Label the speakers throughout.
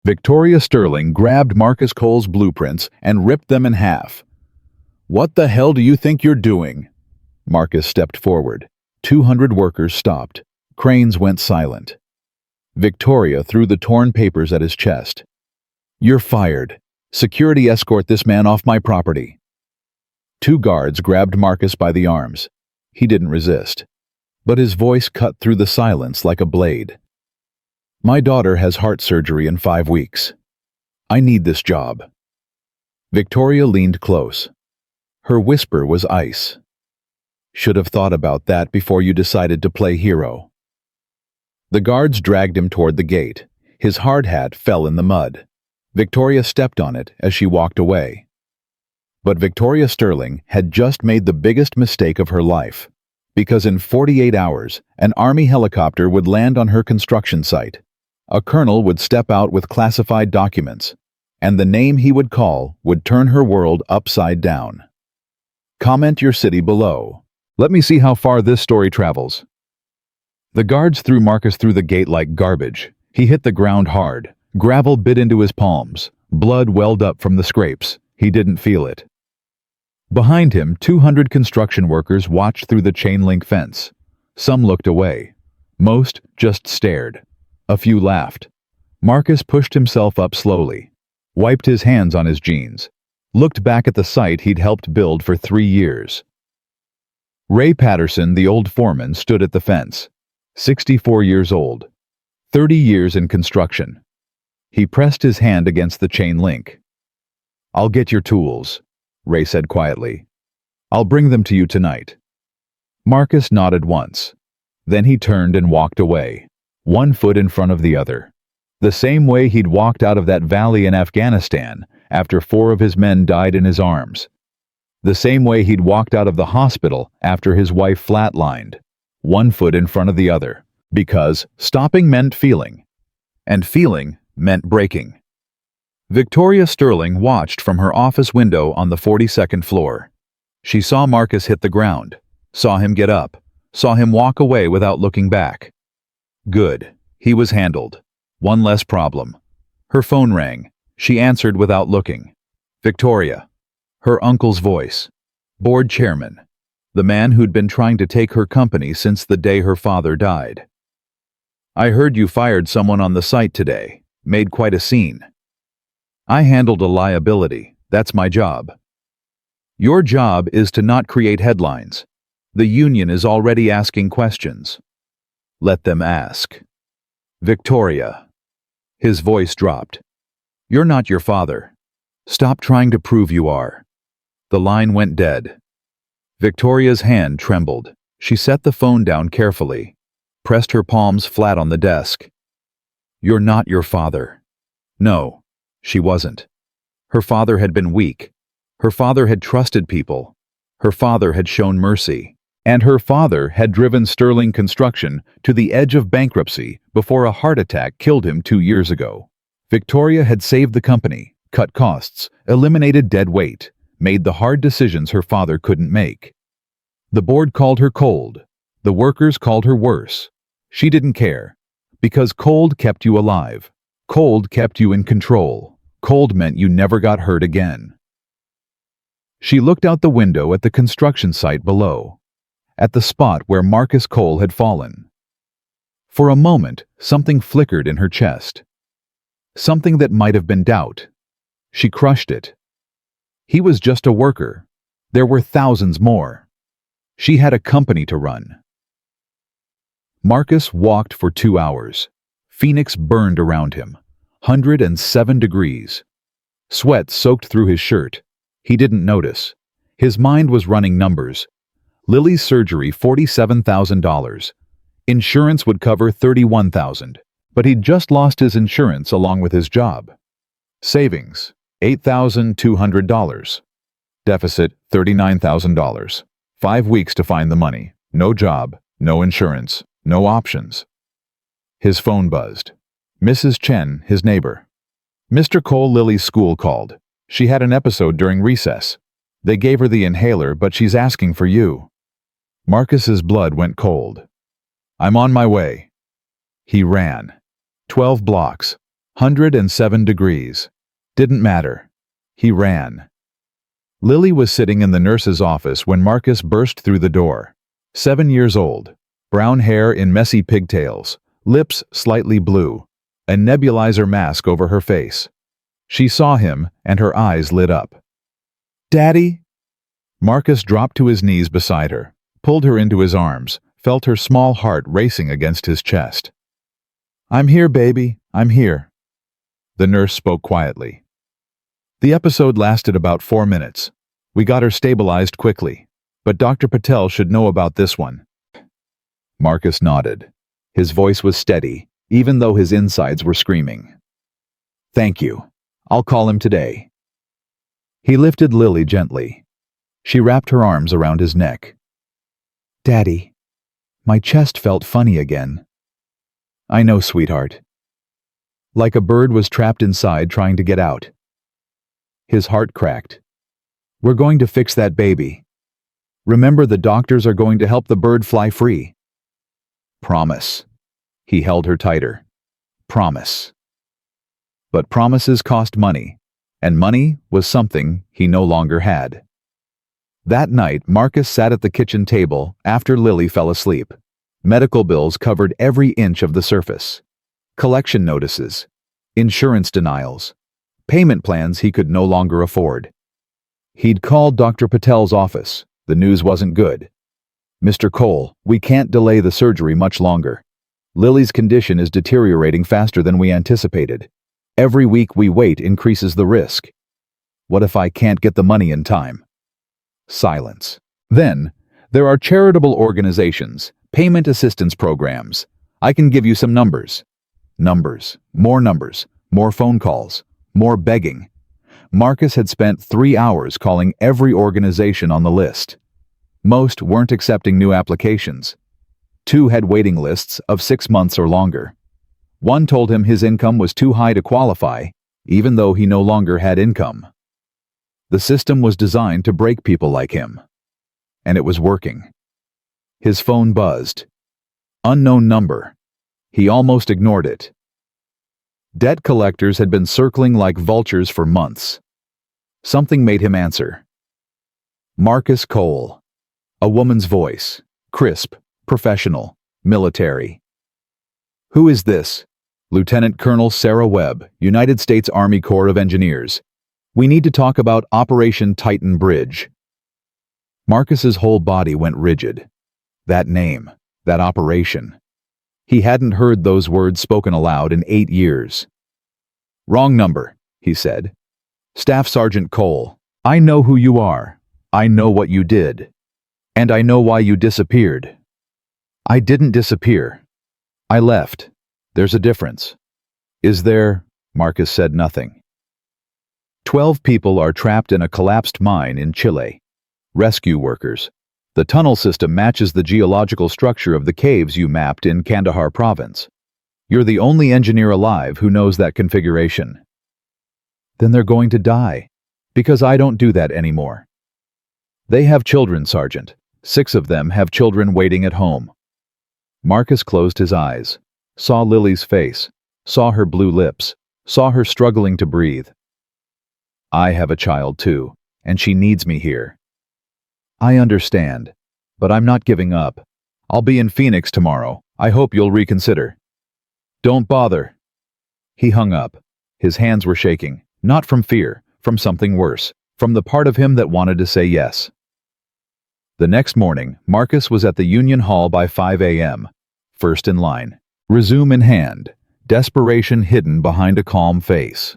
Speaker 1: Victoria Sterling grabbed Marcus Cole's blueprints and ripped them in half. "What the hell do you think you're doing?" Marcus stepped forward. 200 workers stopped. Cranes went silent. Victoria threw the torn papers at his chest. "You're fired. Security escort this man off my property." 2 guards grabbed Marcus by the arms. He didn't resist, but his voice cut through the silence like a blade. "My daughter has heart surgery in 5 weeks. I need this job." Victoria leaned close. Her whisper was ice. "Should have thought about that before you decided to play hero." The guards dragged him toward the gate. His hard hat fell in the mud. Victoria stepped on it as she walked away. But Victoria Sterling had just made the biggest mistake of her life, because in 48 hours, an Army helicopter would land on her construction site. A colonel would step out with classified documents, and the name he would call would turn her world upside down. Comment your city below. Let me see how far this story travels. The guards threw Marcus through the gate like garbage. He hit the ground hard. Gravel bit into his palms. Blood welled up from the scrapes. He didn't feel it. Behind him, 200 construction workers watched through the chain-link fence. Some looked away. Most just stared. A few laughed. Marcus pushed himself up slowly, wiped his hands on his jeans, looked back at the site he'd helped build for 3 years. Ray Patterson, the old foreman, stood at the fence. 64 years old. 30 years in construction. He pressed his hand against the chain link. "I'll get your tools," Ray said quietly. "I'll bring them to you tonight." Marcus nodded once. Then he turned and walked away, 1 foot in front of the other. The same way he'd walked out of that valley in Afghanistan after 4 of his men died in his arms. The same way he'd walked out of the hospital after his wife flatlined, 1 foot in front of the other, because stopping meant feeling, and feeling meant breaking. Victoria Sterling watched from her office window on the 42nd floor. She saw Marcus hit the ground, saw him get up, saw him walk away without looking back. Good. He was handled. 1 less problem. Her phone rang. She answered without looking. Victoria. Her uncle's voice. Board chairman. The man who'd been trying to take her company since the day her father died. "I heard you fired someone on the site today. Made quite a scene." "I handled a liability. That's my job." "Your job is to not create headlines. The union is already asking questions." "Let them ask." "Victoria." His voice dropped. "You're not your father. Stop trying to prove you are." The line went dead. Victoria's hand trembled. She set the phone down carefully, pressed her palms flat on the desk. "You're not your father." No, she wasn't. Her father had been weak. Her father had trusted people. Her father had shown mercy. And her father had driven Sterling Construction to the edge of bankruptcy before a heart attack killed him 2 years ago. Victoria had saved the company, cut costs, eliminated dead weight, made the hard decisions her father couldn't make. The board called her cold. The workers called her worse. She didn't care. Because cold kept you alive. Cold kept you in control. Cold meant you never got hurt again. She looked out the window at the construction site below, at the spot where Marcus Cole had fallen. For a moment, something flickered in her chest. Something that might have been doubt. She crushed it. He was just a worker. There were thousands more. She had a company to run. Marcus walked for 2 hours. Phoenix burned around him. 107 degrees. Sweat soaked through his shirt. He didn't notice. His mind was running numbers. Lily's surgery, $47,000. Insurance would cover $31,000, but he'd just lost his insurance along with his job. Savings, $8,200. Deficit, $39,000. 5 weeks to find the money. No job, no insurance, no options. His phone buzzed. Mrs. Chen, his neighbor. "Mr. Cole, Lily's school called. She had an episode during recess. They gave her the inhaler, but she's asking for you." Marcus's blood went cold. "I'm on my way." He ran. 12 blocks. 107 degrees. Didn't matter. He ran. Lily was sitting in the nurse's office when Marcus burst through the door. 7 years old, brown hair in messy pigtails, lips slightly blue, a nebulizer mask over her face. She saw him, and her eyes lit up. "Daddy?" Marcus dropped to his knees beside her, pulled her into his arms, felt her small heart racing against his chest. "I'm here, baby. I'm here." The nurse spoke quietly. The episode lasted about 4 minutes. We got her stabilized quickly, but Dr. Patel should know about this one. Marcus nodded. His voice was steady, even though his insides were screaming. "Thank you. I'll call him today." He lifted Lily gently. She wrapped her arms around his neck. "Daddy, my chest felt funny again." "I know, sweetheart." Like a bird was trapped inside trying to get out. His heart cracked. "We're going to fix that baby. Remember, the doctors are going to help the bird fly free." "Promise." He held her tighter. "Promise." But promises cost money, and money was something he no longer had. That night, Marcus sat at the kitchen table after Lily fell asleep. Medical bills covered every inch of the surface. Collection notices, insurance denials, payment plans he could no longer afford. He'd called Dr. Patel's office. The news wasn't good. "Mr. Cole, we can't delay the surgery much longer. Lily's condition is deteriorating faster than we anticipated. Every week we wait increases the risk. What if I can't get the money in time?" Silence. "Then, there are charitable organizations, payment assistance programs. I can give you some numbers." Numbers, more phone calls, more begging. Marcus had spent 3 hours calling every organization on the list. Most weren't accepting new applications. 2 had waiting lists of 6 months or longer. 1 told him his income was too high to qualify, even though he no longer had income. The system was designed to break people like him. And it was working. His phone buzzed. Unknown number. He almost ignored it. Debt collectors had been circling like vultures for months. Something made him answer. Marcus Cole. A woman's voice. Crisp, professional, military. "Who is this?" "Lieutenant Colonel Sarah Webb, United States Army Corps of Engineers. We need to talk about Operation Titan Bridge." Marcus's whole body went rigid. That name, that operation. He hadn't heard those words spoken aloud in 8 years. "Wrong number," he said. "Staff Sergeant Cole, I know who you are. I know what you did. And I know why you disappeared." "I didn't disappear. I left. There's a difference." "Is there?" Marcus said nothing. 12 people are trapped in a collapsed mine in Chile. Rescue workers. The tunnel system matches the geological structure of the caves you mapped in Kandahar province. You're the only engineer alive who knows that configuration. "Then they're going to die, because I don't do that anymore." "They have children, Sergeant. 6 of them have children waiting at home." Marcus closed his eyes, saw Lily's face, saw her blue lips, saw her struggling to breathe. "I have a child too, and she needs me here." "I understand, but I'm not giving up. I'll be in Phoenix tomorrow. I hope you'll reconsider." "Don't bother." He hung up. His hands were shaking, not from fear, from something worse, from the part of him that wanted to say yes. The next morning, Marcus was at the Union Hall by 5 a.m., first in line, resume in hand, desperation hidden behind a calm face.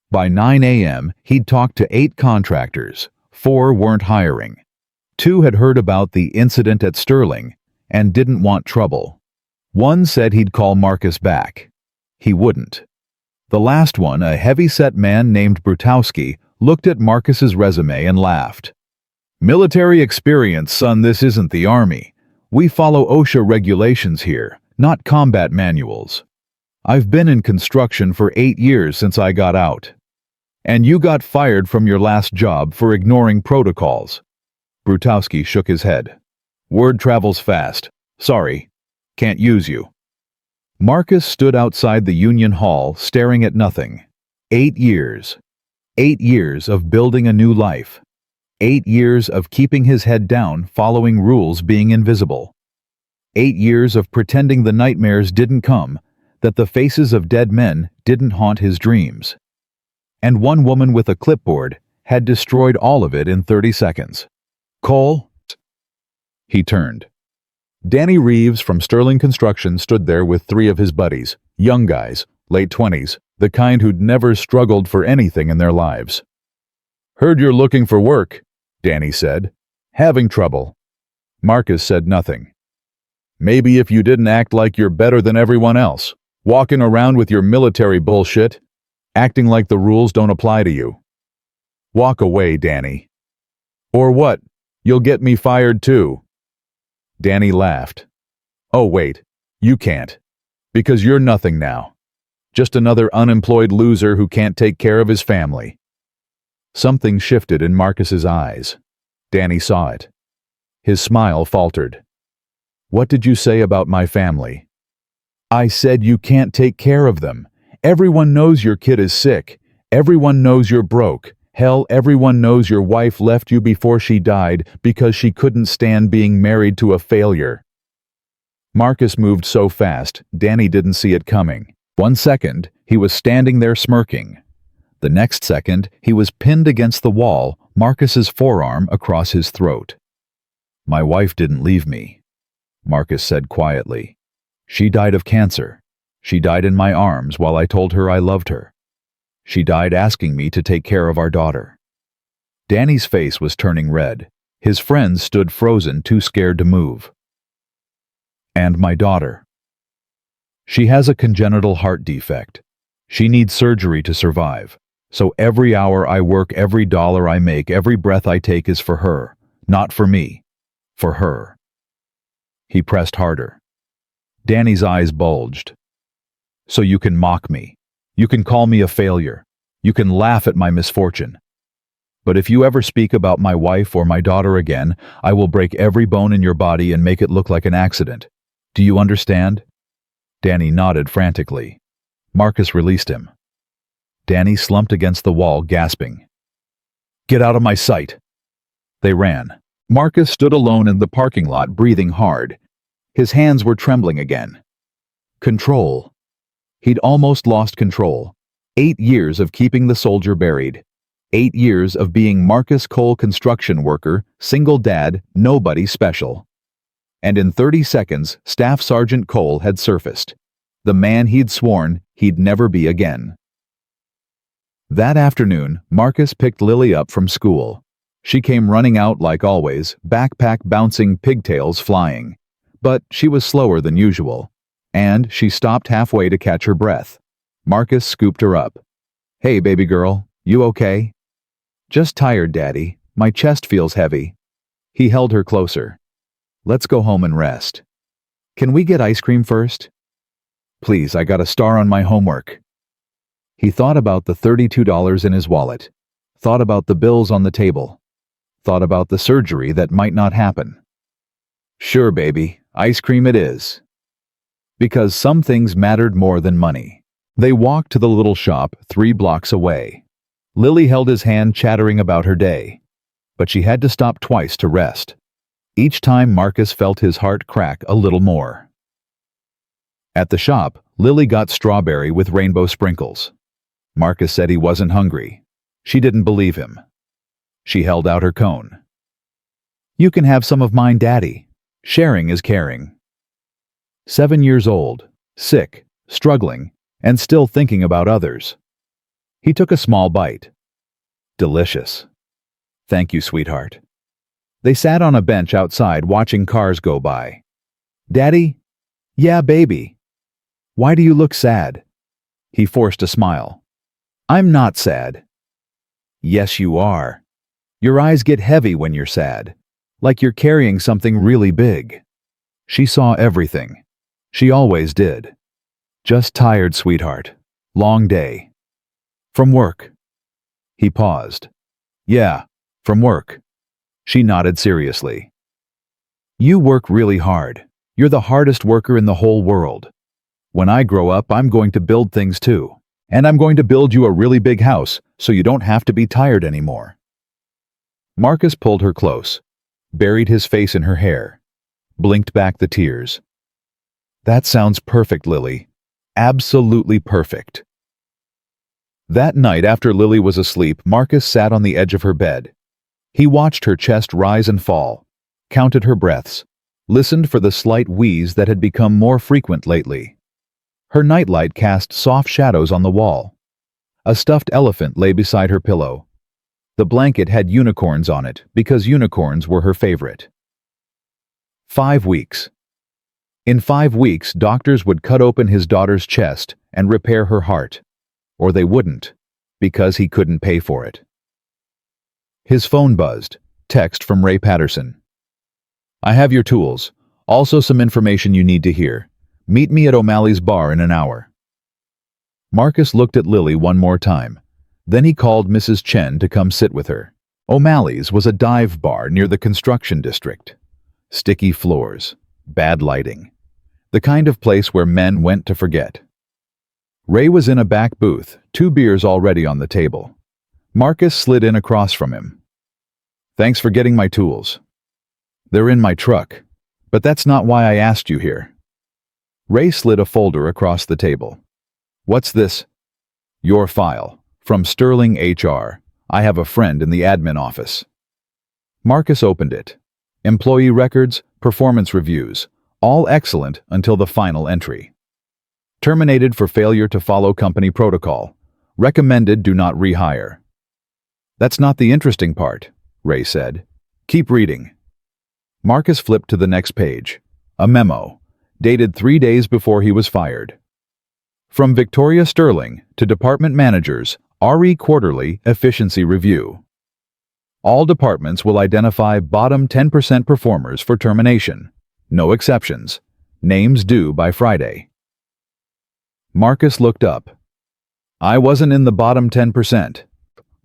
Speaker 1: By 9 a.m., he'd talked to 8 contractors. 4 weren't hiring. 2 had heard about the incident at Sterling and didn't want trouble. 1 said he'd call Marcus back. He wouldn't. The last one, a heavy-set man named Brutowski, looked at Marcus's resume and laughed. "Military experience, son, this isn't the Army. We follow OSHA regulations here, not combat manuals. I've been in construction for 8 years since I got out. And you got fired from your last job for ignoring protocols." Brutowski shook his head. "Word travels fast. Sorry. Can't use you." Marcus stood outside the Union Hall, staring at nothing. 8 years. 8 years of building a new life. 8 years of keeping his head down, following rules, being invisible. 8 years of pretending the nightmares didn't come, that the faces of dead men didn't haunt his dreams. And one woman with a clipboard had destroyed all of it in 30 seconds. Cole? He turned. Danny Reeves from Sterling Construction stood there with 3 of his buddies, young guys, late 20s, the kind who'd never struggled for anything in their lives. "Heard you're looking for work," Danny said. "Having trouble." Marcus said nothing. "Maybe if you didn't act like you're better than everyone else, walking around with your military bullshit, acting like the rules don't apply to you." "Walk away, Danny." "Or what? You'll get me fired too." Danny laughed. "Oh wait, you can't. Because you're nothing now. Just another unemployed loser who can't take care of his family." Something shifted in Marcus's eyes. Danny saw it. His smile faltered. "What did you say about my family?" "I said you can't take care of them. Everyone knows your kid is sick. Everyone knows you're broke. Hell, everyone knows your wife left you before she died because she couldn't stand being married to a failure." Marcus moved so fast, Danny didn't see it coming. 1 second, he was standing there smirking. The next second, he was pinned against the wall, Marcus's forearm across his throat. "My wife didn't leave me," Marcus said quietly. "She died of cancer. She died in my arms while I told her I loved her. She died asking me to take care of our daughter." Danny's face was turning red. His friends stood frozen, too scared to move. "And my daughter. She has a congenital heart defect. She needs surgery to survive. So every hour I work, every dollar I make, every breath I take is for her. Not for me. For her." He pressed harder. Danny's eyes bulged. "So you can mock me. You can call me a failure. You can laugh at my misfortune. But if you ever speak about my wife or my daughter again, I will break every bone in your body and make it look like an accident. Do you understand?" Danny nodded frantically. Marcus released him. Danny slumped against the wall, gasping. "Get out of my sight!" They ran. Marcus stood alone in the parking lot, breathing hard. His hands were trembling again. Control. He'd almost lost control. 8 years of keeping the soldier buried. 8 years of being Marcus Cole, construction worker, single dad, nobody special. And in 30 seconds, Staff Sergeant Cole had surfaced. The man he'd sworn he'd never be again. That afternoon, Marcus picked Lily up from school. She came running out like always, backpack bouncing, pigtails flying. But she was slower than usual. And she stopped halfway to catch her breath. Marcus scooped her up. "Hey, baby girl, you okay?" "Just tired, Daddy. My chest feels heavy." He held her closer. "Let's go home and rest." "Can we get ice cream first?" "Please, I got a star on my homework." He thought about the $32 in his wallet. Thought about the bills on the table. Thought about the surgery that might not happen. "Sure, baby, ice cream it is." Because some things mattered more than money. They walked to the little shop 3 blocks away. Lily held his hand, chattering about her day. But she had to stop twice to rest. Each time Marcus felt his heart crack a little more. At the shop, Lily got strawberry with rainbow sprinkles. Marcus said he wasn't hungry. She didn't believe him. She held out her cone. "You can have some of mine, Daddy. Sharing is caring." 7 years old, sick, struggling, and still thinking about others. He took a small bite. Delicious. "Thank you, sweetheart." They sat on a bench outside watching cars go by. "Daddy?" "Yeah, baby." "Why do you look sad?" He forced a smile. "I'm not sad." "Yes, you are. Your eyes get heavy when you're sad, like you're carrying something really big." She saw everything. She always did. "Just tired, sweetheart. Long day." "From work?" He paused. "Yeah, from work." She nodded seriously. "You work really hard. You're the hardest worker in the whole world." When I grow up, I'm going to build things too. And I'm going to build you a really big house so you don't have to be tired anymore. Marcus pulled her close, buried his face in her hair, blinked back the tears. That sounds perfect, Lily. Absolutely perfect. That night after Lily was asleep, Marcus sat on the edge of her bed. He watched her chest rise and fall, counted her breaths, listened for the slight wheeze that had become more frequent lately. Her nightlight cast soft shadows on the wall. A stuffed elephant lay beside her pillow. The blanket had unicorns on it because unicorns were her favorite. 5 weeks. In 5 weeks, doctors would cut open his daughter's chest and repair her heart. Or they wouldn't, because he couldn't pay for it. His phone buzzed. Text from Ray Patterson. I have your tools. Also some information you need to hear. Meet me at O'Malley's bar in an hour. Marcus looked at Lily one more time. Then he called Mrs. Chen to come sit with her. O'Malley's was a dive bar near the construction district. Sticky floors, bad lighting. The kind of place where men went to forget. Ray was in a back booth, 2 beers already on the table. Marcus slid in across from him. Thanks for getting my tools. They're in my truck, but that's not why I asked you here. Ray slid a folder across the table. What's this? Your file. From Sterling HR. I have a friend in the admin office. Marcus opened it. Employee records, performance reviews, all excellent until the final entry. Terminated for failure to follow company protocol. Recommended do not rehire. That's not the interesting part, Ray said. Keep reading. Marcus flipped to the next page. A memo, dated 3 days before he was fired. From Victoria Sterling to department managers, RE Quarterly Efficiency Review. All departments will identify bottom 10% performers for termination. No exceptions. Names due by Friday. Marcus looked up. I wasn't in the bottom 10%.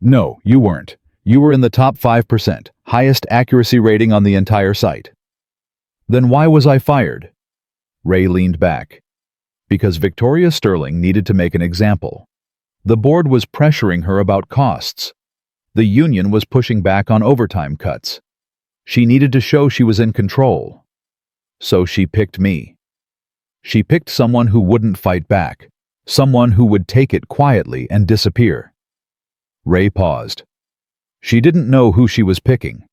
Speaker 1: No, you weren't. You were in the top 5%, highest accuracy rating on the entire site. Then why was I fired? Ray leaned back. Because Victoria Sterling needed to make an example. The board was pressuring her about costs. The union was pushing back on overtime cuts. She needed to show she was in control. So she picked me. She picked someone who wouldn't fight back, someone who would take it quietly and disappear. Ray paused. She didn't know who she was picking.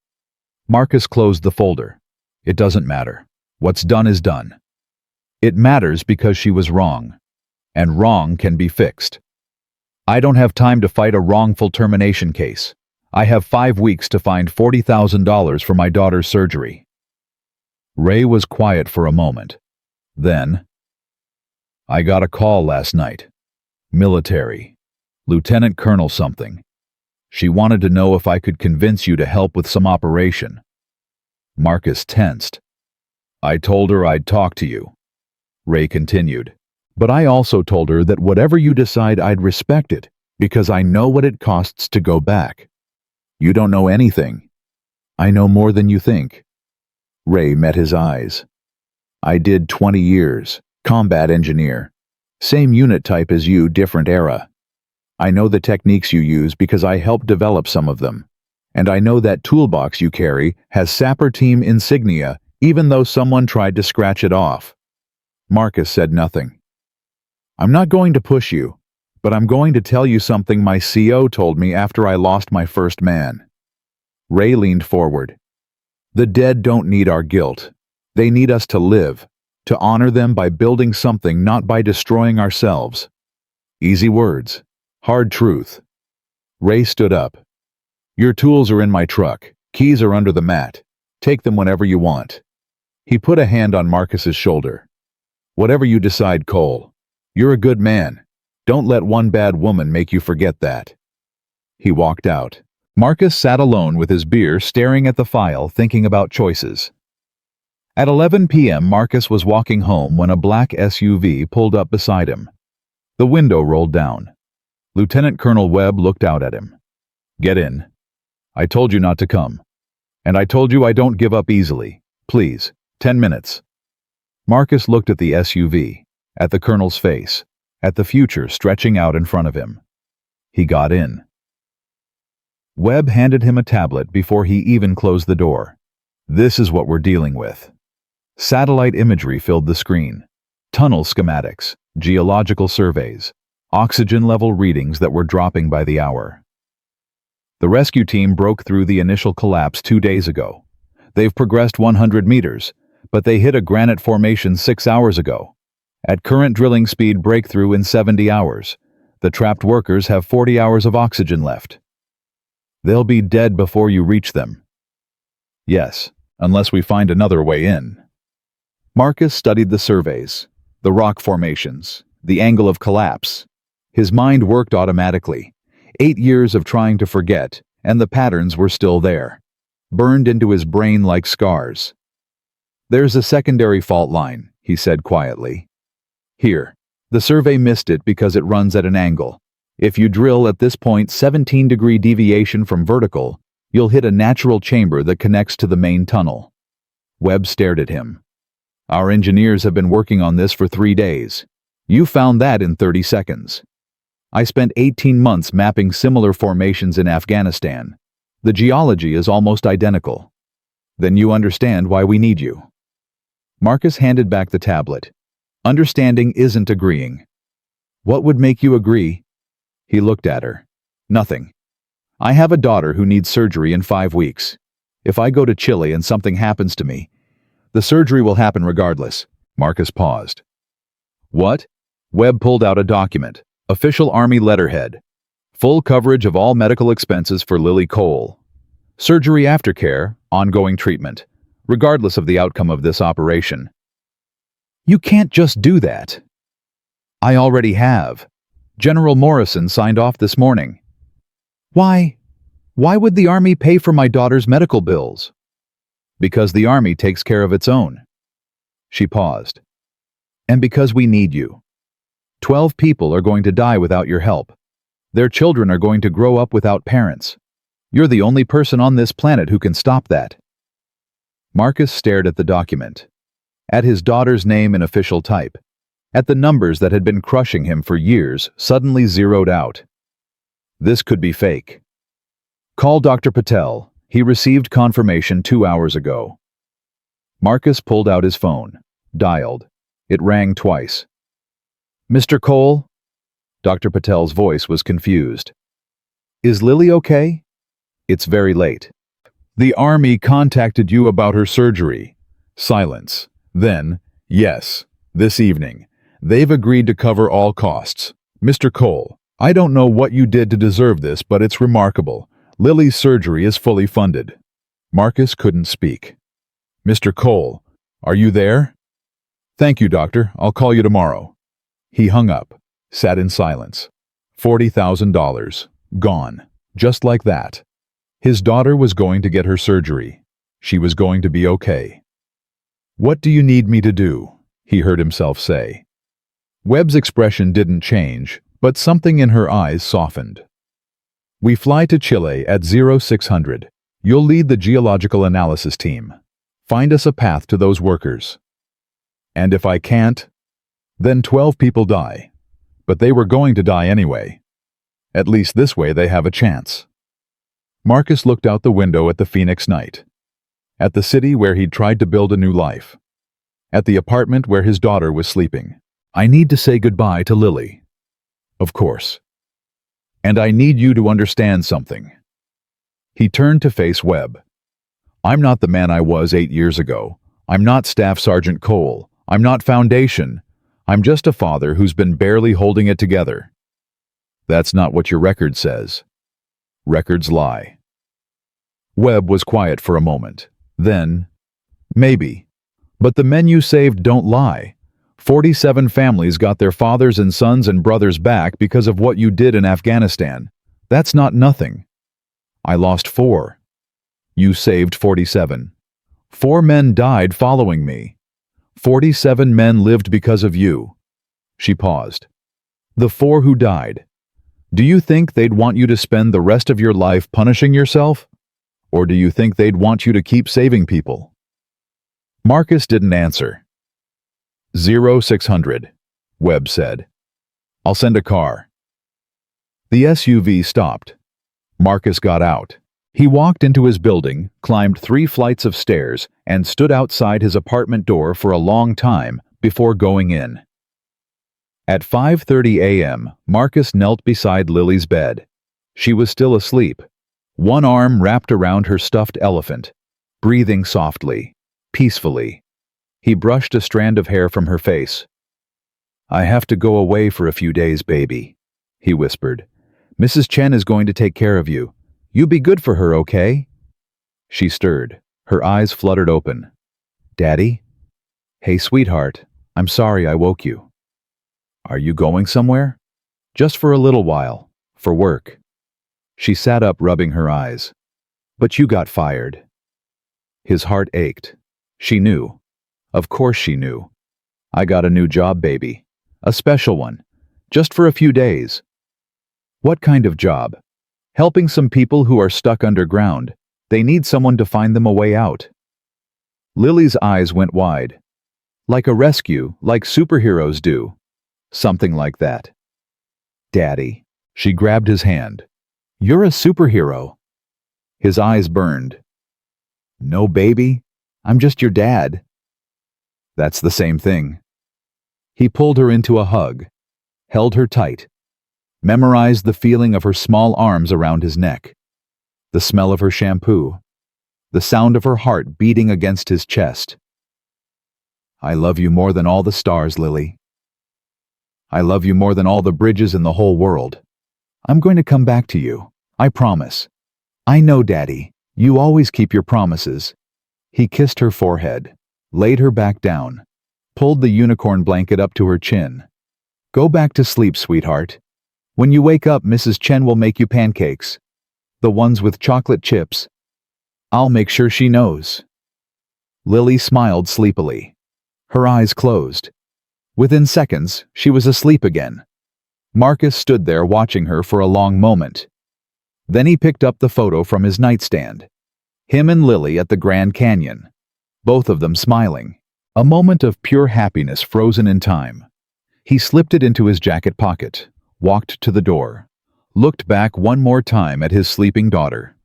Speaker 1: Marcus closed the folder. It doesn't matter. What's done is done. It matters because she was wrong, and wrong can be fixed. I don't have time to fight a wrongful termination case. I have 5 weeks to find $40,000 for my daughter's surgery. Ray was quiet for a moment. Then, I got a call last night. Military. Lieutenant Colonel something. She wanted to know if I could convince you to help with some operation. Marcus tensed. I told her I'd talk to you. Ray continued. But I also told her that whatever you decide, I'd respect it, because I know what it costs to go back. You don't know anything. I know more than you think. Ray met his eyes. I did 20 years, combat engineer. Same unit type as you, different era. I know the techniques you use because I helped develop some of them. And I know that toolbox you carry has Sapper Team insignia, even though someone tried to scratch it off. Marcus said nothing. I'm not going to push you, but I'm going to tell you something my CO told me after I lost my first man. Ray leaned forward. The dead don't need our guilt. They need us to live, to honor them by building something, not by destroying ourselves. Easy words. Hard truth. Ray stood up. Your tools are in my truck. Keys are under the mat. Take them whenever you want. He put a hand on Marcus's shoulder. Whatever you decide, Cole. You're a good man. Don't let one bad woman make you forget that. He walked out. Marcus sat alone with his beer, staring at the file, thinking about choices. At 11 p.m., Marcus was walking home when a black SUV pulled up beside him. The window rolled down. Lieutenant Colonel Webb looked out at him. Get in. I told you not to come. And I told you I don't give up easily. Please, 10 minutes. Marcus looked at the SUV, at the colonel's face, at the future stretching out in front of him. He got in. Webb handed him a tablet before he even closed the door. This is what we're dealing with. Satellite imagery filled the screen. Tunnel schematics, geological surveys, oxygen level readings that were dropping by the hour. The rescue team broke through the initial collapse 2 days ago. They've progressed 100 meters, but they hit a granite formation 6 hours ago. At current drilling speed breakthrough in 70 hours. The trapped workers have 40 hours of oxygen left. They'll be dead before you reach them. Yes, unless we find another way in. Marcus studied the surveys, the rock formations, the angle of collapse. His mind worked automatically. 8 years of trying to forget, and the patterns were still there, burned into his brain like scars. There's a secondary fault line, he said quietly. Here, the survey missed it because it runs at an angle. If you drill at this point 17-degree deviation from vertical, you'll hit a natural chamber that connects to the main tunnel. Webb stared at him. Our engineers have been working on this for 3 days. You found that in 30 seconds. I spent 18 months mapping similar formations in Afghanistan. The geology is almost identical. Then you understand why we need you. Marcus handed back the tablet. Understanding isn't agreeing. What would make you agree? He looked at her. Nothing. I have a daughter who needs surgery in 5 weeks. If I go to Chile and something happens to me, the surgery will happen regardless. Marcus paused. What? Webb pulled out a document. Official Army letterhead. Full coverage of all medical expenses for Lily Cole. Surgery aftercare, ongoing treatment, regardless of the outcome of this operation. You can't just do that. I already have. General Morrison signed off this morning. Why? Why would the Army pay for my daughter's medical bills? Because the Army takes care of its own. She paused. And because we need you. 12 people are going to die without your help. Their children are going to grow up without parents. You're the only person on this planet who can stop that. Marcus stared at the document, at his daughter's name in official type, at the numbers that had been crushing him for years suddenly zeroed out. This could be fake. Call Dr. Patel. He received confirmation 2 hours ago. Marcus pulled out his phone, dialed. It rang twice. Mr. Cole? Dr. Patel's voice was confused. Is Lily okay? It's very late. The Army contacted you about her surgery. Silence. Then, yes, this evening. They've agreed to cover all costs. Mr. Cole, I don't know what you did to deserve this, but it's remarkable. Lily's surgery is fully funded. Marcus couldn't speak. Mr. Cole, are you there? Thank you, doctor. I'll call you tomorrow. He hung up, sat in silence. $40,000. Gone. Just like that. His daughter was going to get her surgery. She was going to be okay. What do you need me to do? He heard himself say. Webb's expression didn't change, but something in her eyes softened. We fly to Chile at 0600. You'll lead the geological analysis team. Find us a path to those workers. And if I can't, then 12 people die. But they were going to die anyway. At least this way they have a chance. Marcus looked out the window at the Phoenix night. At the city where he'd tried to build a new life. At the apartment where his daughter was sleeping. I need to say goodbye to Lily. Of course. And I need you to understand something. He turned to face Webb. I'm not the man I was 8 years ago. I'm not Staff Sergeant Cole. I'm not Foundation. I'm just a father who's been barely holding it together. That's not what your record says. Records lie. Webb was quiet for a moment. Then, maybe. But the men you saved don't lie. 47 families got their fathers and sons and brothers back because of what you did in Afghanistan. That's not nothing. I lost 4. You saved 47. 4 men died following me. 47 men lived because of you. She paused. The 4 who died. Do you think they'd want you to spend the rest of your life punishing yourself? Or do you think they'd want you to keep saving people? Marcus didn't answer. 0600. Webb said. "I'll send a car." The SUV stopped. Marcus got out. He walked into his building, climbed 3 flights of stairs, and stood outside his apartment door for a long time before going in. At 5:30 a.m., Marcus knelt beside Lily's bed. She was still asleep, one arm wrapped around her stuffed elephant, breathing softly, peacefully. He brushed a strand of hair from her face. "I have to go away for a few days, baby," he whispered. "Mrs. Chen is going to take care of you. You be good for her, okay?" She stirred. Her eyes fluttered open. "Daddy?" "Hey, sweetheart. I'm sorry I woke you." "Are you going somewhere?" "Just for a little while. For work." She sat up, rubbing her eyes. "But you got fired." His heart ached. She knew. Of course she knew. "I got a new job, baby. A special one. Just for a few days." "What kind of job?" "Helping some people who are stuck underground. They need someone to find them a way out." Lily's eyes went wide. "Like a rescue, like superheroes do." "Something like that." "Daddy." She grabbed his hand. "You're a superhero." His eyes burned. "No, baby. I'm just your dad." "That's the same thing." He pulled her into a hug, held her tight, memorized the feeling of her small arms around his neck, the smell of her shampoo, the sound of her heart beating against his chest. "I love you more than all the stars, Lily. I love you more than all the bridges in the whole world. I'm going to come back to you. I promise." "I know, Daddy. You always keep your promises." He kissed her forehead, laid her back down, pulled the unicorn blanket up to her chin. "Go back to sleep, sweetheart. When you wake up, Mrs. Chen will make you pancakes. The ones with chocolate chips. I'll make sure she knows." Lily smiled sleepily. Her eyes closed. Within seconds, she was asleep again. Marcus stood there watching her for a long moment. Then he picked up the photo from his nightstand. Him and Lily at the Grand Canyon. Both of them smiling. A moment of pure happiness frozen in time. He slipped it into his jacket pocket, walked to the door, looked back one more time at his sleeping daughter,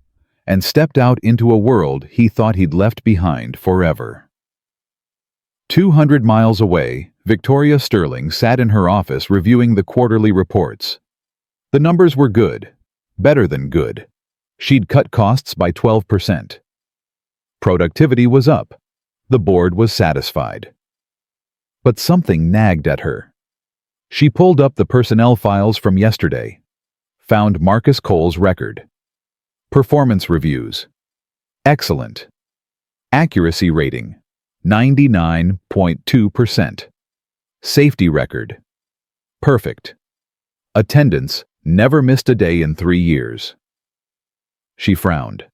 Speaker 1: and stepped out into a world he thought he'd left behind forever. 200 miles away, Victoria Sterling sat in her office reviewing the quarterly reports. The numbers were good, better than good. She'd cut costs by 12%. Productivity was up. The board was satisfied. But something nagged at her. She pulled up the personnel files from yesterday, found Marcus Cole's record. Performance reviews. Excellent. Accuracy rating. 99.2%. Safety record. Perfect. Attendance. Never missed a day in 3 years. She frowned.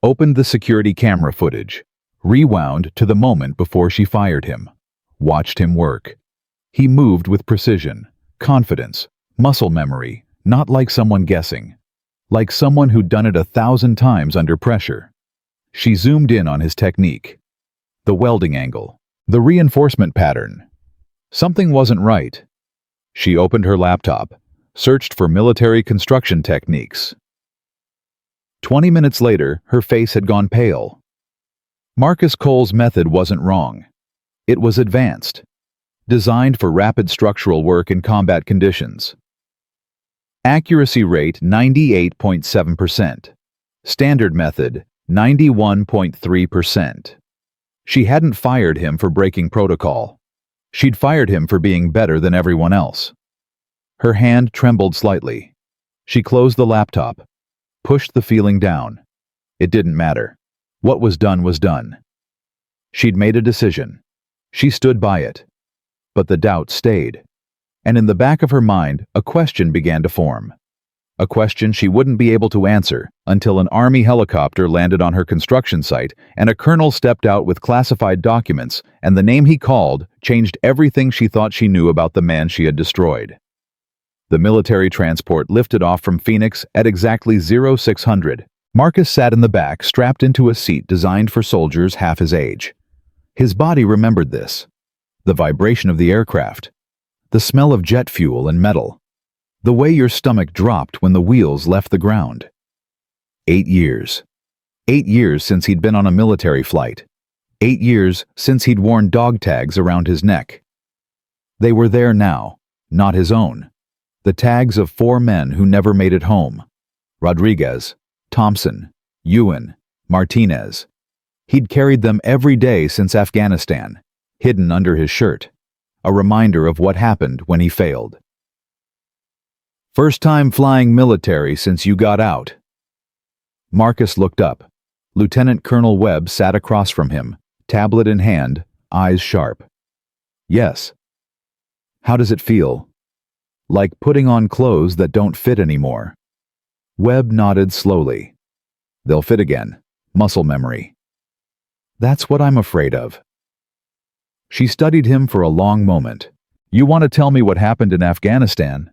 Speaker 1: Opened the security camera footage. Rewound to the moment before she fired him. Watched him work. He moved with precision, confidence, muscle memory, not like someone guessing. Like someone who'd done it 1,000 times under pressure. She zoomed in on his technique. The welding angle. The reinforcement pattern. Something wasn't right. She opened her laptop, searched for military construction techniques. 20 minutes later, her face had gone pale. Marcus Cole's method wasn't wrong. It was advanced, designed for rapid structural work in combat conditions. Accuracy rate 98.7%. Standard method 91.3%. She hadn't fired him for breaking protocol. She'd fired him for being better than everyone else. Her hand trembled slightly. She closed the laptop, pushed the feeling down. It didn't matter. What was done was done. She'd made a decision. She stood by it. But the doubt stayed. And in the back of her mind, a question began to form. A question she wouldn't be able to answer until an Army helicopter landed on her construction site and a colonel stepped out with classified documents, and the name he called changed everything she thought she knew about the man she had destroyed. The military transport lifted off from Phoenix at exactly 0600. Marcus sat in the back, strapped into a seat designed for soldiers half his age. His body remembered this. The vibration of the aircraft. the smell of jet fuel and metal, the way your stomach dropped when the wheels left the ground. 8 years. 8 years since he'd been on a military flight. 8 years since he'd worn dog tags around his neck. They were there now, not his own. The tags of 4 men who never made it home. Rodriguez, Thompson, Ewan, Martinez. He'd carried them every day since Afghanistan, hidden under his shirt, a reminder of what happened when he failed. First time flying military since you got out. Marcus looked up. Lieutenant Colonel Webb sat across from him, tablet in hand, eyes sharp. Yes. How does it feel? Like putting on clothes that don't fit anymore. Webb nodded slowly. They'll fit again. Muscle memory. That's what I'm afraid of. She studied him for a long moment. You want to tell me what happened in Afghanistan?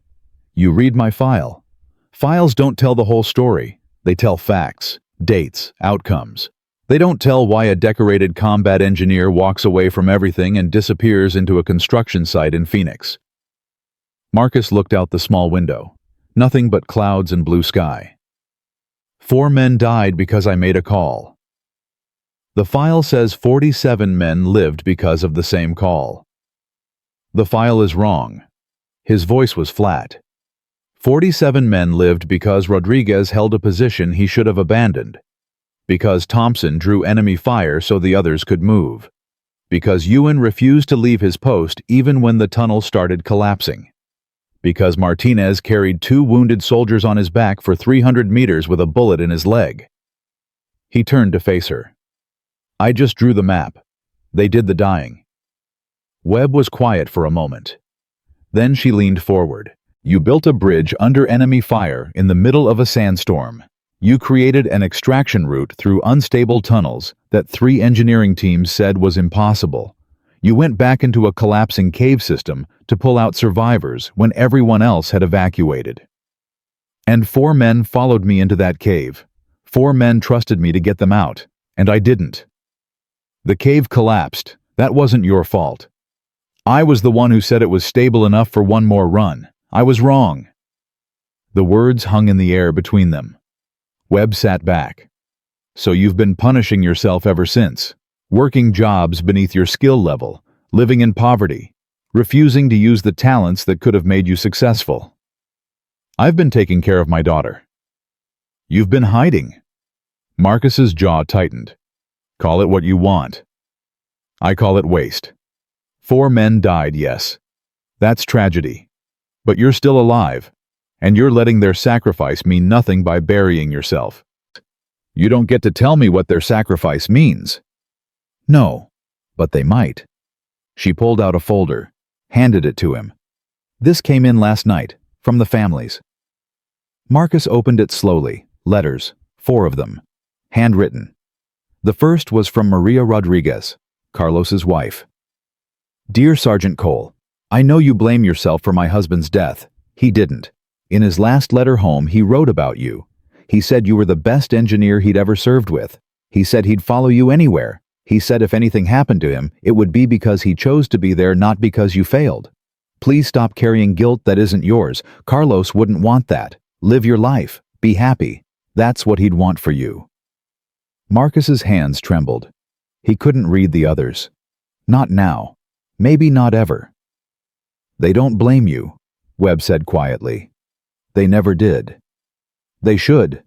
Speaker 1: You read my file. Files don't tell the whole story. They tell facts, dates, outcomes. They don't tell why a decorated combat engineer walks away from everything and disappears into a construction site in Phoenix. Marcus looked out the small window. Nothing but clouds and blue sky. 4 men died because I made a call. The file says 47 men lived because of the same call. The file is wrong. His voice was flat. 47 men lived because Rodriguez held a position he should have abandoned. Because Thompson drew enemy fire so the others could move. Because Ewan refused to leave his post even when the tunnel started collapsing. Because Martinez carried 2 wounded soldiers on his back for 300 meters with a bullet in his leg. He turned to face her. I just drew the map. They did the dying. Webb was quiet for a moment. Then she leaned forward. You built a bridge under enemy fire in the middle of a sandstorm. You created an extraction route through unstable tunnels that 3 engineering teams said was impossible. You went back into a collapsing cave system to pull out survivors when everyone else had evacuated. And 4 men followed me into that cave. 4 men trusted me to get them out, and I didn't. The cave collapsed. That wasn't your fault. I was the one who said it was stable enough for one more run. I was wrong. The words hung in the air between them. Webb sat back. So you've been punishing yourself ever since, working jobs beneath your skill level, living in poverty, refusing to use the talents that could have made you successful. I've been taking care of my daughter. You've been hiding. Marcus's jaw tightened. Call it what you want. I call it waste. 4 men died, yes. That's tragedy. But you're still alive, and you're letting their sacrifice mean nothing by burying yourself. You don't get to tell me what their sacrifice means. No, but they might. She pulled out a folder, handed it to him. This came in last night, from the families. Marcus opened it slowly, letters, 4 of them, handwritten. The first was from Maria Rodriguez, Carlos's wife. Dear Sergeant Cole, I know you blame yourself for my husband's death. He didn't. In his last letter home, he wrote about you. He said you were the best engineer he'd ever served with. He said he'd follow you anywhere. He said if anything happened to him, it would be because he chose to be there, not because you failed. Please stop carrying guilt that isn't yours. Carlos wouldn't want that. Live your life. Be happy. That's what he'd want for you. Marcus's hands trembled. He couldn't read the others. Not now. Maybe not ever. They don't blame you, Webb said quietly. They never did. They should.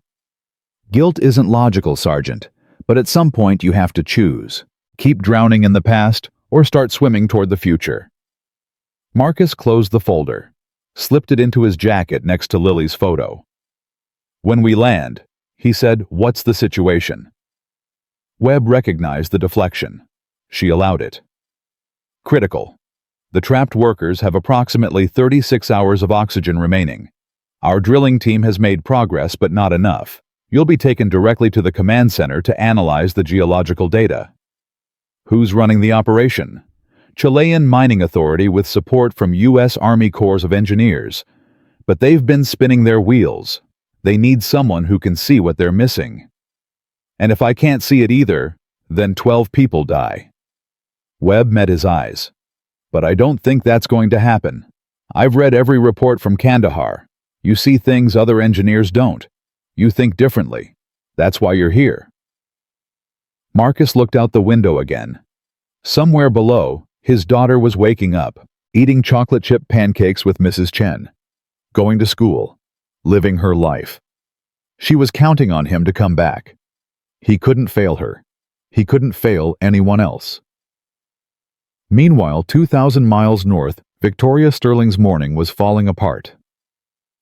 Speaker 1: Guilt isn't logical, Sergeant, but at some point you have to choose. Keep drowning in the past or start swimming toward the future. Marcus closed the folder, slipped it into his jacket next to Lily's photo. When we land, he said, what's the situation? Webb recognized the deflection. She allowed it. Critical. The trapped workers have approximately 36 hours of oxygen remaining. Our drilling team has made progress, but not enough. You'll be taken directly to the command center to analyze the geological data. Who's running the operation? Chilean Mining Authority with support from U.S. Army Corps of Engineers. But they've been spinning their wheels. They need someone who can see what they're missing. And if I can't see it either, then 12 people die. Webb met his eyes. But I don't think that's going to happen. I've read every report from Kandahar. You see things other engineers don't. You think differently. That's why you're here." Marcus looked out the window again. Somewhere below, his daughter was waking up, eating chocolate chip pancakes with Mrs. Chen, going to school, living her life. She was counting on him to come back. He couldn't fail her. He couldn't fail anyone else. Meanwhile, 2,000 miles north, Victoria Sterling's morning was falling apart.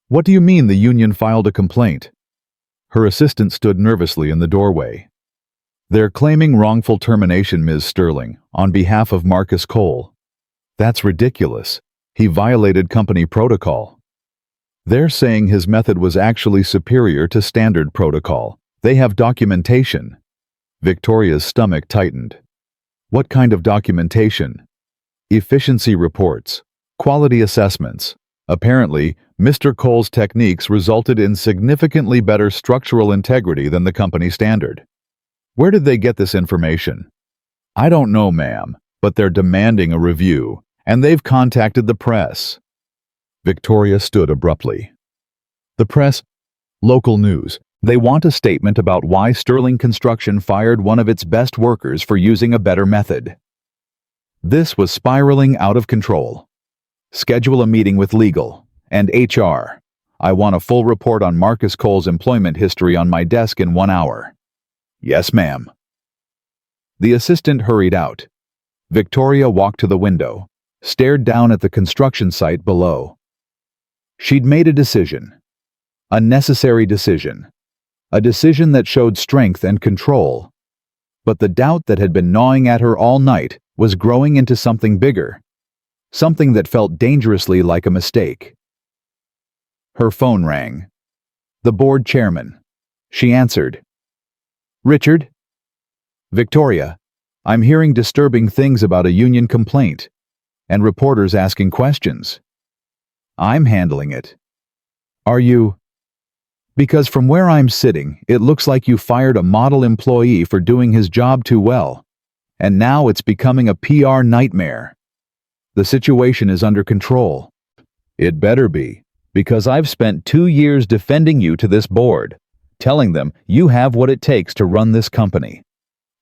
Speaker 1: "What do you mean the union filed a complaint?" Her assistant stood nervously in the doorway. "They're claiming wrongful termination, Ms. Sterling, on behalf of Marcus Cole." "That's ridiculous. He violated company protocol." "They're saying his method was actually superior to standard protocol. They have documentation." Victoria's stomach tightened. "What kind of documentation?" "Efficiency reports, quality assessments. Apparently, Mr. Cole's techniques resulted in significantly better structural integrity than the company standard." "Where did they get this information?" "I don't know, ma'am, but they're demanding a review, and they've contacted the press." Victoria stood abruptly. "The press? Local news. They want a statement about why Sterling Construction fired one of its best workers for using a better method." This was spiraling out of control. "Schedule a meeting with legal and HR. I want a full report on Marcus Cole's employment history on my desk in 1 hour." "Yes, ma'am." The assistant hurried out. Victoria walked to the window, stared down at the construction site below. She'd made a decision. A necessary decision. A decision that showed strength and control. But the doubt that had been gnawing at her all night was growing into something bigger. Something that felt dangerously like a mistake. Her phone rang. The board chairman. She answered. "Richard?" "Victoria, I'm hearing disturbing things about a union complaint, and reporters asking questions." "I'm handling it." "Are you?" "Because from where I'm sitting, it looks like you fired a model employee for doing his job too well, and now it's becoming a PR nightmare. The situation is under control." "It better be, because I've spent 2 years defending you to this board, telling them you have what it takes to run this company.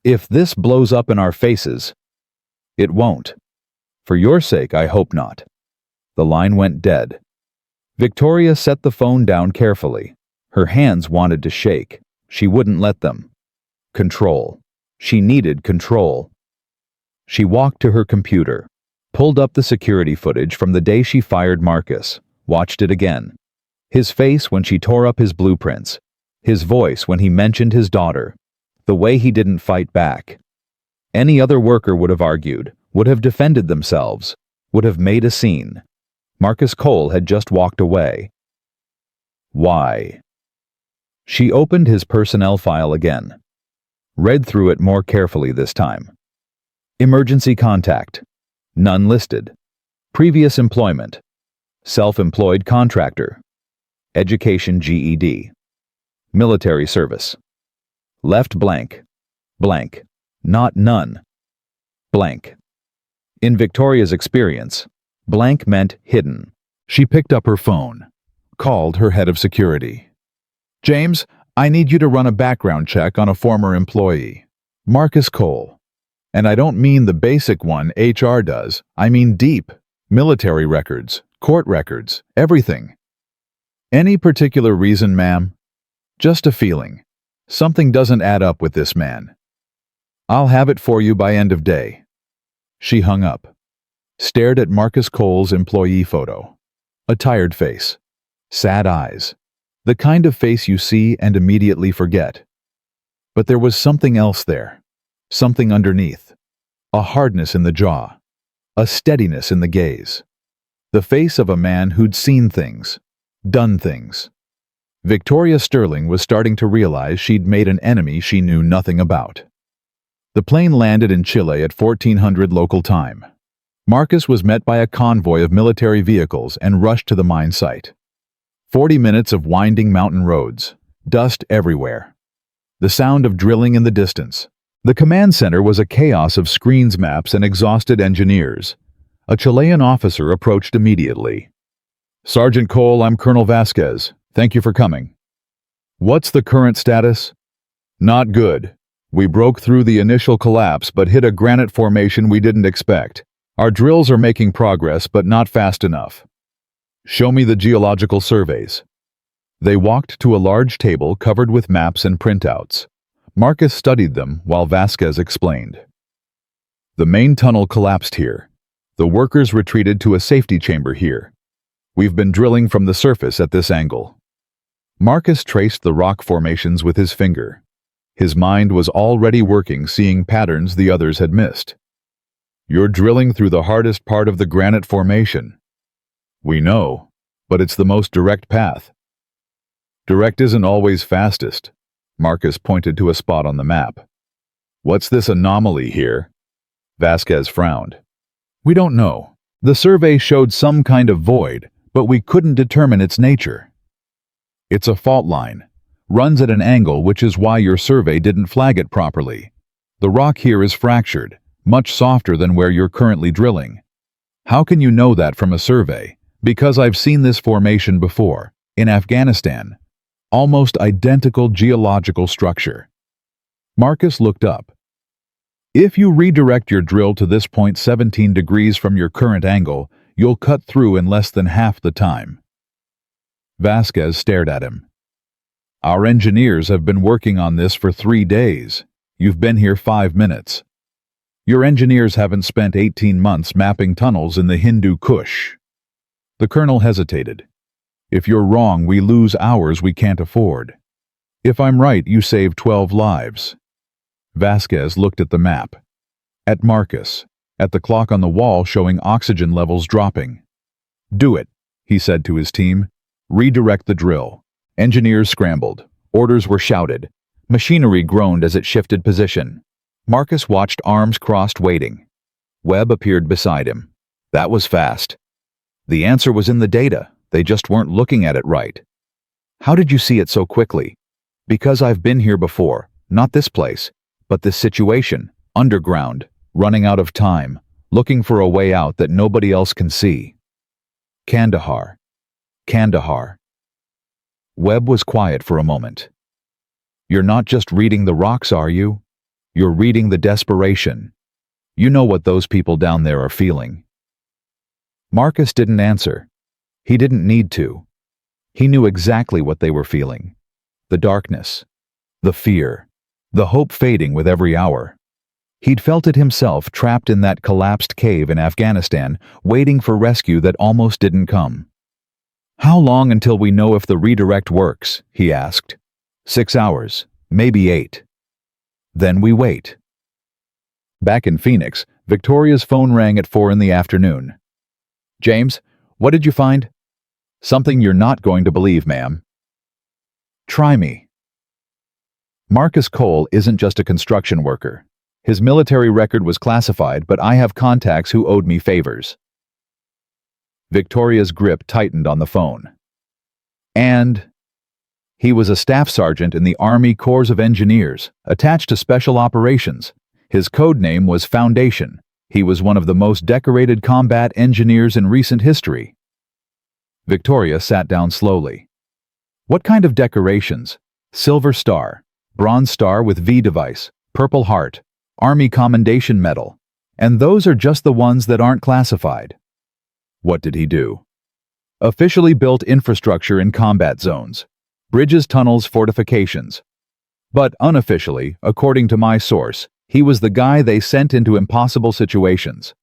Speaker 1: If this blows up in our faces..." "It won't. For your sake, I hope not." The line went dead. Victoria set the phone down carefully. Her hands wanted to shake. She wouldn't let them. Control. She needed control. She walked to her computer, pulled up the security footage from the day she fired Marcus, watched it again. His face when she tore up his blueprints. His voice when he mentioned his daughter. The way he didn't fight back. Any other worker would have argued, would have defended themselves, would have made a scene. Marcus Cole had just walked away. Why? She opened his personnel file again. Read through it more carefully this time. Emergency contact. None listed. Previous employment. Self-employed contractor. Education GED. Military service. Left blank. Blank. Not none. Blank. In Victoria's experience, blank meant hidden. She picked up her phone, called her head of security. "James, I need you to run a background check on a former employee, Marcus Cole. And I don't mean the basic one HR does, I mean deep. Military records, court records, everything." "Any particular reason, ma'am?" "Just a feeling. Something doesn't add up with this man." "I'll have it for you by end of day." She hung up, stared at Marcus Cole's employee photo. A tired face, sad eyes, the kind of face you see and immediately forget. But there was something else there, something underneath, a hardness in the jaw, a steadiness in the gaze. The face of a man who'd seen things, done things. Victoria Sterling was starting to realize she'd made an enemy she knew nothing about. The plane landed in Chile at 1400 local time. Marcus was met by a convoy of military vehicles and rushed to the mine site. 40 minutes of winding mountain roads, dust everywhere. The sound of drilling in the distance. The command center was a chaos of screens, maps, and exhausted engineers. A Chilean officer approached immediately. Sergeant Cole, I'm Colonel Vasquez. Thank you for coming. What's the current status? Not good. We broke through the initial collapse but hit a granite formation we didn't expect. Our drills are making progress but not fast enough. Show me the geological surveys. They walked to a large table covered with maps and printouts. Marcus studied them while Vasquez explained. The main tunnel collapsed here. The workers retreated to a safety chamber here. We've been drilling from the surface at this angle. Marcus traced the rock formations with his finger. His mind was already working, seeing patterns the others had missed. You're drilling through the hardest part of the granite formation. We know, but it's the most direct path. Direct isn't always fastest. Marcus pointed to a spot on the map. What's this anomaly here? Vasquez frowned. We don't know. The survey showed some kind of void, but we couldn't determine its nature. It's a fault line. Runs at an angle, which is why your survey didn't flag it properly. The rock here is fractured, much softer than where you're currently drilling. How can you know that from a survey? Because I've seen this formation before, in Afghanistan. Almost identical geological structure. Marcus looked up. If you redirect your drill to this point 17 degrees from your current angle, you'll cut through in less than half the time. Vasquez stared at him. Our engineers have been working on this for 3 days. You've been here 5 minutes. Your engineers haven't spent 18 months mapping tunnels in the Hindu Kush. The colonel hesitated. If you're wrong, we lose hours we can't afford. If I'm right, you save 12 lives. Vasquez looked at the map. At Marcus. At the clock on the wall showing oxygen levels dropping. Do it, he said to his team. Redirect the drill. Engineers scrambled. Orders were shouted. Machinery groaned as it shifted position. Marcus watched, arms crossed, waiting. Webb appeared beside him. That was fast. The answer was in the data. They just weren't looking at it right. How did you see it so quickly? Because I've been here before. Not this place, but this situation. Underground. Running out of time. Looking for a way out that nobody else can see. Kandahar. Kandahar. Webb was quiet for a moment. You're not just reading the rocks, are you? You're reading the desperation. You know what those people down there are feeling. Marcus didn't answer. He didn't need to. He knew exactly what they were feeling. The darkness. The fear. The hope fading with every hour. He'd felt it himself, trapped in that collapsed cave in Afghanistan, waiting for rescue that almost didn't come. How long until we know if the redirect works? He asked. 6 hours, maybe 8. Then we wait. Back in Phoenix, Victoria's phone rang at 4 in the afternoon. James, what did you find? Something you're not going to believe, ma'am. Try me. Marcus Cole isn't just a construction worker. His military record was classified, but I have contacts who owed me favors. Victoria's grip tightened on the phone. And he was a staff sergeant in the Army Corps of Engineers, attached to Special Operations. His code name was Foundation. He was one of the most decorated combat engineers in recent history. Victoria sat down slowly. What kind of decorations? Silver Star, Bronze Star with V device, Purple Heart, Army Commendation Medal. And those are just the ones that aren't classified. What did he do? Officially built infrastructure in combat zones. Bridges, tunnels, fortifications. But unofficially, according to my source, he was the guy they sent into impossible situations.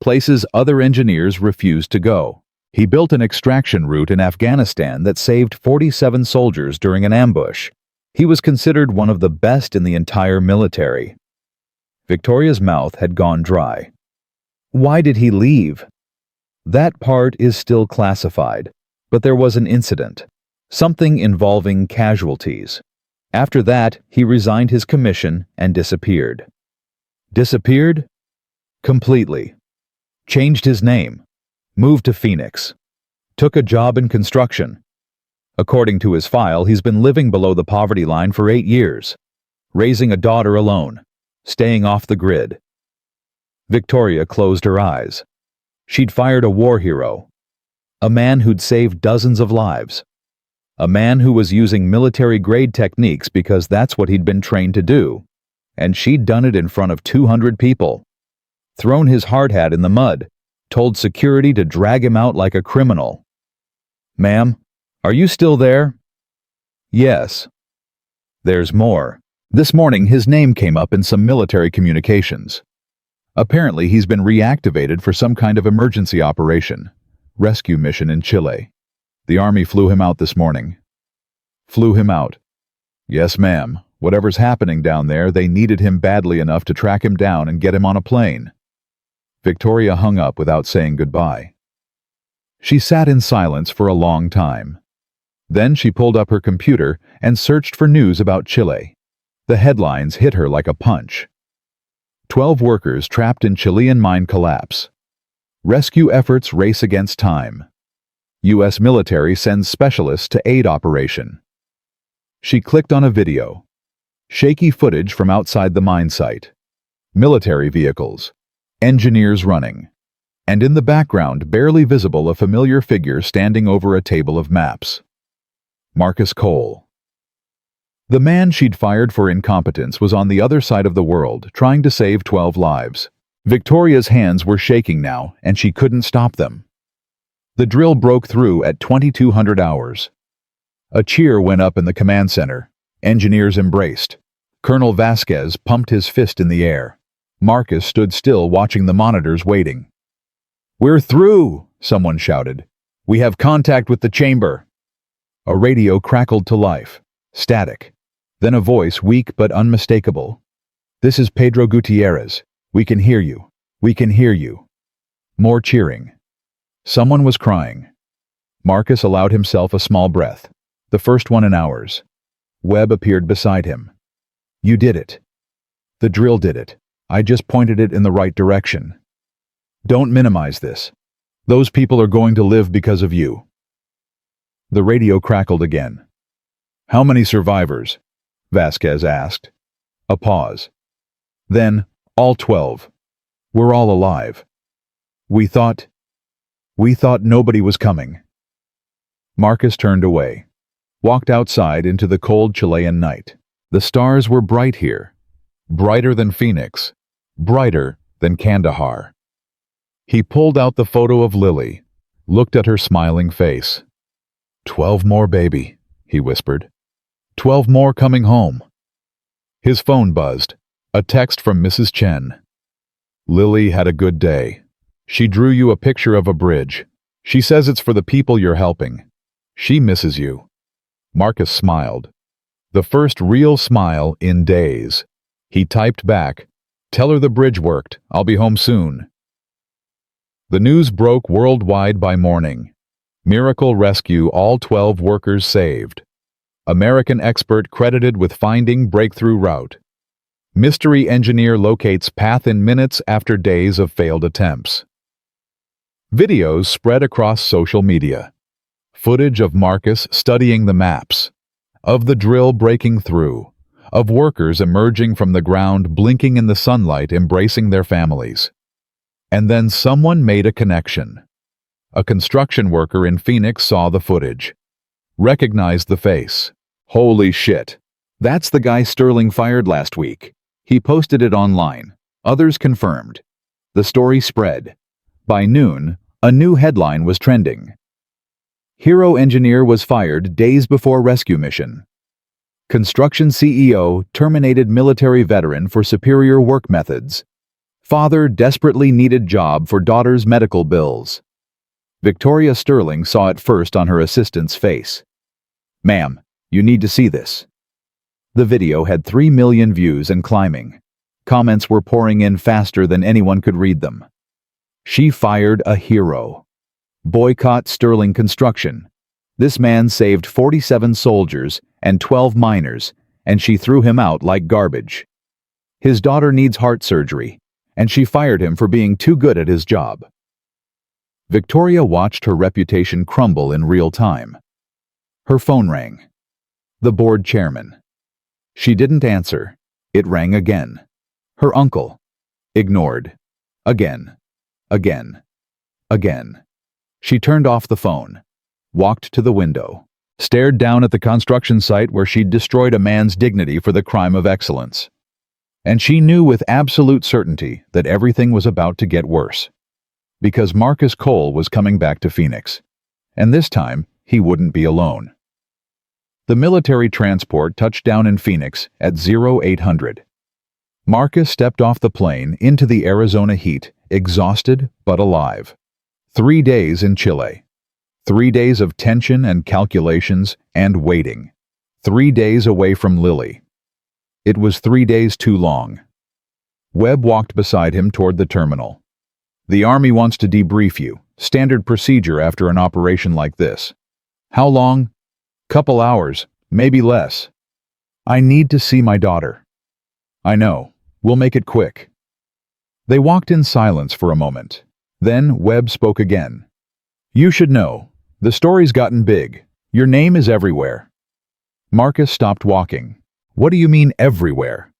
Speaker 1: Places other engineers refused to go. He built an extraction route in Afghanistan that saved 47 soldiers during an ambush. He was considered one of the best in the entire military. Victoria's mouth had gone dry. Why did he leave? That part is still classified, but there was an incident. Something involving casualties. After that, he resigned his commission and disappeared. Disappeared? Completely. Changed his name. Moved to Phoenix. Took a job in construction. According to his file, he's been living below the poverty line for 8 years. Raising a daughter alone. Staying off the grid. Victoria closed her eyes. She'd fired a war hero. A man who'd saved dozens of lives. A man who was using military-grade techniques because that's what he'd been trained to do. And she'd done it in front of 200 people. Thrown his hard hat in the mud. Told security to drag him out like a criminal. "Ma'am, are you still there?" "Yes." There's more. This morning his name came up in some military communications. Apparently he's been reactivated for some kind of emergency operation. Rescue mission in Chile. The army flew him out this morning. Flew him out. Yes, ma'am. Whatever's happening down there, they needed him badly enough to track him down and get him on a plane. Victoria hung up without saying goodbye. She sat in silence for a long time. Then she pulled up her computer and searched for news about Chile. The headlines hit her like a punch. 12 workers trapped in Chilean mine collapse. Rescue efforts race against time. U.S. military sends specialists to aid operation. She clicked on a video. Shaky footage from outside the mine site. Military vehicles. Engineers running. And in the background, barely visible, a familiar figure standing over a table of maps. Marcus Cole. The man she'd fired for incompetence was on the other side of the world, trying to save 12 lives. Victoria's hands were shaking now, and she couldn't stop them. The drill broke through at 2200 hours. A cheer went up in the command center. Engineers embraced. Colonel Vasquez pumped his fist in the air. Marcus stood still, watching the monitors, waiting. "We're through!" someone shouted. "We have contact with the chamber." A radio crackled to life. Static. Then a voice, weak but unmistakable. "This is Pedro Gutierrez. We can hear you. We can hear you." More cheering. Someone was crying. Marcus allowed himself a small breath. The first one in hours. Webb appeared beside him. "You did it. The drill did it. I just pointed it in the right direction. Don't minimize this. Those people are going to live because of you." The radio crackled again. "How many survivors?" Vasquez asked. A pause. Then, "All 12. We're all alive. We thought nobody was coming." Marcus turned away. Walked outside into the cold Chilean night. The stars were bright here. Brighter than Phoenix. Brighter than Kandahar. He pulled out the photo of Lily, looked at her smiling face. 12 more, baby," he whispered. 12 more coming home." His phone buzzed. A text from Mrs. Chen. "Lily had a good day. She drew you a picture of a bridge. She says it's for the people you're helping. She misses you." Marcus smiled. The first real smile in days. He typed back, "Tell her the bridge worked. I'll be home soon." The news broke worldwide by morning. Miracle rescue, all 12 workers saved. American expert credited with finding breakthrough route. Mystery engineer locates path in minutes after days of failed attempts. Videos spread across social media. Footage of Marcus studying the maps. Of the drill breaking through. Of workers emerging from the ground, blinking in the sunlight, embracing their families. And then someone made a connection. A construction worker in Phoenix saw the footage. Recognized the face. "Holy shit. That's the guy Sterling fired last week." He posted it online. Others confirmed. The story spread. By noon, a new headline was trending. Hero engineer was fired days before rescue mission. Construction CEO terminated military veteran for superior work methods. Father desperately needed job for daughter's medical bills. Victoria Sterling saw it first on her assistant's face. "Ma'am, you need to see this." The video had 3 million views and climbing. Comments were pouring in faster than anyone could read them. She fired a hero. Boycott Sterling Construction. This man saved 47 soldiers and 12 miners, and she threw him out like garbage. His daughter needs heart surgery, and she fired him for being too good at his job. Victoria watched her reputation crumble in real time. Her phone rang. The board chairman. She didn't answer. It rang again. Her uncle. Ignored. Again. Again. Again. She turned off the phone, walked to the window, stared down at the construction site where she'd destroyed a man's dignity for the crime of excellence. And she knew with absolute certainty that everything was about to get worse. Because Marcus Cole was coming back to Phoenix. And this time, he wouldn't be alone. The military transport touched down in Phoenix at 0800. Marcus stepped off the plane into the Arizona heat, exhausted but alive. 3 days in Chile. 3 days of tension and calculations and waiting. 3 days away from Lily. It was 3 days too long. Webb walked beside him toward the terminal. The Army wants to debrief you. Standard procedure after an operation like this. How long? Couple hours, maybe less. I need to see my daughter. I know. We'll make it quick. They walked in silence for a moment. Then Webb spoke again. You should know. The story's gotten big. Your name is everywhere. Marcus stopped walking. What do you mean everywhere?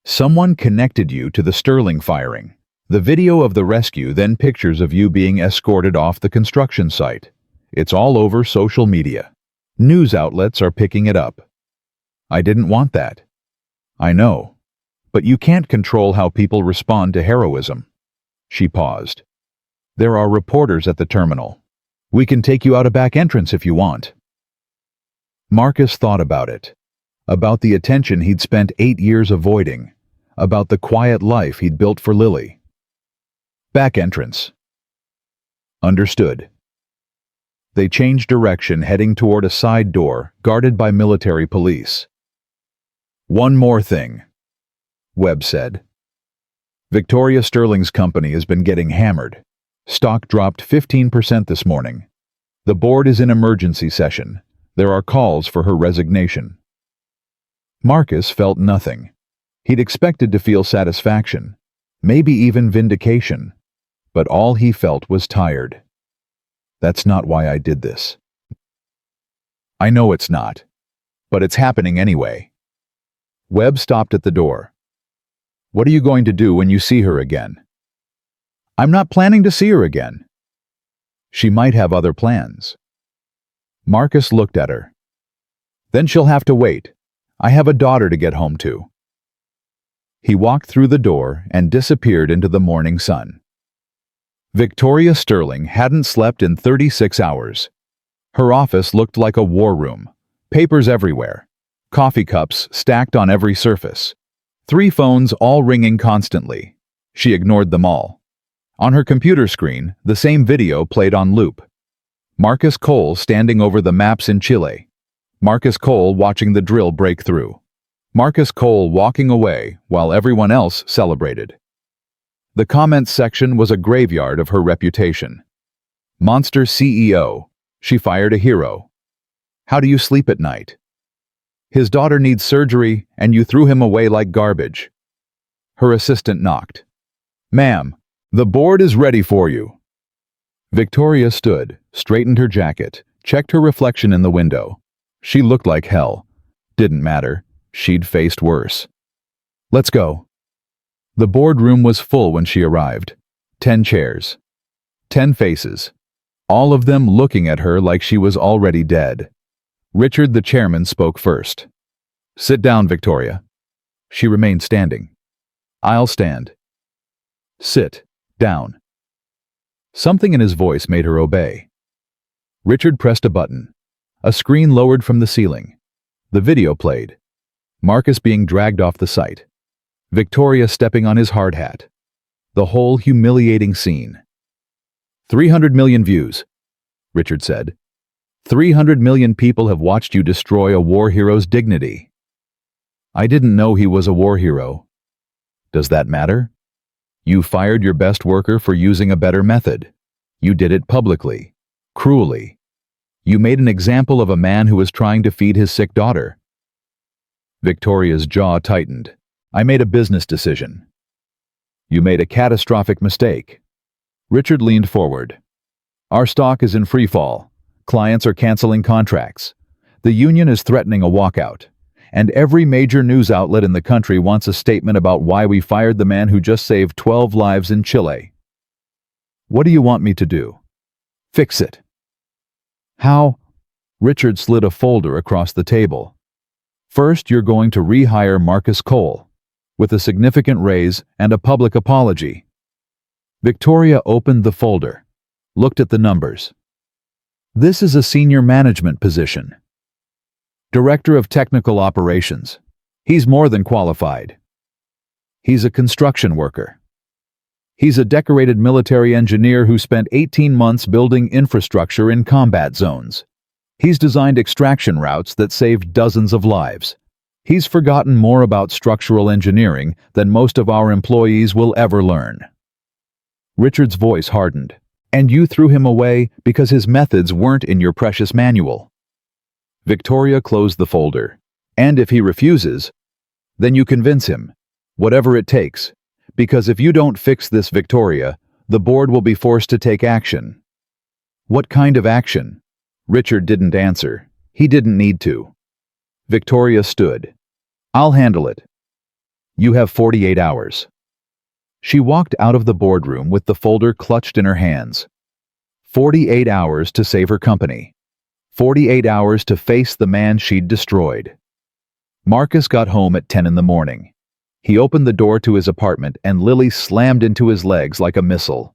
Speaker 1: Someone connected you to the Sterling firing. The video of the rescue, then pictures of you being escorted off the construction site. It's all over social media. News outlets are picking it up. I didn't want that. I know. But you can't control how people respond to heroism. She paused. There are reporters at the terminal. We can take you out a back entrance if you want. Marcus thought about it. About the attention he'd spent 8 years avoiding. About the quiet life he'd built for Lily. Back entrance. Understood. They changed direction, heading toward a side door guarded by military police. One more thing, Webb said. Victoria Sterling's company has been getting hammered. Stock dropped 15% this morning. The board is in emergency session. There are calls for her resignation. Marcus felt nothing. He'd expected to feel satisfaction, maybe even vindication, but all he felt was tired. That's not why I did this. I know it's not, but it's happening anyway. Webb stopped at the door. What are you going to do when you see her again? I'm not planning to see her again. She might have other plans. Marcus looked at her. Then she'll have to wait. I have a daughter to get home to. He walked through the door and disappeared into the morning sun. Victoria Sterling hadn't slept in 36 hours. Her office looked like a war room. Papers everywhere. Coffee cups stacked on every surface. 3 phones all ringing constantly. She ignored them all. On her computer screen, the same video played on loop. Marcus Cole standing over the maps in Chile. Marcus Cole watching the drill break through. Marcus Cole walking away while everyone else celebrated. The comments section was a graveyard of her reputation. Monster CEO. She fired a hero. How do you sleep at night? His daughter needs surgery, and you threw him away like garbage. Her assistant knocked. Ma'am, the board is ready for you. Victoria stood, straightened her jacket, checked her reflection in the window. She looked like hell. Didn't matter. She'd faced worse. Let's go. The boardroom was full when she arrived. 10 chairs. 10 faces. All of them looking at her like she was already dead. Richard, the chairman, spoke first. Sit down, Victoria. She remained standing. I'll stand. Sit down. Something in his voice made her obey. Richard pressed a button. A screen lowered from the ceiling. The video played. Marcus being dragged off the site. Victoria stepping on his hard hat. The whole humiliating scene. 300 million views, Richard said. 300 million people have watched you destroy a war hero's dignity. I didn't know he was a war hero. Does that matter? You fired your best worker for using a better method. You did it publicly, cruelly. You made an example of a man who was trying to feed his sick daughter. Victoria's jaw tightened. I made a business decision. You made a catastrophic mistake. Richard leaned forward. Our stock is in free fall. Clients are canceling contracts. The union is threatening a walkout. And every major news outlet in the country wants a statement about why we fired the man who just saved 12 lives in Chile. What do you want me to do? Fix it. How? Richard slid a folder across the table. First, you're going to rehire Marcus Cole, with a significant raise and a public apology. Victoria opened the folder, looked at the numbers. This is a senior management position. Director of Technical Operations. He's more than qualified. He's a construction worker. He's a decorated military engineer who spent 18 months building infrastructure in combat zones. He's designed extraction routes that saved dozens of lives. He's forgotten more about structural engineering than most of our employees will ever learn. Richard's voice hardened. And you threw him away because his methods weren't in your precious manual. Victoria closed the folder. And if he refuses, then you convince him, whatever it takes, because if you don't fix this, Victoria, the board will be forced to take action. What kind of action? Richard didn't answer. He didn't need to. Victoria stood. I'll handle it. You have 48 hours. She walked out of the boardroom with the folder clutched in her hands. 48 hours to save her company. 48 hours to face the man she'd destroyed. Marcus got home at 10 in the morning. He opened the door to his apartment and Lily slammed into his legs like a missile.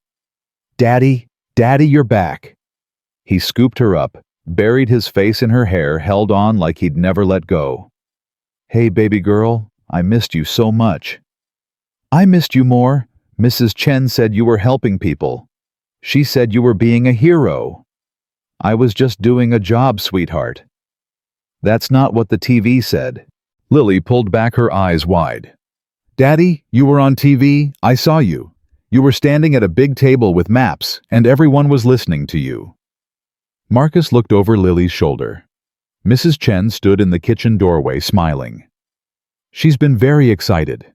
Speaker 1: Daddy, Daddy, you're back. He scooped her up, buried his face in her hair, held on like he'd never let go. Hey, baby girl, I missed you so much. I missed you more. Mrs. Chen said you were helping people. She said you were being a hero. I was just doing a job, sweetheart. That's not what the TV said. Lily pulled back her eyes wide. Daddy, you were on TV. I saw you. You were standing at a big table with maps, and everyone was listening to you. Marcus looked over Lily's shoulder. Mrs. Chen stood in the kitchen doorway smiling. She's been very excited,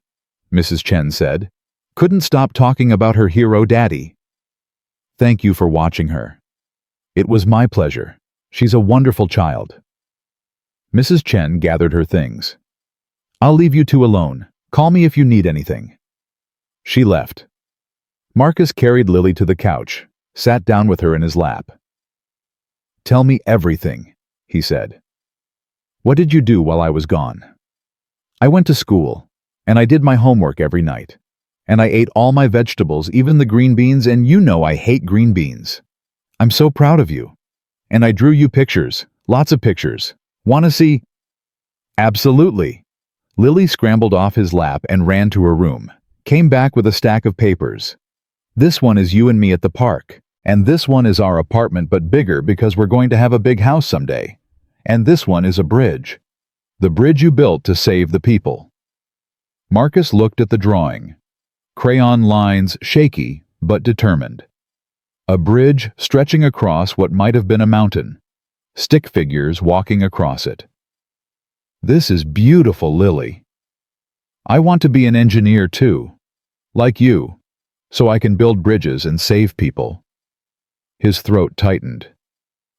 Speaker 1: Mrs. Chen said. Couldn't stop talking about her hero daddy. Thank you for watching her. It was my pleasure. She's a wonderful child. Mrs. Chen gathered her things. I'll leave you two alone. Call me if you need anything. She left. Marcus carried Lily to the couch, sat down with her in his lap. Tell me everything, he said. What did you do while I was gone? I went to school, and I did my homework every night. And I ate all my vegetables, even the green beans, and you know I hate green beans. I'm so proud of you. And I drew you pictures, lots of pictures. Want to see? Absolutely. Lily scrambled off his lap and ran to her room, came back with a stack of papers. This one is you and me at the park, and this one is our apartment but bigger because we're going to have a big house someday. And this one is a bridge. The bridge you built to save the people. Marcus looked at the drawing. Crayon lines shaky but determined. A bridge stretching across what might have been a mountain. Stick figures walking across it. This is beautiful, Lily. I want to be an engineer too, like you, so I can build bridges and save people. His throat tightened.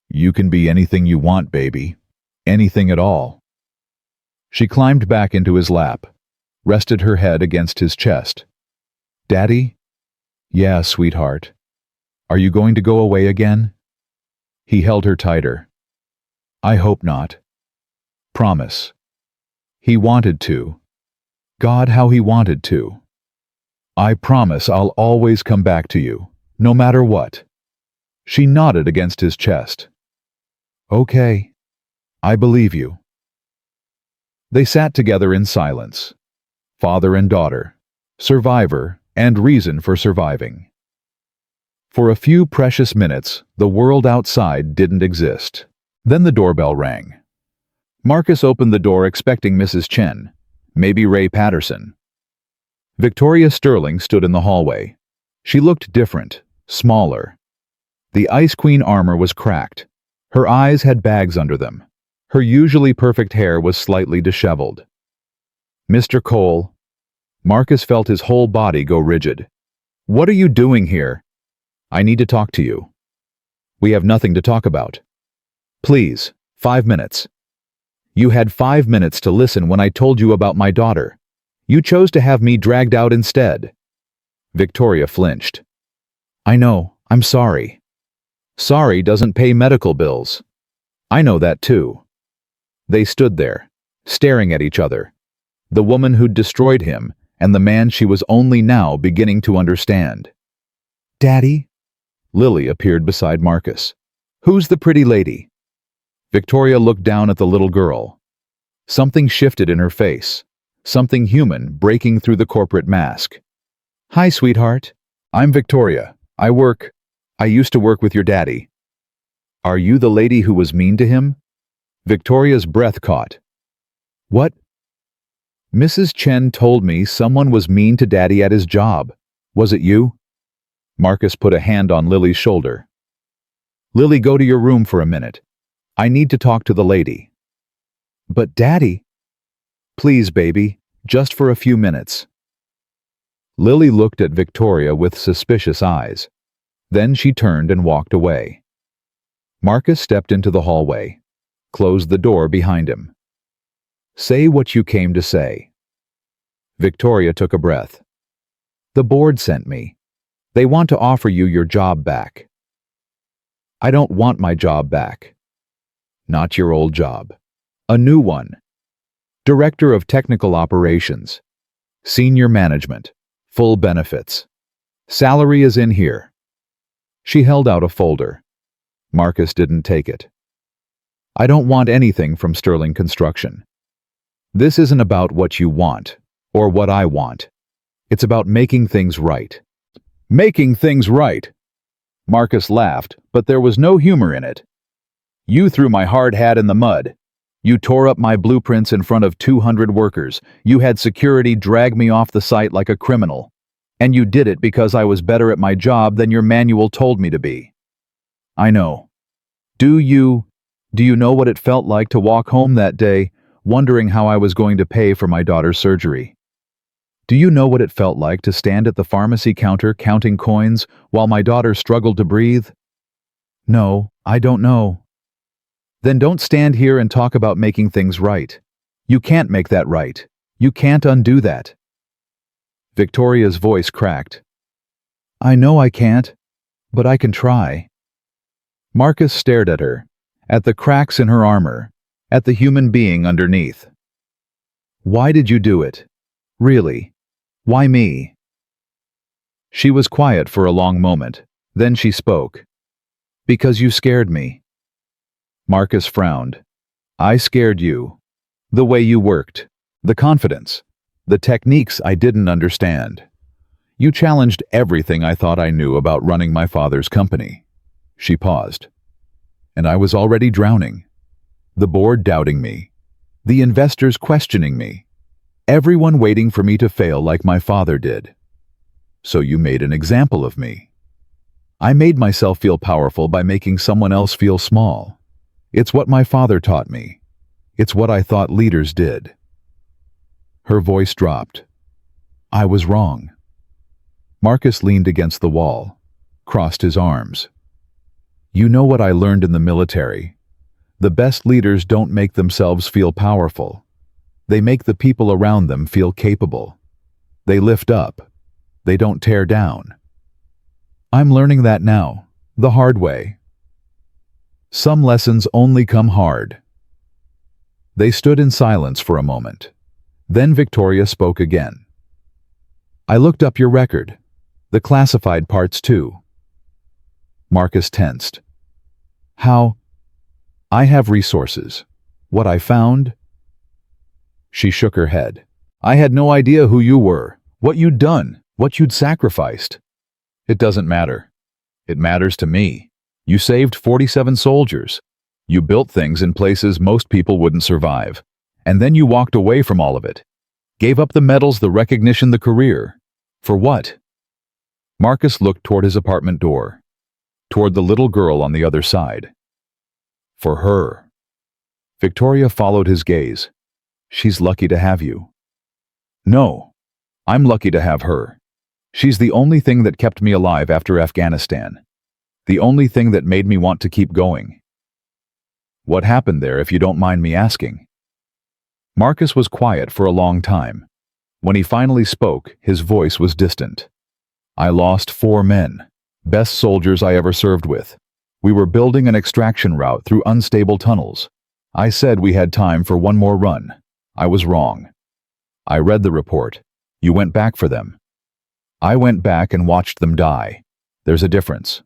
Speaker 1: You can be anything you want, baby. Anything at all. She climbed back into his lap, rested her head against his chest. Daddy? Yeah, sweetheart. Are you going to go away again? He held her tighter. I hope not. Promise. He wanted to. God, how he wanted to. I promise I'll always come back to you, no matter what. She nodded against his chest. Okay. I believe you. They sat together in silence. Father and daughter. Survivor and reason for surviving. For a few precious minutes, the world outside didn't exist. Then the doorbell rang. Marcus opened the door expecting Mrs. Chen, maybe Ray Patterson. Victoria Sterling stood in the hallway. She looked different, smaller. The Ice Queen armor was cracked. Her eyes had bags under them. Her usually perfect hair was slightly disheveled. Mr. Cole. Marcus felt his whole body go rigid. What are you doing here? I need to talk to you. We have nothing to talk about. Please, 5 minutes. You had 5 minutes to listen when I told you about my daughter. You chose to have me dragged out instead. Victoria flinched. I know, I'm sorry. Sorry doesn't pay medical bills. I know that too. They stood there, staring at each other. The woman who'd destroyed him, and the man she was only now beginning to understand. Daddy? Lily appeared beside Marcus. Who's the pretty lady? Victoria looked down at the little girl. Something shifted in her face. Something human breaking through the corporate mask. Hi, sweetheart. I'm Victoria. I used to work with your daddy. Are you the lady who was mean to him? Victoria's breath caught. What? Mrs. Chen told me someone was mean to Daddy at his job. Was it you? Marcus put a hand on Lily's shoulder. Lily, go to your room for a minute. I need to talk to the lady. But Daddy... Please, baby, just for a few minutes. Lily looked at Victoria with suspicious eyes. Then she turned and walked away. Marcus stepped into the hallway, closed the door behind him. Say what you came to say. Victoria took a breath. The board sent me. They want to offer you your job back. I don't want my job back. Not your old job. A new one. Director of Technical Operations. Senior Management. Full benefits. Salary is in here. She held out a folder. Marcus didn't take it. I don't want anything from Sterling Construction. This isn't about what you want, or what I want. It's about making things right. Making things right! Marcus laughed, but there was no humor in it. You threw my hard hat in the mud. You tore up my blueprints in front of 200 workers. You had security drag me off the site like a criminal. And you did it because I was better at my job than your manual told me to be. I know. Do you know what it felt like to walk home that day, wondering how I was going to pay for my daughter's surgery? Do you know what it felt like to stand at the pharmacy counter counting coins while my daughter struggled to breathe? No, I don't know. Then don't stand here and talk about making things right. You can't make that right. You can't undo that. Victoria's voice cracked. I know I can't, but I can try. Marcus stared at her, at the cracks in her armor, at the human being underneath. Why did you do it? Really? Why me? She was quiet for a long moment. Then she spoke. Because you scared me. Marcus frowned. I scared you. The way you worked. The confidence. The techniques I didn't understand. You challenged everything I thought I knew about running my father's company. She paused. And I was already drowning. The board doubting me. The investors questioning me. Everyone waiting for me to fail like my father did. So you made an example of me. I made myself feel powerful by making someone else feel small. It's what my father taught me. It's what I thought leaders did. Her voice dropped. I was wrong. Marcus leaned against the wall, crossed his arms. You know what I learned in the military. The best leaders don't make themselves feel powerful. They make the people around them feel capable. They lift up. They don't tear down. I'm learning that now, the hard way. Some lessons only come hard. They stood in silence for a moment. Then Victoria spoke again. I looked up your record. The classified parts too. Marcus tensed. How? I have resources. What I found? She shook her head. I had no idea who you were, what you'd done, what you'd sacrificed. It doesn't matter. It matters to me. You saved 47 soldiers. You built things in places most people wouldn't survive. And then you walked away from all of it. Gave up the medals, the recognition, the career. For what? Marcus looked toward his apartment door. Toward the little girl on the other side. For her. Victoria followed his gaze. She's lucky to have you. No, I'm lucky to have her. She's the only thing that kept me alive after Afghanistan. The only thing that made me want to keep going. What happened there, if you don't mind me asking? Marcus was quiet for a long time. When he finally spoke, his voice was distant. I lost 4 men, best soldiers I ever served with. We were building an extraction route through unstable tunnels. I said we had time for one more run. I was wrong. I read the report. You went back for them. I went back and watched them die. There's a difference.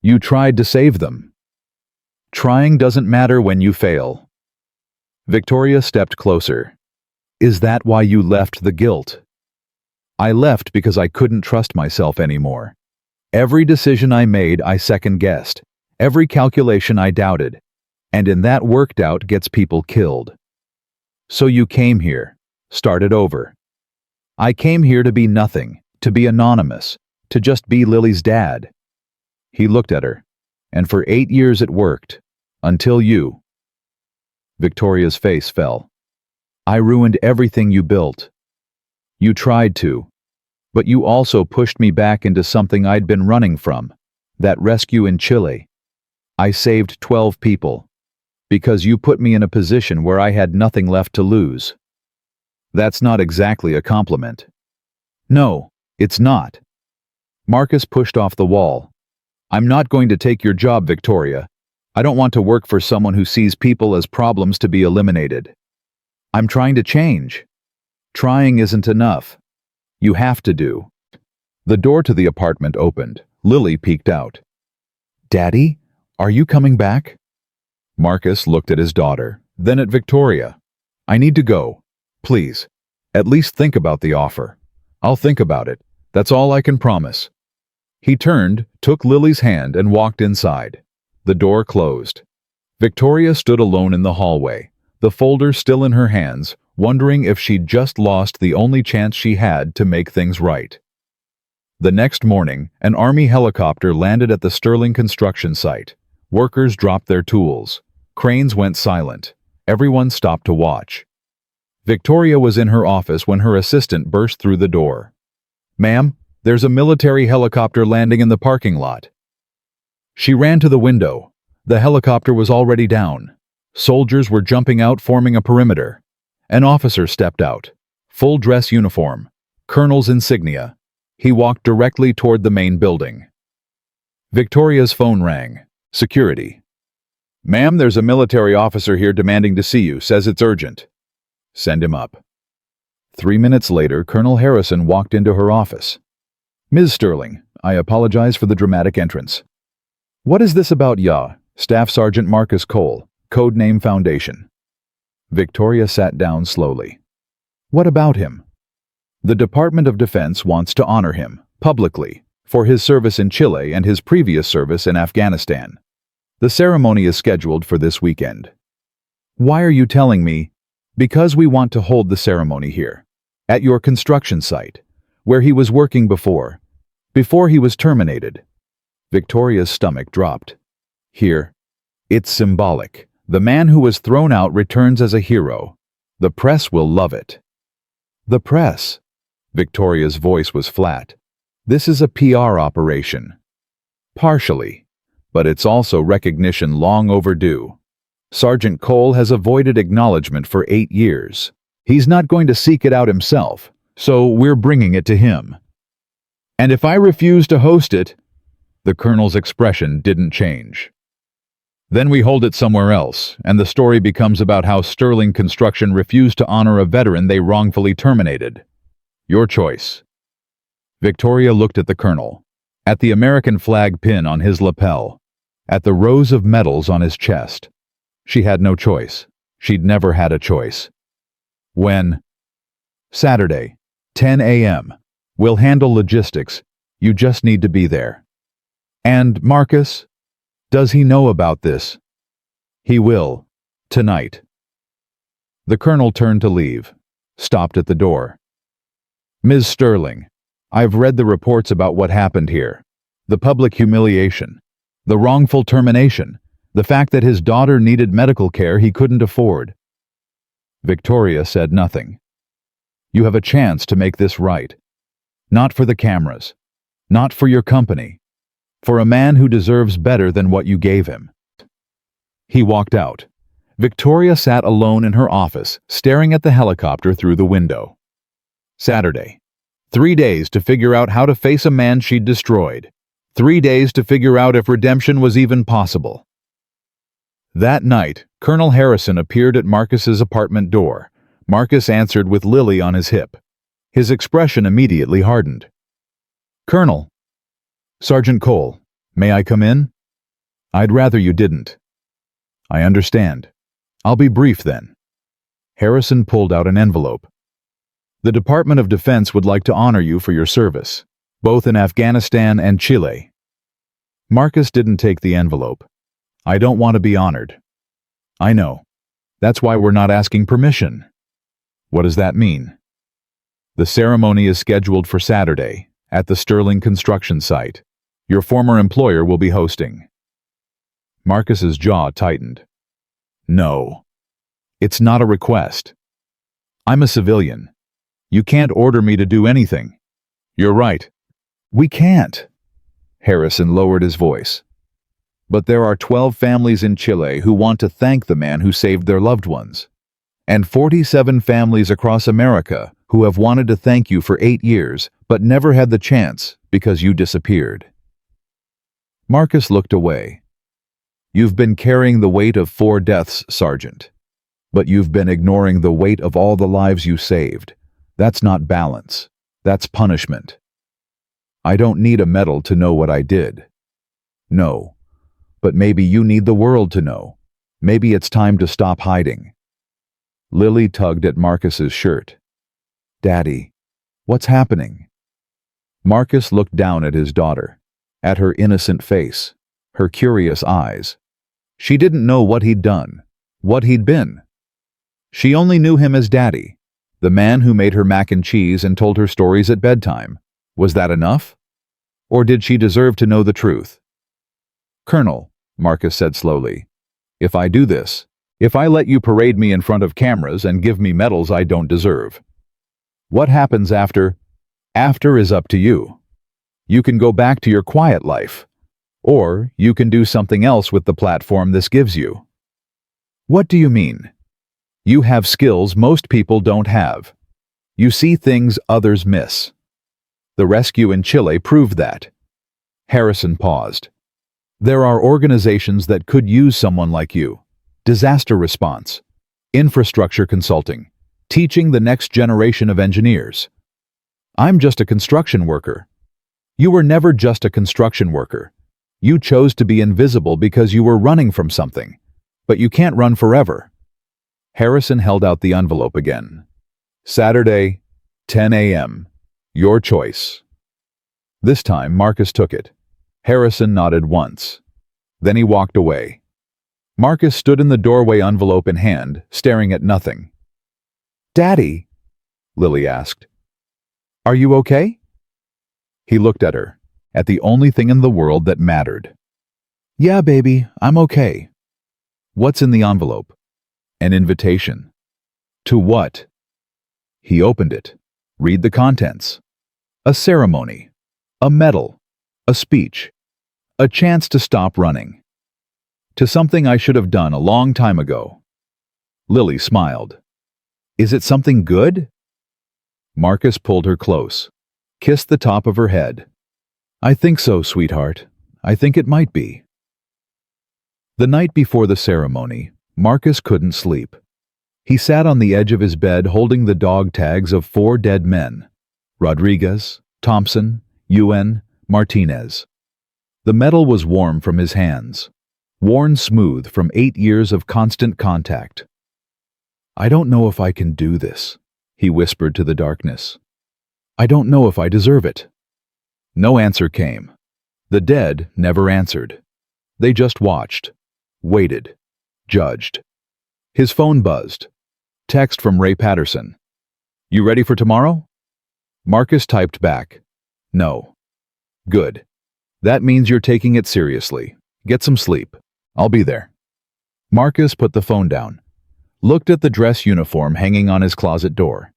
Speaker 1: You tried to save them. Trying doesn't matter when you fail. Victoria stepped closer. Is that why you left the guilt? I left because I couldn't trust myself anymore. Every decision I made, I second-guessed. Every calculation I doubted. And in that worked out gets people killed. So you came here, started over. I came here to be nothing, to be anonymous, to just be Lily's dad. He looked at her, and for 8 years it worked, until you. Victoria's face fell. I ruined everything you built. You tried to, but you also pushed me back into something I'd been running from, that rescue in Chile. I saved 12 people, because you put me in a position where I had nothing left to lose. That's not exactly a compliment. No, it's not. Marcus pushed off the wall. I'm not going to take your job, Victoria. I don't want to work for someone who sees people as problems to be eliminated. I'm trying to change. Trying isn't enough. You have to do. The door to the apartment opened. Lily peeked out. Daddy, are you coming back? Marcus looked at his daughter, then at Victoria. I need to go. Please, at least think about the offer. I'll think about it. That's all I can promise. He turned, took Lily's hand, and walked inside. The door closed. Victoria stood alone in the hallway, the folder still in her hands, wondering if she'd just lost the only chance she had to make things right. The next morning, an Army helicopter landed at the Sterling construction site. Workers dropped their tools. Cranes went silent. Everyone stopped to watch. Victoria was in her office when her assistant burst through the door. Ma'am, there's a military helicopter landing in the parking lot. She ran to the window. The helicopter was already down. Soldiers were jumping out, forming a perimeter. An officer stepped out. Full dress uniform. Colonel's insignia. He walked directly toward the main building. Victoria's phone rang. Security. Ma'am, there's a military officer here demanding to see you. Says it's urgent. Send him up. 3 minutes later, Colonel Harrison walked into her office. Ms. Sterling, I apologize for the dramatic entrance. What is this about Ya? Staff Sergeant Marcus Cole, codename Foundation. Victoria sat down slowly. What about him? The Department of Defense wants to honor him, publicly, for his service in Chile and his previous service in Afghanistan. The ceremony is scheduled for this weekend. Why are you telling me? Because we want to hold the ceremony here, at your construction site, where he was working before he was terminated. Victoria's stomach dropped. Here, it's symbolic. The man who was thrown out returns as a hero. The press will love it. The press? Victoria's voice was flat. This is a PR operation. Partially, but it's also recognition long overdue. Sergeant Cole has avoided acknowledgement for 8 years. He's not going to seek it out himself, so we're bringing it to him. And if I refuse to host it, the colonel's expression didn't change. Then we hold it somewhere else, and the story becomes about how Sterling Construction refused to honor a veteran they wrongfully terminated. Your choice. Victoria looked at the colonel, at the American flag pin on his lapel, at the rows of medals on his chest. She had no choice. She'd never had a choice. When? Saturday, 10 a.m. We'll handle logistics. You just need to be there. And Marcus? Does he know about this? He will. Tonight. The colonel turned to leave, stopped at the door. Ms. Sterling, I've read the reports about what happened here. The public humiliation. The wrongful termination. The fact that his daughter needed medical care he couldn't afford. Victoria said nothing. You have a chance to make this right. Not for the cameras. Not for your company. For a man who deserves better than what you gave him. He walked out. Victoria sat alone in her office, staring at the helicopter through the window. Saturday. 3 days to figure out how to face a man she'd destroyed. 3 days to figure out if redemption was even possible. That night, Colonel Harrison appeared at Marcus's apartment door. Marcus answered with Lily on his hip. His expression immediately hardened. "Colonel." "Sergeant Cole, may I come in?" "I'd rather you didn't." "I understand. I'll be brief then." Harrison pulled out an envelope. "The Department of Defense would like to honor you for your service, both in Afghanistan and Chile." Marcus didn't take the envelope. "I don't want to be honored." "I know. That's why we're not asking permission." "What does that mean?" "The ceremony is scheduled for Saturday, at the Sterling construction site. Your former employer will be hosting." Marcus's jaw tightened. "No. It's not a request. I'm a civilian. You can't order me to do anything." "You're right. We can't." Harrison lowered his voice. "But there are 12 families in Chile who want to thank the man who saved their loved ones, and 47 families across America who have wanted to thank you for 8 years but never had the chance because you disappeared." Marcus looked away. "You've been carrying the weight of 4 deaths, Sergeant. But you've been ignoring the weight of all the lives you saved. That's not balance. That's punishment. I don't need a medal to know what I did." "No. But maybe you need the world to know. Maybe it's time to stop hiding." Lily tugged at Marcus's shirt. "Daddy, what's happening?" Marcus looked down at his daughter, at her innocent face, her curious eyes. She didn't know what he'd done, what he'd been. She only knew him as Daddy, the man who made her mac and cheese and told her stories at bedtime. Was that enough? Or did she deserve to know the truth? "Colonel," Marcus said slowly, "if I do this, if I let you parade me in front of cameras and give me medals I don't deserve, what happens after? After is up to you. You can go back to your quiet life, or you can do something else with the platform this gives you." "What do you mean?" "You have skills most people don't have. You see things others miss. The rescue in Chile proved that." Harrison paused. "There are organizations that could use someone like you. Disaster response, infrastructure consulting, teaching the next generation of engineers. I'm just a construction worker." "You were never just a construction worker. You chose to be invisible because you were running from something. But you can't run forever." Harrison held out the envelope again. "Saturday, 10 a.m. Your choice." This time, Marcus took it. Harrison nodded once. Then he walked away. Marcus stood in the doorway, envelope in hand, staring at nothing. "Daddy?" Lily asked. "Are you okay?" He looked at her, at the only thing in the world that mattered. "Yeah, baby, I'm okay." "What's in the envelope?" "An invitation." "To what?" He opened it. "Read the contents." "A ceremony. A medal. A speech. A chance to stop running. To something I should have done a long time ago." Lily smiled. "Is it something good?" Marcus pulled her close, kissed the top of her head. "I think so, sweetheart. I think it might be." The night before the ceremony, Marcus couldn't sleep. He sat on the edge of his bed holding the dog tags of 4 dead men: Rodriguez, Thompson, UN, Martinez. The metal was warm from his hands, worn smooth from 8 years of constant contact. "I don't know if I can do this," he whispered to the darkness. "I don't know if I deserve it." No answer came. The dead never answered. They just watched, waited, judged. His phone buzzed. Text from Ray Patterson. "You ready for tomorrow?" Marcus typed back, "No." "Good. That means you're taking it seriously. Get some sleep. I'll be there." Marcus put the phone down, looked at the dress uniform hanging on his closet door.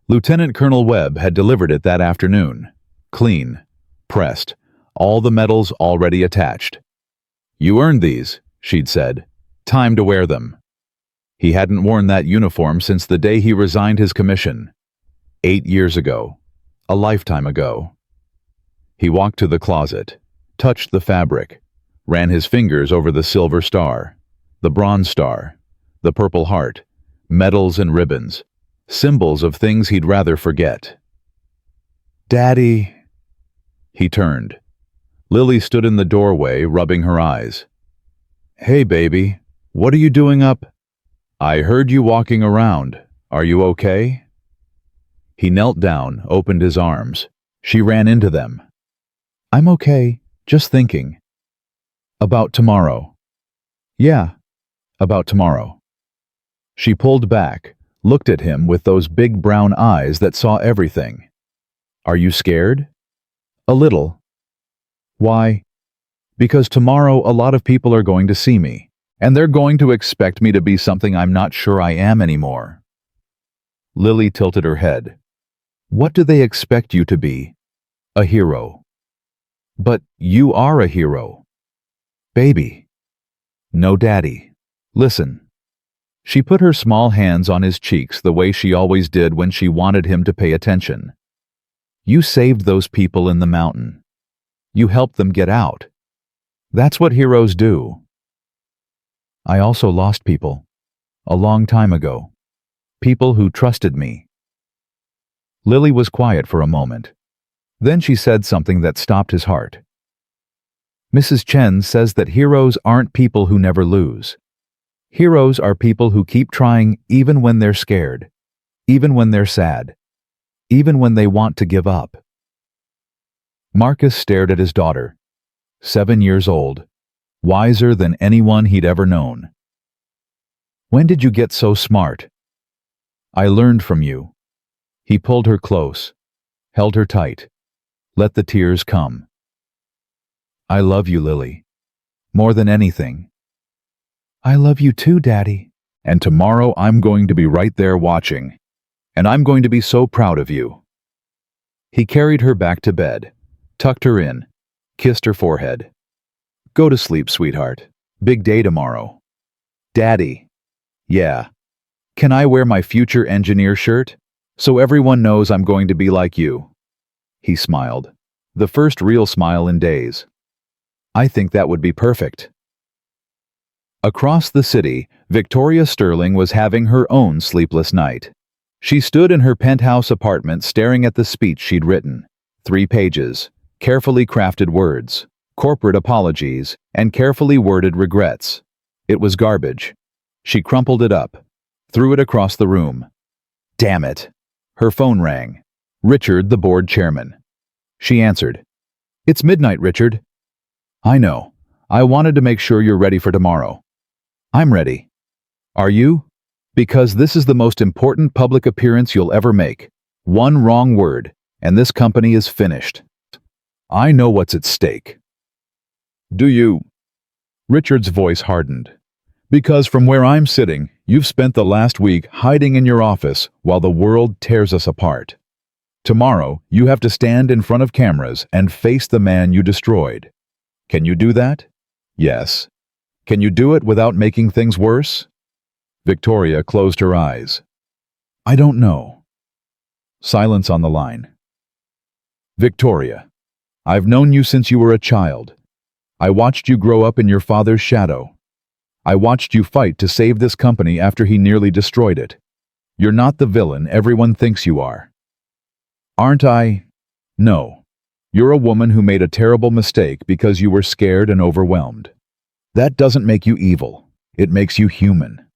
Speaker 1: Lieutenant Colonel Webb had delivered it that afternoon. Clean, pressed, all the medals already attached. "You earned these," she'd said. "Time to wear them." He hadn't worn that uniform since the day he resigned his commission. 8 years ago. A lifetime ago. He walked to the closet, touched the fabric, ran his fingers over the silver star, the bronze star, the purple heart, medals and ribbons, symbols of things he'd rather forget. "Daddy." He turned. Lily stood in the doorway, rubbing her eyes. "Hey, baby, what are you doing up?" "I heard you walking around. Are you okay?" He knelt down, opened his arms. She ran into them. "I'm okay, just thinking." "About tomorrow." "Yeah, about tomorrow." She pulled back, looked at him with those big brown eyes that saw everything. "Are you scared?" "A little." "Why?" "Because tomorrow a lot of people are going to see me, and they're going to expect me to be something I'm not sure I am anymore." Lily tilted her head. "What do they expect you to be?" "A hero." "But you are a hero." "Baby." "No, Daddy. Listen." She put her small hands on his cheeks the way she always did when she wanted him to pay attention. "You saved those people in the mountain. You helped them get out. That's what heroes do." "I also lost people. A long time ago. People who trusted me." Lily was quiet for a moment. Then she said something that stopped his heart. "Mrs. Chen says that heroes aren't people who never lose. Heroes are people who keep trying even when they're scared, even when they're sad, even when they want to give up." Marcus stared at his daughter, 7 years old, wiser than anyone he'd ever known. "When did you get so smart?" "I learned from you." He pulled her close, held her tight, let the tears come. "I love you, Lily. More than anything." "I love you too, Daddy." "And tomorrow I'm going to be right there watching. And I'm going to be so proud of you." He carried her back to bed, tucked her in, kissed her forehead. "Go to sleep, sweetheart. Big day tomorrow." "Daddy." "Yeah. Can I wear my future engineer shirt? So everyone knows I'm going to be like you." He smiled, the first real smile in days. "I think that would be perfect." Across the city, Victoria Sterling was having her own sleepless night. She stood in her penthouse apartment staring at the speech she'd written. 3 pages, carefully crafted words, corporate apologies, and carefully worded regrets. It was garbage. She crumpled it up, threw it across the room. Damn it! Her phone rang. Richard, the board chairman. She answered. "It's midnight, Richard." "I know. I wanted to make sure you're ready for tomorrow." "I'm ready." "Are you?" "Because this is the most important public appearance you'll ever make. One wrong word, and this company is finished. I know what's at stake." "Do you?" Richard's voice hardened. "Because from where I'm sitting, you've spent the last week hiding in your office while the world tears us apart. Tomorrow, you have to stand in front of cameras and face the man you destroyed. Can you do that?" "Yes." "Can you do it without making things worse?" Victoria closed her eyes. "I don't know." Silence on the line. "Victoria, I've known you since you were a child. I watched you grow up in your father's shadow. I watched you fight to save this company after he nearly destroyed it. You're not the villain everyone thinks you are." "Aren't I?" "No. You're a woman who made a terrible mistake because you were scared and overwhelmed. That doesn't make you evil. It makes you human."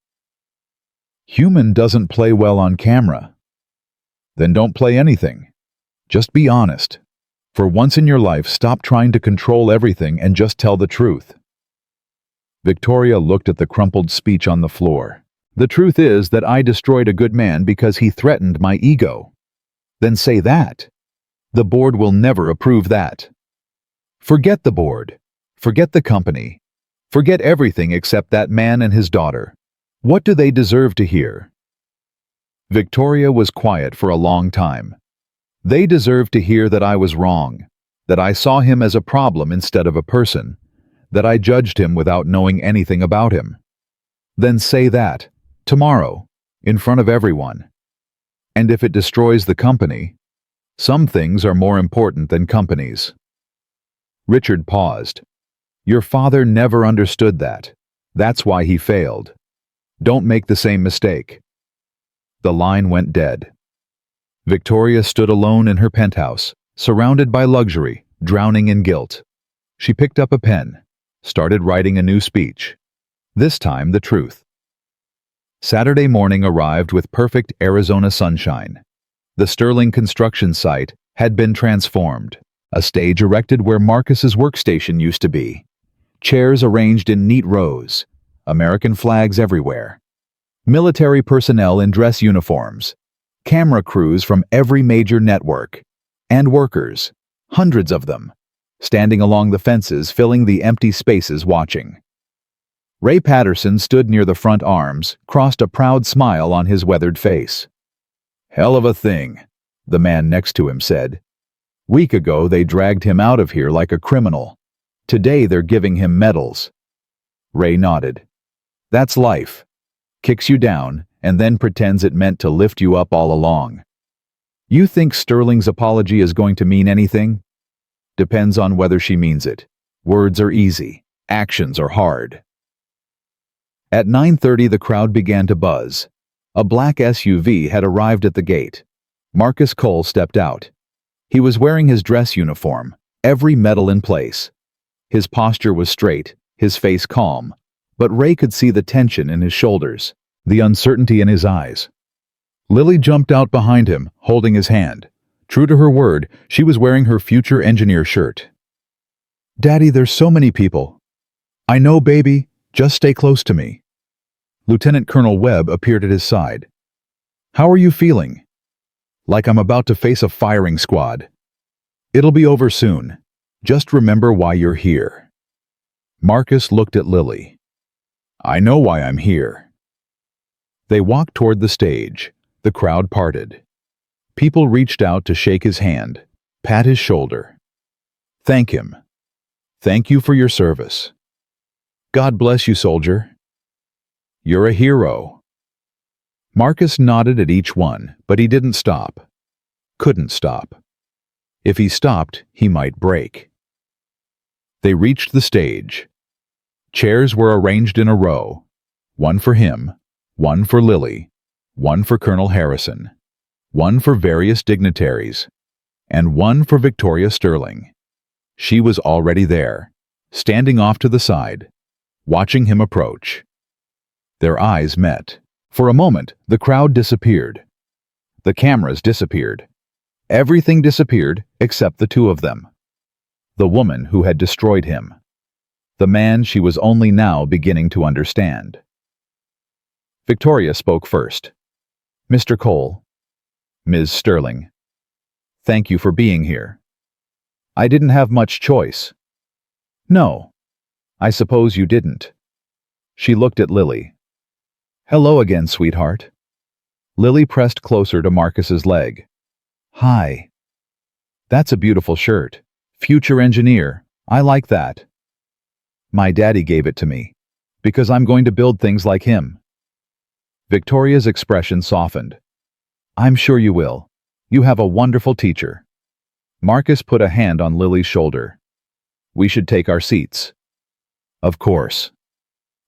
Speaker 1: "Human doesn't play well on camera." "Then don't play anything. Just be honest. For once in your life, stop trying to control everything and just tell the truth." Victoria looked at the crumpled speech on the floor. "The truth is that I destroyed a good man because he threatened my ego." "Then say that. The board will never approve that." "Forget the board. Forget the company. Forget everything except that man and his daughter. What do they deserve to hear?" Victoria was quiet for a long time. "They deserve to hear that I was wrong, that I saw him as a problem instead of a person, that I judged him without knowing anything about him." "Then say that, tomorrow, in front of everyone. And if it destroys the company, some things are more important than companies." Richard paused. Your father never understood that. That's why he failed. Don't make the same mistake. The line went dead. Victoria stood alone in her penthouse, surrounded by luxury, drowning in guilt. She picked up a pen, started writing a new speech. This time, the truth. Saturday morning arrived with perfect Arizona sunshine. The Sterling construction site had been transformed. A stage erected where Marcus's workstation used to be. Chairs arranged in neat rows. American flags everywhere. Military personnel in dress uniforms. Camera crews from every major network. And workers, hundreds of them, standing along the fences filling the empty spaces watching. Ray Patterson stood near the front arms, crossed a proud smile on his weathered face. Hell of a thing, the man next to him said. Week ago they dragged him out of here like a criminal. Today they're giving him medals. Ray nodded. That's life. Kicks you down and then pretends it meant to lift you up all along. You think Sterling's apology is going to mean anything? Depends on whether she means it. Words are easy. Actions are hard. At 9:30 the crowd began to buzz. A black SUV had arrived at the gate. Marcus Cole stepped out. He was wearing his dress uniform, every medal in place. His posture was straight, his face calm, but Ray could see the tension in his shoulders, the uncertainty in his eyes. Lily jumped out behind him, holding his hand. True to her word, she was wearing her future engineer shirt. Daddy, there's so many people. I know, baby. Just stay close to me. Lieutenant Colonel Webb appeared at his side. How are you feeling? Like I'm about to face a firing squad. It'll be over soon. Just remember why you're here. Marcus looked at Lily. I know why I'm here. They walked toward the stage. The crowd parted. People reached out to shake his hand, pat his shoulder. Thank him. Thank you for your service. God bless you, soldier. You're a hero. Marcus nodded at each one, but he didn't stop. Couldn't stop. If he stopped, he might break. They reached the stage. Chairs were arranged in a row. One for him, one for Lily, one for Colonel Harrison, one for various dignitaries, and one for Victoria Sterling. She was already there, standing off to the side, watching him approach. Their eyes met. For a moment, the crowd disappeared. The cameras disappeared. Everything disappeared except the two of them. The woman who had destroyed him. The man she was only now beginning to understand. Victoria spoke first. Mr. Cole, Ms. Sterling, thank you for being here. I didn't have much choice. No, I suppose you didn't. She looked at Lily. Hello again, sweetheart. Lily pressed closer to Marcus's leg. Hi. That's a beautiful shirt. Future engineer. I like that. My daddy gave it to me, because I'm going to build things like him. Victoria's expression softened. I'm sure you will. You have a wonderful teacher. Marcus put a hand on Lily's shoulder. We should take our seats. Of course.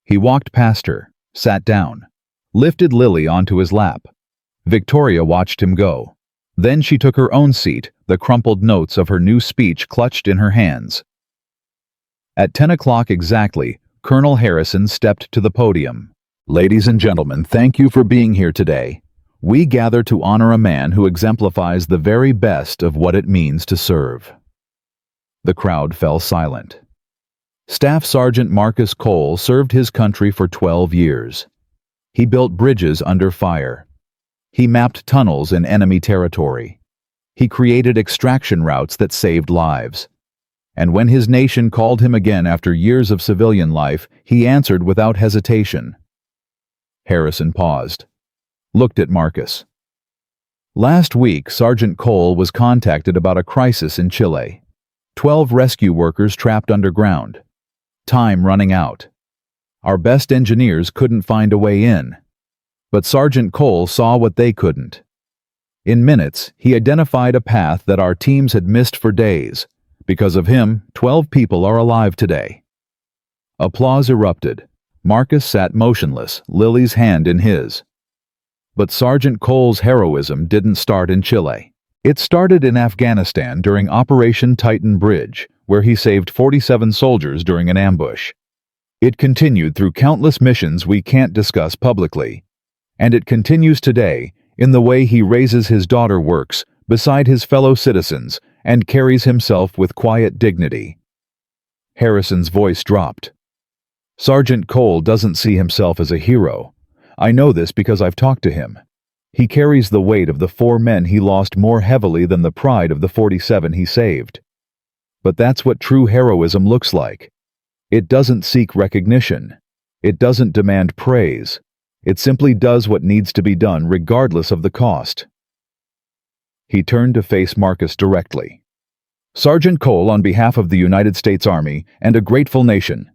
Speaker 1: He walked past her, sat down, lifted Lily onto his lap. Victoria watched him go. Then she took her own seat, the crumpled notes of her new speech clutched in her hands. At 10 o'clock exactly, Colonel Harrison stepped to the podium. Ladies and gentlemen, thank you for being here today. We gather to honor a man who exemplifies the very best of what it means to serve. The crowd fell silent. Staff Sergeant Marcus Cole served his country for 12 years. He built bridges under fire. He mapped tunnels in enemy territory. He created extraction routes that saved lives. And when his nation called him again after years of civilian life, he answered without hesitation. Harrison paused, looked at Marcus. Last week, Sergeant Cole was contacted about a crisis in Chile. 12 rescue workers trapped underground. Time running out. Our best engineers couldn't find a way in. But Sergeant Cole saw what they couldn't. In minutes, he identified a path that our teams had missed for days, Because of him, 12 people are alive today." Applause erupted. Marcus sat motionless, Lily's hand in his. But Sergeant Cole's heroism didn't start in Chile. It started in Afghanistan during Operation Titan Bridge, where he saved 47 soldiers during an ambush. It continued through countless missions we can't discuss publicly. And it continues today in the way he raises his daughter, works beside his fellow citizens, and carries himself with quiet dignity. Harrison's voice dropped. Sergeant Cole doesn't see himself as a hero. I know this because I've talked to him. He carries the weight of the 4 men he lost more heavily than the pride of the 47 he saved. But that's what true heroism looks like. It doesn't seek recognition. It doesn't demand praise. It simply does what needs to be done regardless of the cost. He turned to face Marcus directly. "Sergeant Cole, on behalf of the United States Army and a grateful nation,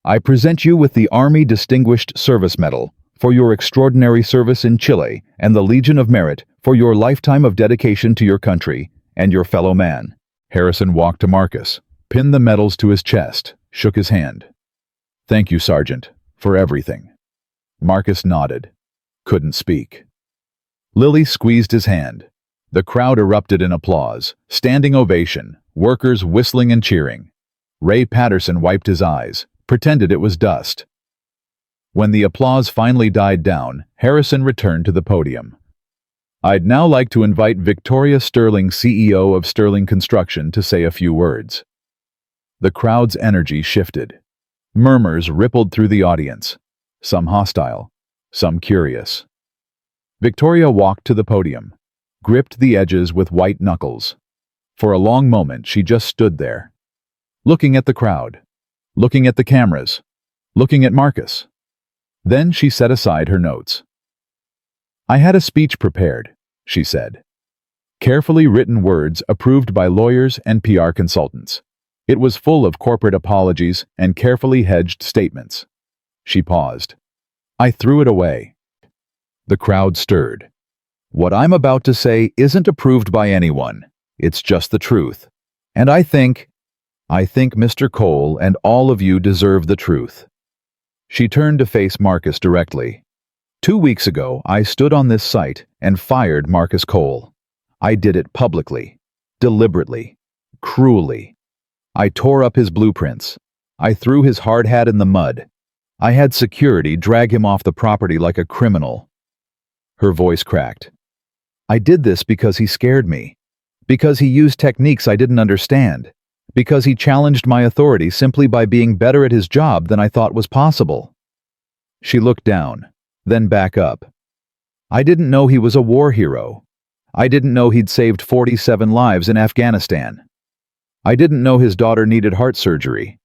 Speaker 1: I present you with the Army Distinguished Service Medal for your extraordinary service in Chile and the Legion of Merit for your lifetime of dedication to your country and your fellow man." Harrison walked to Marcus, pinned the medals to his chest, shook his hand. "Thank you, Sergeant, for everything." Marcus nodded, couldn't speak. Lily squeezed his hand. The crowd erupted in applause, standing ovation, workers whistling and cheering. Ray Patterson wiped his eyes, pretended it was dust. When the applause finally died down, Harrison returned to the podium. "I'd now like to invite Victoria Sterling, CEO of Sterling Construction, to say a few words." The crowd's energy shifted. Murmurs rippled through the audience, some hostile, some curious. Victoria walked to the podium, gripped the edges with white knuckles. For a long moment she just stood there, looking at the crowd, looking at the cameras, looking at Marcus. Then she set aside her notes. "I had a speech prepared," she said. "Carefully written words approved by lawyers and PR consultants. It was full of corporate apologies and carefully hedged statements." She paused. "I threw it away." The crowd stirred. "What I'm about to say isn't approved by anyone. It's just the truth. And I think Mr. Cole and all of you deserve the truth." She turned to face Marcus directly. 2 weeks ago, I stood on this site and fired Marcus Cole. I did it publicly, deliberately, cruelly. I tore up his blueprints. I threw his hard hat in the mud. I had security drag him off the property like a criminal. Her voice cracked. I did this because he scared me. Because he used techniques I didn't understand. Because he challenged my authority simply by being better at his job than I thought was possible. She looked down, then back up. I didn't know he was a war hero. I didn't know he'd saved 47 lives in Afghanistan. I didn't know his daughter needed heart surgery.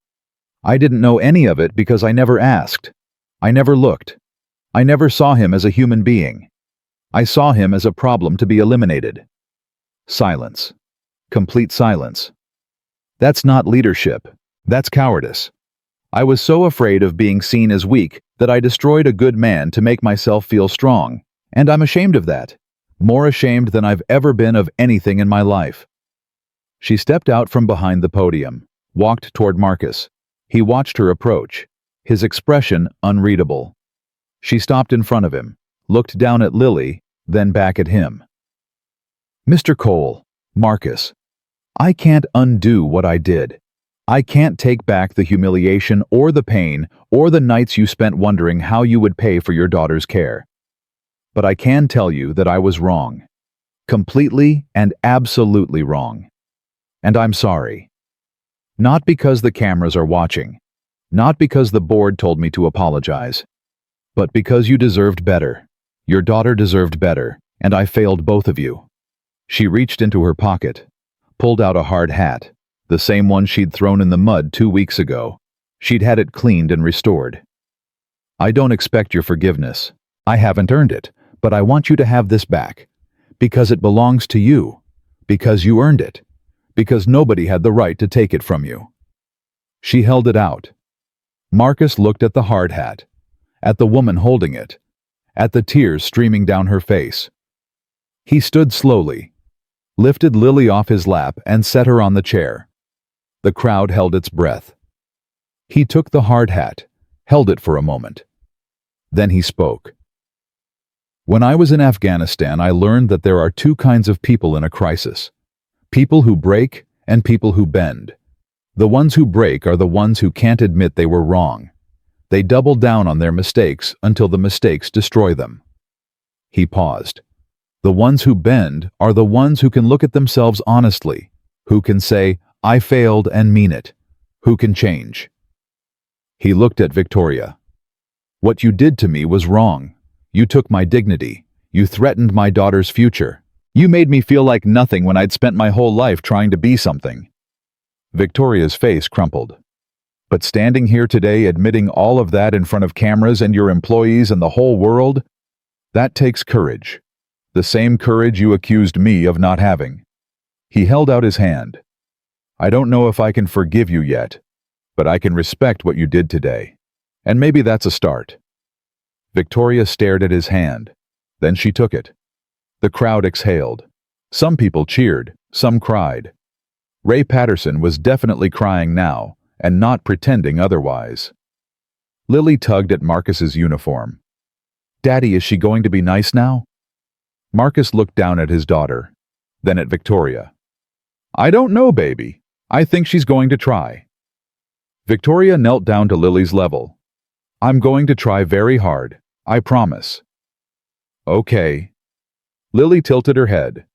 Speaker 1: I didn't know any of it because I never asked. I never looked. I never saw him as a human being. I saw him as a problem to be eliminated. Silence. Complete silence. That's not leadership. That's cowardice. I was so afraid of being seen as weak that I destroyed a good man to make myself feel strong, and I'm ashamed of that. More ashamed than I've ever been of anything in my life. She stepped out from behind the podium, walked toward Marcus. He watched her approach, his expression unreadable. She stopped in front of him, looked down at Lily, then back at him. Mr. Cole, Marcus, I can't undo what I did. I can't take back the humiliation or the pain or the nights you spent wondering how you would pay for your daughter's care. But I can tell you that I was wrong. Completely and absolutely wrong. And I'm sorry. Not because the cameras are watching. Not because the board told me to apologize. But because you deserved better. Your daughter deserved better, and I failed both of you. She reached into her pocket, pulled out a hard hat, the same one she'd thrown in the mud 2 weeks ago. She'd had it cleaned and restored. I don't expect your forgiveness. I haven't earned it, but I want you to have this back. Because it belongs to you. Because you earned it. Because nobody had the right to take it from you. She held it out. Marcus looked at the hard hat, at the woman holding it, at the tears streaming down her face. He stood slowly, lifted Lily off his lap and set her on the chair. The crowd held its breath. He took the hard hat, held it for a moment. Then he spoke. When I was in Afghanistan, I learned that there are two kinds of people in a crisis. People who break and people who bend. The ones who break are the ones who can't admit they were wrong. They double down on their mistakes until the mistakes destroy them. He paused. The ones who bend are the ones who can look at themselves honestly, who can say, "I failed," and mean it, who can change. He looked at Victoria. "What you did to me was wrong. You took my dignity. You threatened my daughter's future. You made me feel like nothing when I'd spent my whole life trying to be something." Victoria's face crumpled. "But standing here today admitting all of that in front of cameras and your employees and the whole world, that takes courage. The same courage you accused me of not having." He held out his hand. "I don't know if I can forgive you yet, but I can respect what you did today. And maybe that's a start." Victoria stared at his hand. Then she took it. The crowd exhaled. Some people cheered, some cried. Ray Patterson was definitely crying now, and not pretending otherwise. Lily tugged at Marcus's uniform. "Daddy, is she going to be nice now?" Marcus looked down at his daughter, then at Victoria. "I don't know, baby. I think she's going to try." Victoria knelt down to Lily's level. "I'm going to try very hard, I promise." "Okay." Lily tilted her head.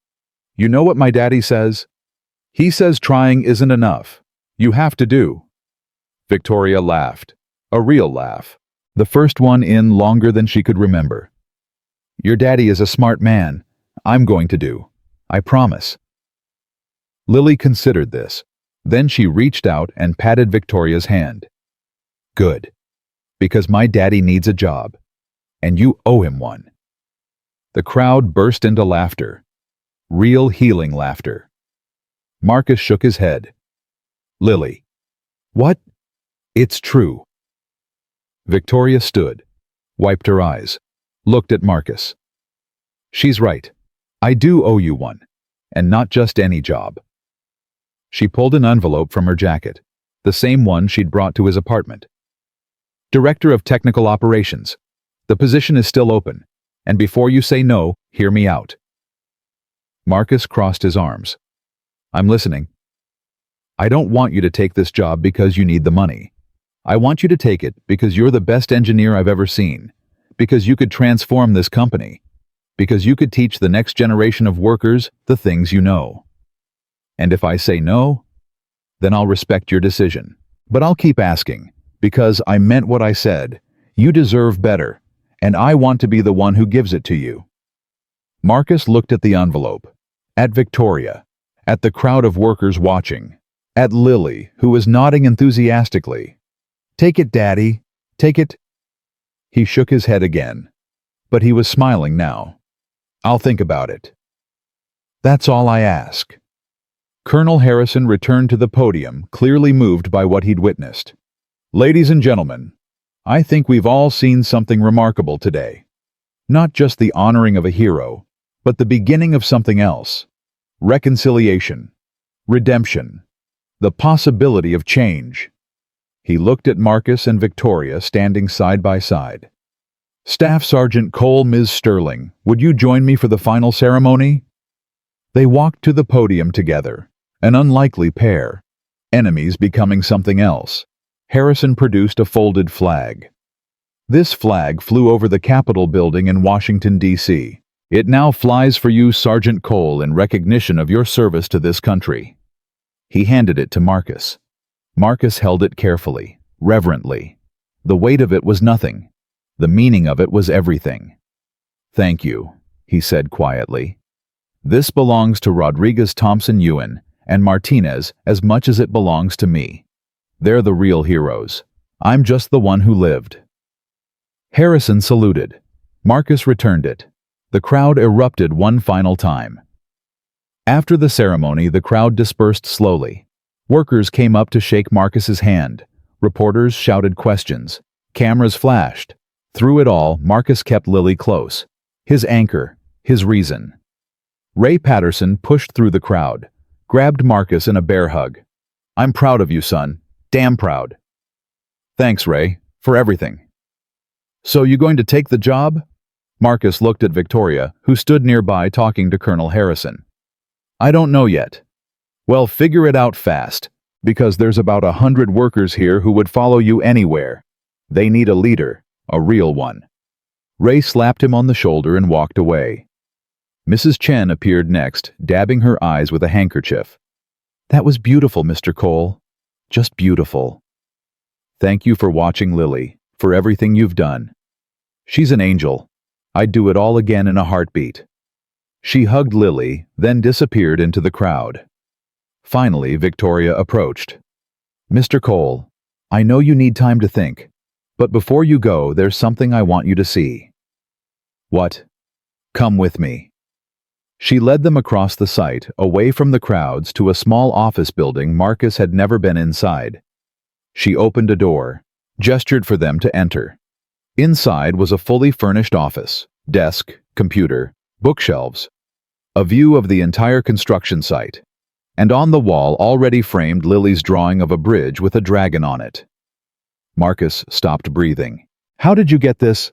Speaker 1: "You know what my daddy says? He says trying isn't enough. You have to do." Victoria laughed. A real laugh. The first one in longer than she could remember. "Your daddy is a smart man. I'm going to do. I promise." Lily considered this. Then she reached out and patted Victoria's hand. "Good. Because my daddy needs a job. And you owe him one." The crowd burst into laughter. Real healing laughter. Marcus shook his head. "Lily." "What?" "It's true." Victoria stood, wiped her eyes, looked at Marcus. "She's right. I do owe you one, and not just any job." She pulled an envelope from her jacket, the same one she'd brought to his apartment. "Director of Technical Operations. The position is still open, and before you say no, hear me out." Marcus crossed his arms. "I'm listening." "I don't want you to take this job because you need the money. I want you to take it because you're the best engineer I've ever seen, because you could transform this company, because you could teach the next generation of workers the things you know. And if I say no, then I'll respect your decision. But I'll keep asking, because I meant what I said. You deserve better, and I want to be the one who gives it to you." Marcus looked at the envelope, at Victoria, at the crowd of workers watching, at Lily, who was nodding enthusiastically. "Take it, Daddy. Take it." He shook his head again, but he was smiling now. "I'll think about it. That's all I ask." Colonel Harrison returned to the podium, clearly moved by what he'd witnessed. "Ladies and gentlemen, I think we've all seen something remarkable today. Not just the honoring of a hero, but the beginning of something else. Reconciliation, redemption, the possibility of change." He looked at Marcus and Victoria standing side by side. "Staff Sergeant Cole, Ms. Sterling, would you join me for the final ceremony?" They walked to the podium together, an unlikely pair, enemies becoming something else. Harrison produced a folded flag. This flag flew over the Capitol building in Washington, D.C. "It now flies for you, Sergeant Cole, in recognition of your service to this country." He handed it to Marcus. Marcus held it carefully, reverently. The weight of it was nothing. The meaning of it was everything. "Thank you," he said quietly. "This belongs to Rodriguez, Thompson, Ewan, and Martinez as much as it belongs to me. They're the real heroes. I'm just the one who lived." Harrison saluted. Marcus returned it. The crowd erupted one final time. After the ceremony, the crowd dispersed slowly. Workers came up to shake Marcus's hand. Reporters shouted questions. Cameras flashed. Through it all, Marcus kept Lily close. His anchor, his reason. Ray Patterson pushed through the crowd, grabbed Marcus in a bear hug. I'm proud of you, son. Damn proud. Thanks, Ray, for everything. So you going to take the job? Marcus looked at Victoria, who stood nearby talking to Colonel Harrison. I don't know yet. Well, figure it out fast, because there's about 100 workers here who would follow you anywhere. They need a leader, a real one. Ray slapped him on the shoulder and walked away. Mrs. Chen appeared next, dabbing her eyes with a handkerchief. That was beautiful, Mr. Cole. Just beautiful. Thank you for watching Lily, for everything you've done. She's an angel. I'd do it all again in a heartbeat. She hugged Lily, then disappeared into the crowd. Finally, Victoria approached. Mr. Cole, I know you need time to think, but before you go, there's something I want you to see. What? Come with me. She led them across the site, away from the crowds, to a small office building Marcus had never been inside. She opened a door, gestured for them to enter. Inside was a fully furnished office, desk, computer, bookshelves, a view of the entire construction site, and on the wall already framed Lily's drawing of a bridge with a dragon on it. Marcus stopped breathing. How did you get this?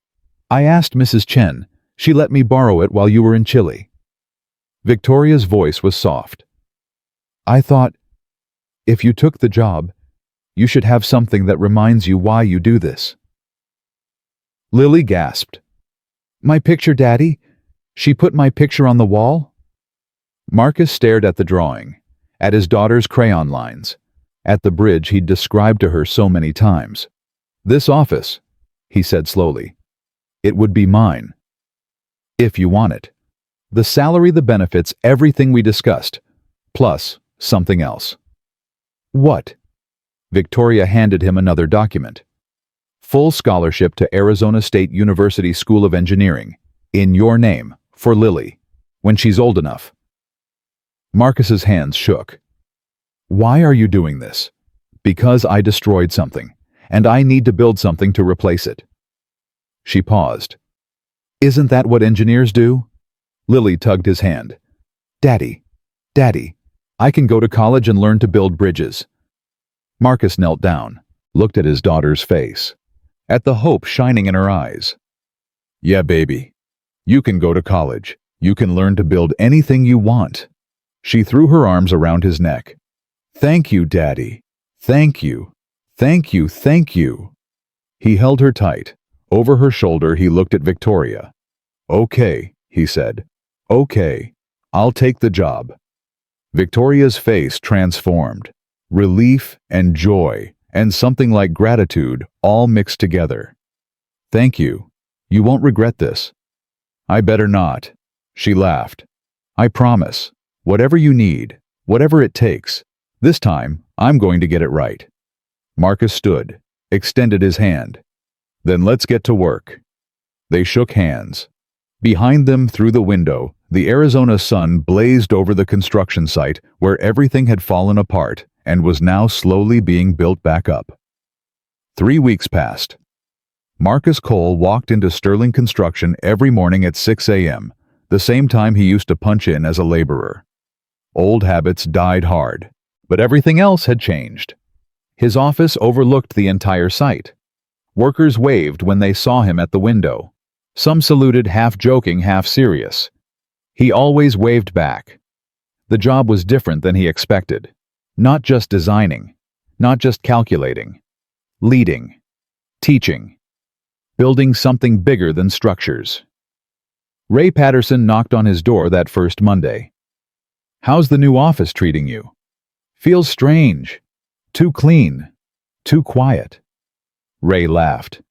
Speaker 1: I asked Mrs. Chen. She let me borrow it while you were in Chile. Victoria's voice was soft. I thought, if you took the job, you should have something that reminds you why you do this. Lily gasped. My picture, Daddy? She put my picture on the wall? Marcus stared at the drawing, at his daughter's crayon lines, at the bridge he'd described to her so many times. This office, he said slowly, it would be mine. If you want it. The salary, the benefits, everything we discussed, plus something else. What? Victoria handed him another document. Full scholarship to Arizona State University School of Engineering, in your name, for Lily, when she's old enough. Marcus's hands shook. Why are you doing this? Because I destroyed something, and I need to build something to replace it. She paused. Isn't that what engineers do? Lily tugged his hand. Daddy, I can go to college and learn to build bridges. Marcus knelt down, looked at his daughter's face, at the hope shining in her eyes. Yeah, baby. You can go to college. You can learn to build anything you want. She threw her arms around his neck. Thank you, Daddy. Thank you. Thank you, thank you. He held her tight. Over her shoulder, he looked at Victoria. Okay, he said. Okay, I'll take the job. Victoria's face transformed. Relief and joy and something like gratitude all mixed together. Thank you. You won't regret this. I better not. She laughed. I promise. Whatever you need, whatever it takes, this time I'm going to get it right. Marcus stood, extended his hand. Then let's get to work. They shook hands. Behind them, through the window, the Arizona sun blazed over the construction site where everything had fallen apart and was now slowly being built back up. 3 weeks passed. Marcus Cole walked into Sterling Construction every morning at 6 a.m., the same time he used to punch in as a laborer. Old habits died hard, but everything else had changed. His office overlooked the entire site. Workers waved when they saw him at the window. Some saluted, half joking, half serious. He always waved back. The job was different than he expected. Not just designing, not just calculating. Leading, teaching, building something bigger than structures. Ray Patterson knocked on his door that first Monday. How's the new office treating you? Feels strange. Too clean. Too quiet. Ray laughed.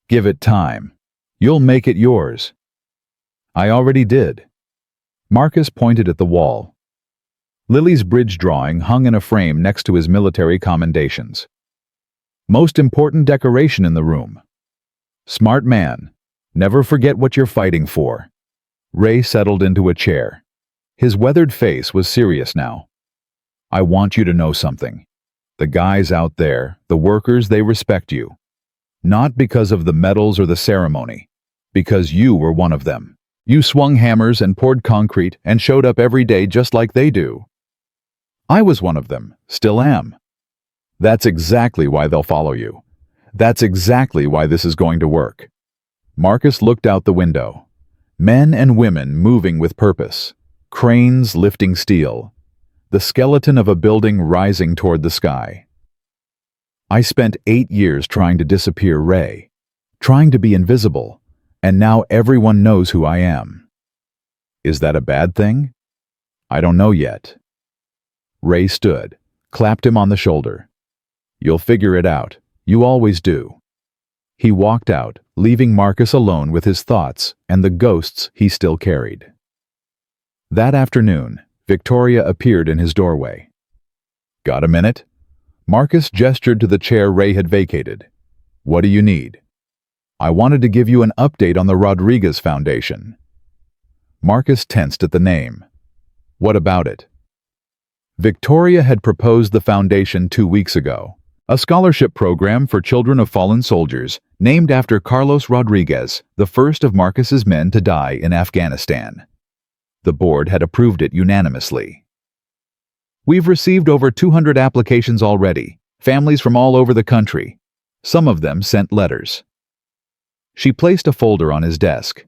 Speaker 1: Give it time. You'll make it yours. I already did. Marcus pointed at the wall. Lily's bridge drawing hung in a frame next to his military commendations. Most important decoration in the room. Smart man. Never forget what you're fighting for. Ray settled into a chair. His weathered face was serious now. I want you to know something. The guys out there, the workers, they respect you. Not because of the medals or the ceremony. Because you were one of them. You swung hammers and poured concrete and showed up every day just like they do. I was one of them, still am. That's exactly why they'll follow you. That's exactly why this is going to work. Marcus looked out the window. Men and women moving with purpose. Cranes lifting steel. The skeleton of a building rising toward the sky. I spent 8 years trying to disappear Ray, trying to be invisible, and now everyone knows who I am. Is that a bad thing? I don't know yet. Ray stood, clapped him on the shoulder. You'll figure it out. You always do. He walked out, leaving Marcus alone with his thoughts and the ghosts he still carried. That afternoon, Victoria appeared in his doorway. Got a minute? Marcus gestured to the chair Ray had vacated. What do you need? I wanted to give you an update on the Rodriguez Foundation. Marcus tensed at the name. What about it? Victoria had proposed the foundation 2 weeks ago, a scholarship program for children of fallen soldiers named after Carlos Rodriguez, the first of Marcus's men to die in Afghanistan. The board had approved it unanimously. We've received over 200 applications already, families from all over the country. Some of them sent letters. She placed a folder on his desk.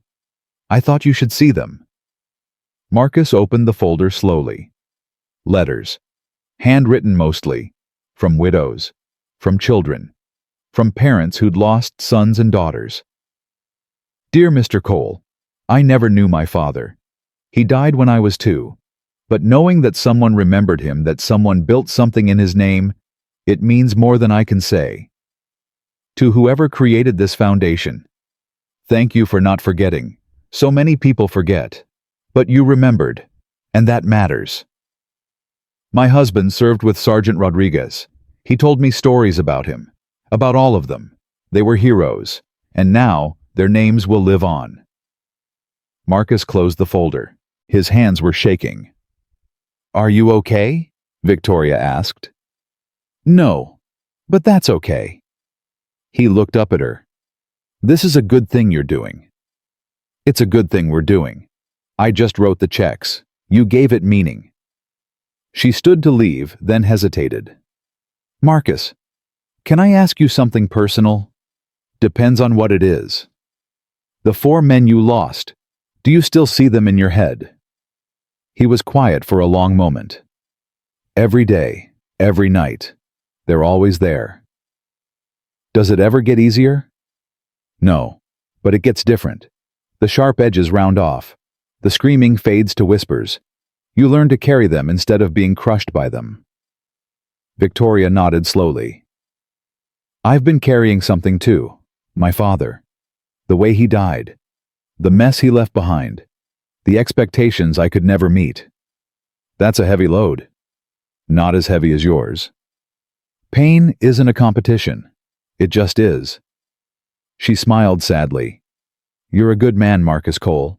Speaker 1: I thought you should see them. Marcus opened the folder slowly. Letters, handwritten mostly, from widows, from children, from parents who'd lost sons and daughters. Dear Mr. Cole, I never knew my father. He died when I was 2, but knowing that someone remembered him, that someone built something in his name, it means more than I can say. To whoever created this foundation, thank you for not forgetting. So many people forget, but you remembered, and that matters. My husband served with Sergeant Rodriguez. He told me stories about him, about all of them. They were heroes, and now their names will live on. Marcus closed the folder. His hands were shaking. Are you okay? Victoria asked. No, but that's okay. He looked up at her. This is a good thing you're doing. It's a good thing we're doing. I just wrote the checks. You gave it meaning. She stood to leave, then hesitated. Marcus, can I ask you something personal? Depends on what it is. The 4 men you lost, do you still see them in your head? He was quiet for a long moment. Every day, every night, they're always there. Does it ever get easier? No, but it gets different. The sharp edges round off. The screaming fades to whispers. You learn to carry them instead of being crushed by them. Victoria nodded slowly. I've been carrying something too. My father. The way he died. The mess he left behind. The expectations I could never meet. That's a heavy load. Not as heavy as yours. Pain isn't a competition. It just is. She smiled sadly. You're a good man, Marcus Cole.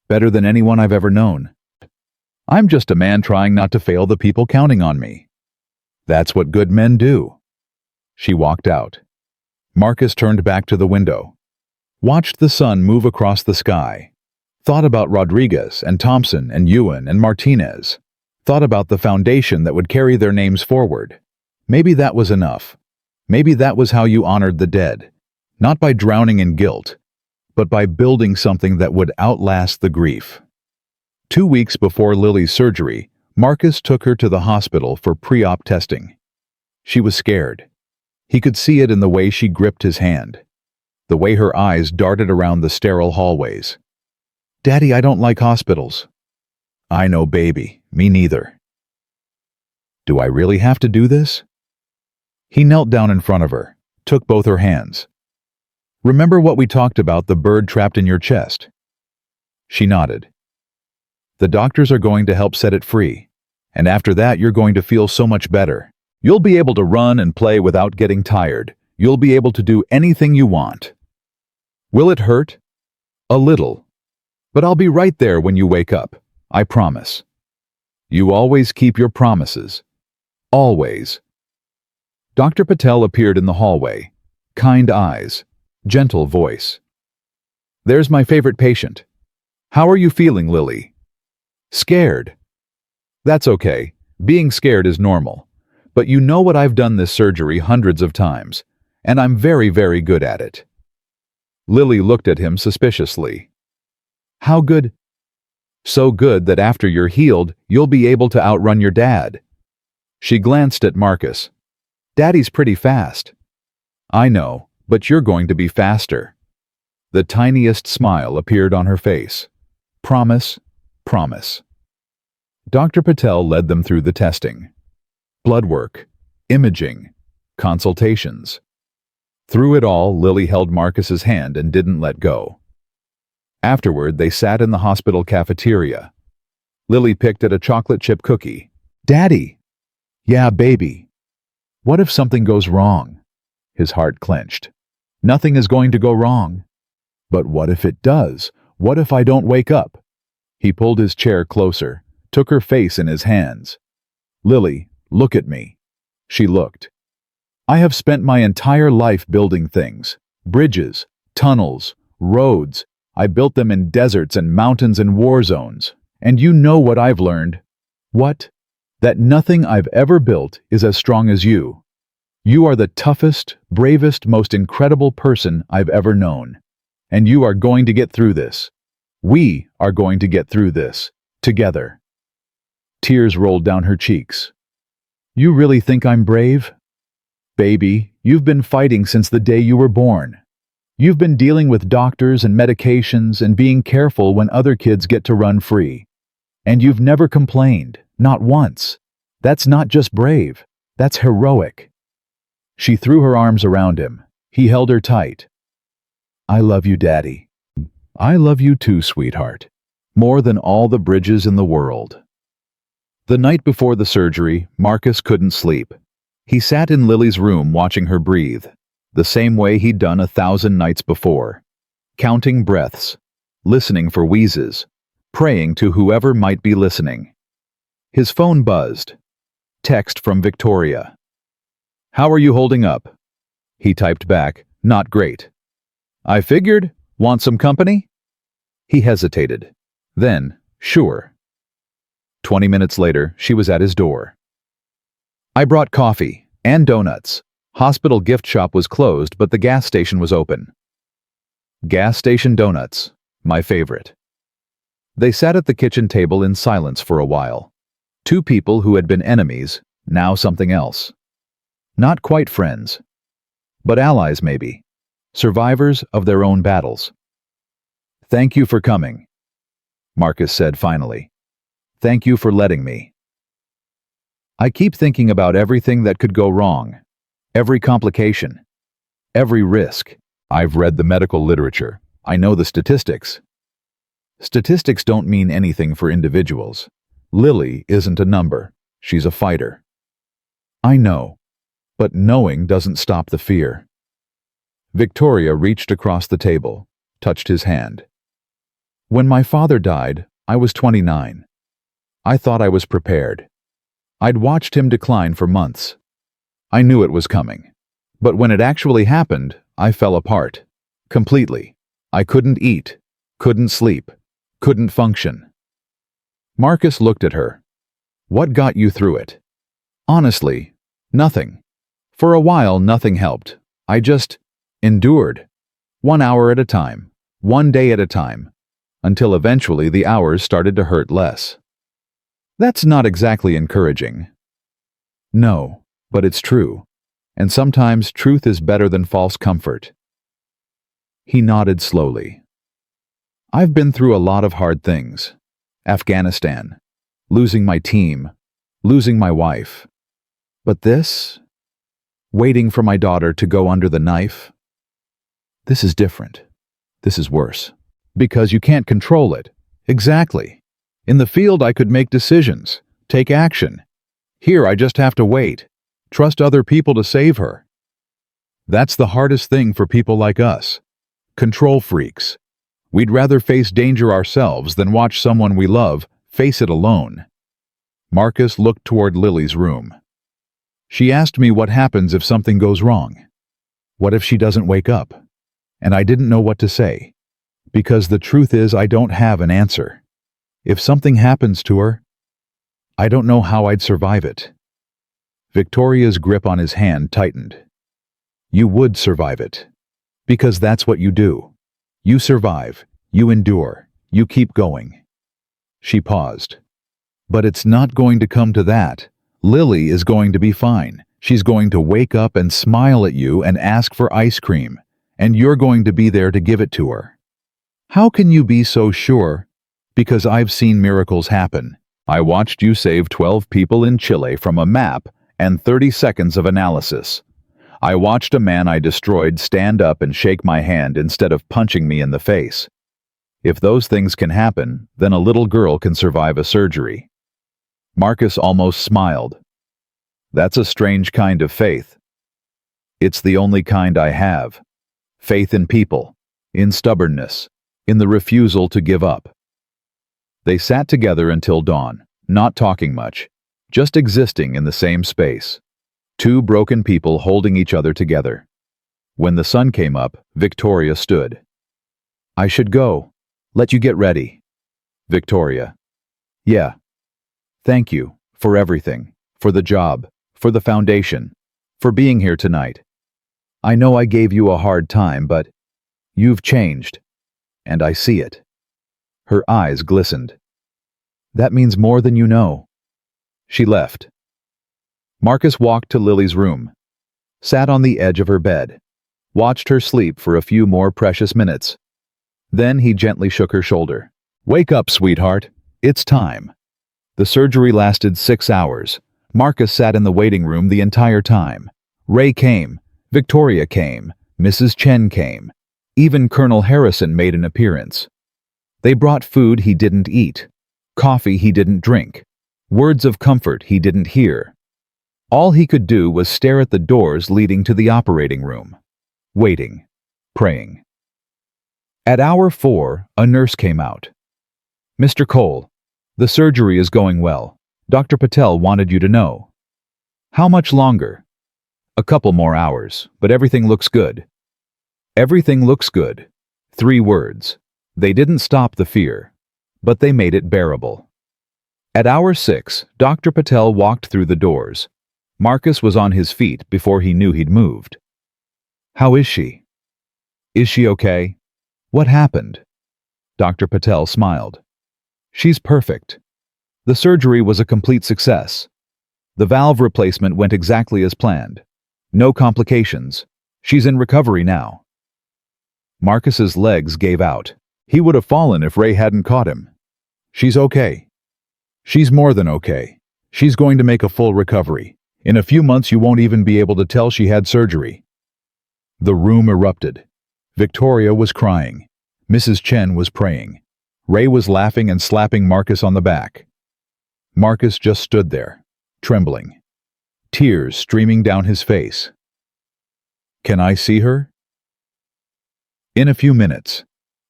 Speaker 1: Better than anyone I've ever known. I'm just a man trying not to fail the people counting on me. That's what good men do. She walked out. Marcus turned back to the window. Watched the sun move across the sky. Thought about Rodriguez and Thompson and Ewan and Martinez. Thought about the foundation that would carry their names forward. Maybe that was enough. Maybe that was how you honored the dead. Not by drowning in guilt, but by building something that would outlast the grief. 2 weeks before Lily's surgery, Marcus took her to the hospital for pre-op testing. She was scared. He could see it in the way she gripped his hand, the way her eyes darted around the sterile hallways. Daddy, I don't like hospitals. I know, baby. Me neither. Do I really have to do this? He knelt down in front of her, took both her hands. Remember what we talked about, the bird trapped in your chest? She nodded. The doctors are going to help set it free, and after that you're going to feel so much better. You'll be able to run and play without getting tired. You'll be able to do anything you want. Will it hurt? A little. But I'll be right there when you wake up. I promise. You always keep your promises. Always. Dr. Patel appeared in the hallway. Kind eyes. Gentle voice. There's my favorite patient. How are you feeling, Lily? Scared. That's okay. Being scared is normal. But you know what, I've done this surgery hundreds of times, and I'm very, very good at it. Lily looked at him suspiciously. How good? So good that after you're healed, you'll be able to outrun your dad. She glanced at Marcus. Daddy's pretty fast. I know, but you're going to be faster. The tiniest smile appeared on her face. Promise, promise. Dr. Patel led them through the testing. Blood work, imaging, consultations. Through it all, Lily held Marcus's hand and didn't let go. Afterward, they sat in the hospital cafeteria. Lily picked at a chocolate chip cookie. Daddy! Yeah, baby. What if something goes wrong? His heart clenched. Nothing is going to go wrong. But what if it does? What if I don't wake up? He pulled his chair closer, took her face in his hands. Lily, look at me. She looked. I have spent my entire life building things. Bridges, tunnels, roads. I built them in deserts and mountains and war zones. And you know what I've learned? What? That nothing I've ever built is as strong as you. You are the toughest, bravest, most incredible person I've ever known. And you are going to get through this. We are going to get through this. Together. Tears rolled down her cheeks. You really think I'm brave? Baby, you've been fighting since the day you were born. You've been dealing with doctors and medications and being careful when other kids get to run free. And you've never complained, not once. That's not just brave, that's heroic. She threw her arms around him. He held her tight. I love you, Daddy. I love you too, sweetheart. More than all the bridges in the world. The night before the surgery, Marcus couldn't sleep. He sat in Lily's room watching her breathe, the same way he'd done 1,000 nights before, counting breaths, listening for wheezes, praying to whoever might be listening. His phone buzzed. Text from Victoria. How are you holding up? He typed back, not great. I figured, want some company? He hesitated. Then, sure. 20 minutes later, she was at his door. I brought coffee and donuts. Hospital gift shop was closed, but the gas station was open. Gas station donuts, my favorite. They sat at the kitchen table in silence for a while. Two people who had been enemies, now something else. Not quite friends, but allies maybe. Survivors of their own battles. Thank you for coming, Marcus said finally. Thank you for letting me. I keep thinking about everything that could go wrong, every complication, every risk. I've read the medical literature. I know the statistics. Statistics don't mean anything for individuals. Lily isn't a number. She's a fighter. I know, but knowing doesn't stop the fear. Victoria reached across the table, touched his hand. When my father died, I was 29. I thought I was prepared. I'd watched him decline for months. I knew it was coming. But when it actually happened, I fell apart. Completely. I couldn't eat, couldn't sleep, couldn't function. Marcus looked at her. What got you through it? Honestly, nothing. For a while, nothing helped. I just endured. 1 hour at a time, 1 day at a time, until eventually the hours started to hurt less. That's not exactly encouraging. No, but it's true. And sometimes truth is better than false comfort. He nodded slowly. I've been through a lot of hard things. Afghanistan, losing my team, losing my wife. But this? Waiting for my daughter to go under the knife? This is different. This is worse. Because you can't control it. Exactly. In the field, I could make decisions, take action. Here, I just have to wait, trust other people to save her. That's the hardest thing for people like us. Control freaks. We'd rather face danger ourselves than watch someone we love face it alone. Marcus looked toward Lily's room. She asked me what happens if something goes wrong. What if she doesn't wake up? And I didn't know what to say. Because the truth is, I don't have an answer. If something happens to her, I don't know how I'd survive it. Victoria's grip on his hand tightened. You would survive it. Because that's what you do. You survive, you endure, you keep going. She paused. But it's not going to come to that. Lily is going to be fine. She's going to wake up and smile at you and ask for ice cream, and you're going to be there to give it to her. How can you be so sure? Because I've seen miracles happen. I watched you save 12 people in Chile from a map and 30 seconds of analysis. I watched a man I destroyed stand up and shake my hand instead of punching me in the face. If those things can happen, then a little girl can survive a surgery. Marcus almost smiled. That's a strange kind of faith. It's the only kind I have. Faith in people, in stubbornness, in the refusal to give up. They sat together until dawn, not talking much, just existing in the same space. Two broken people holding each other together. When the sun came up, Victoria stood. I should go. Let you get ready. Victoria. Yeah. Thank you for everything, for the job, for the foundation, for being here tonight. I know I gave you a hard time, but you've changed, and I see it. Her eyes glistened. That means more than you know. She left. Marcus walked to Lily's room, sat on the edge of her bed, watched her sleep for a few more precious minutes. Then he gently shook her shoulder. Wake up, sweetheart. It's time. The surgery lasted 6 hours. Marcus sat in the waiting room the entire time. Ray came. Victoria came. Mrs. Chen came. Even Colonel Harrison made an appearance. They brought food he didn't eat, coffee he didn't drink, words of comfort he didn't hear. All he could do was stare at the doors leading to the operating room, waiting, praying. At hour 4, a nurse came out. Mr. Cole, the surgery is going well. Dr. Patel wanted you to know. How much longer? A couple more hours, but everything looks good. Everything looks good. 3 words. They didn't stop the fear, but they made it bearable. At hour 6, Dr. Patel walked through the doors. Marcus was on his feet before he knew he'd moved. How is she? Is she okay? What happened? Dr. Patel smiled. She's perfect. The surgery was a complete success. The valve replacement went exactly as planned. No complications. She's in recovery now. Marcus's legs gave out. He would have fallen if Ray hadn't caught him. She's okay. She's more than okay. She's going to make a full recovery. In a few months you won't even be able to tell she had surgery. The room erupted. Victoria was crying. Mrs. Chen was praying. Ray was laughing and slapping Marcus on the back. Marcus just stood there, trembling, tears streaming down his face. Can I see her? In a few minutes.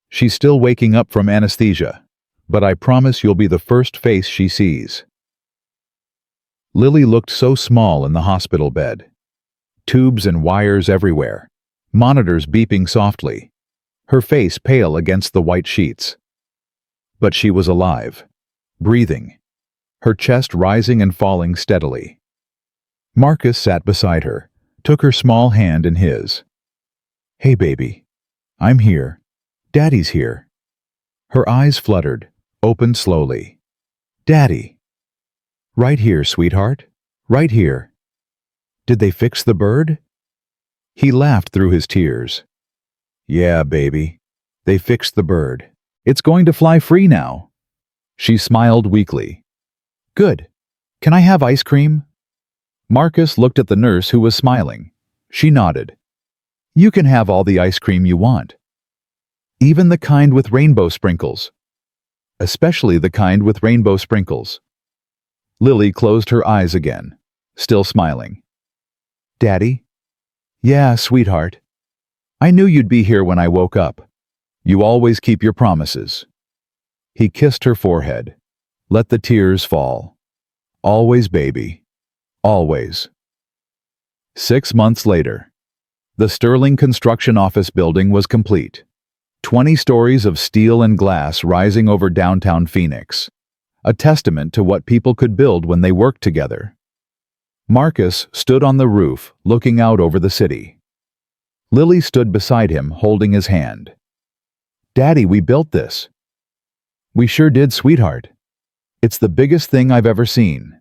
Speaker 1: She's still waking up from anesthesia, but I promise you'll be the first face she sees. Lily looked so small in the hospital bed. Tubes and wires everywhere, monitors beeping softly, her face pale against the white sheets. But she was alive, breathing, her chest rising and falling steadily. Marcus sat beside her, took her small hand in his. Hey, baby. I'm here. Daddy's here. Her eyes fluttered, opened slowly. Daddy. Right here, sweetheart. Right here. Did they fix the bird? He laughed through his tears. Yeah, baby. They fixed the bird. It's going to fly free now. She smiled weakly. Good. Can I have ice cream? Marcus looked at the nurse who was smiling. She nodded. You can have all the ice cream you want. Even the kind with rainbow sprinkles. Especially the kind with rainbow sprinkles. Lily closed her eyes again, still smiling. Daddy? Yeah, sweetheart. I knew you'd be here when I woke up. You always keep your promises. He kissed her forehead. Let the tears fall. Always, baby. Always. 6 months later. The Sterling Construction Office building was complete. 20 stories of steel and glass rising over downtown Phoenix. a testament to what people could build when they worked together. Marcus stood on the roof, looking out over the city. Lily stood beside him, holding his hand. "Daddy, we built this." "We sure did, sweetheart. It's the biggest thing I've ever seen.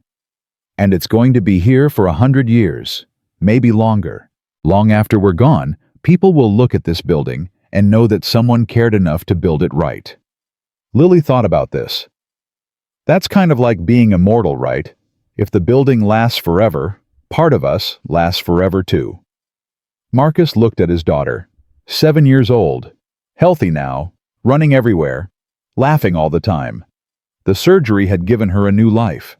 Speaker 1: And it's going to be here for 100 years, maybe longer. Long after we're gone, people will look at this building and know that someone cared enough to build it right." Lily thought about this. That's kind of like being immortal, right? If the building lasts forever, part of us lasts forever too. Marcus looked at his daughter, 7 years old, healthy now, running everywhere, laughing all the time. The surgery had given her a new life.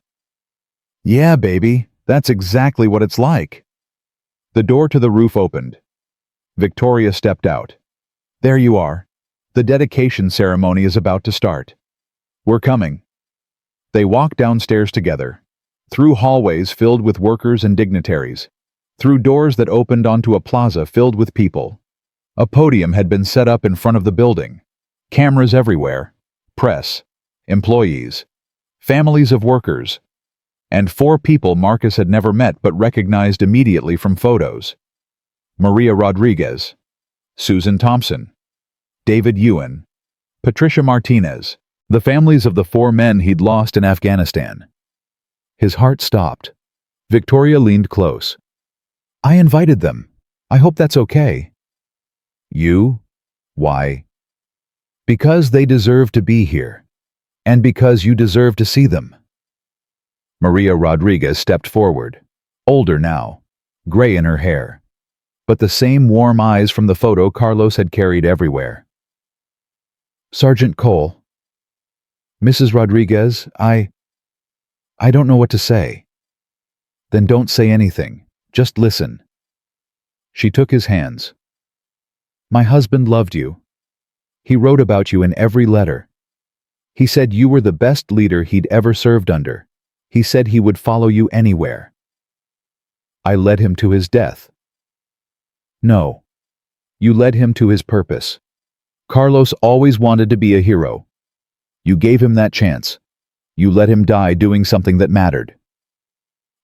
Speaker 1: "Yeah, baby, that's exactly what it's like." The door to the roof opened. Victoria stepped out. "There you are. The dedication ceremony is about to start. We're coming." They walked downstairs together, through hallways filled with workers and dignitaries, through doors that opened onto a plaza filled with people. A podium had been set up in front of the building. Cameras everywhere. Press, employees, families of workers, and 4 people Marcus had never met but recognized immediately from photos. Maria Rodriguez, Susan Thompson, David Ewan, Patricia Martinez, the families of the 4 men he'd lost in Afghanistan. His heart stopped. Victoria leaned close. "I invited them. I hope that's okay." "You? Why?" "Because they deserve to be here. And because you deserve to see them." Maria Rodriguez stepped forward, older now, gray in her hair, but the same warm eyes from the photo Carlos had carried everywhere. "Sergeant Cole." "Mrs. Rodriguez, I don't know what to say." "Then don't say anything. Just listen." She took his hands. "My husband loved you. He wrote about you in every letter. He said you were the best leader he'd ever served under. He said he would follow you anywhere." "I led him to his death." "No. You led him to his purpose. Carlos always wanted to be a hero. You gave him that chance. You let him die doing something that mattered."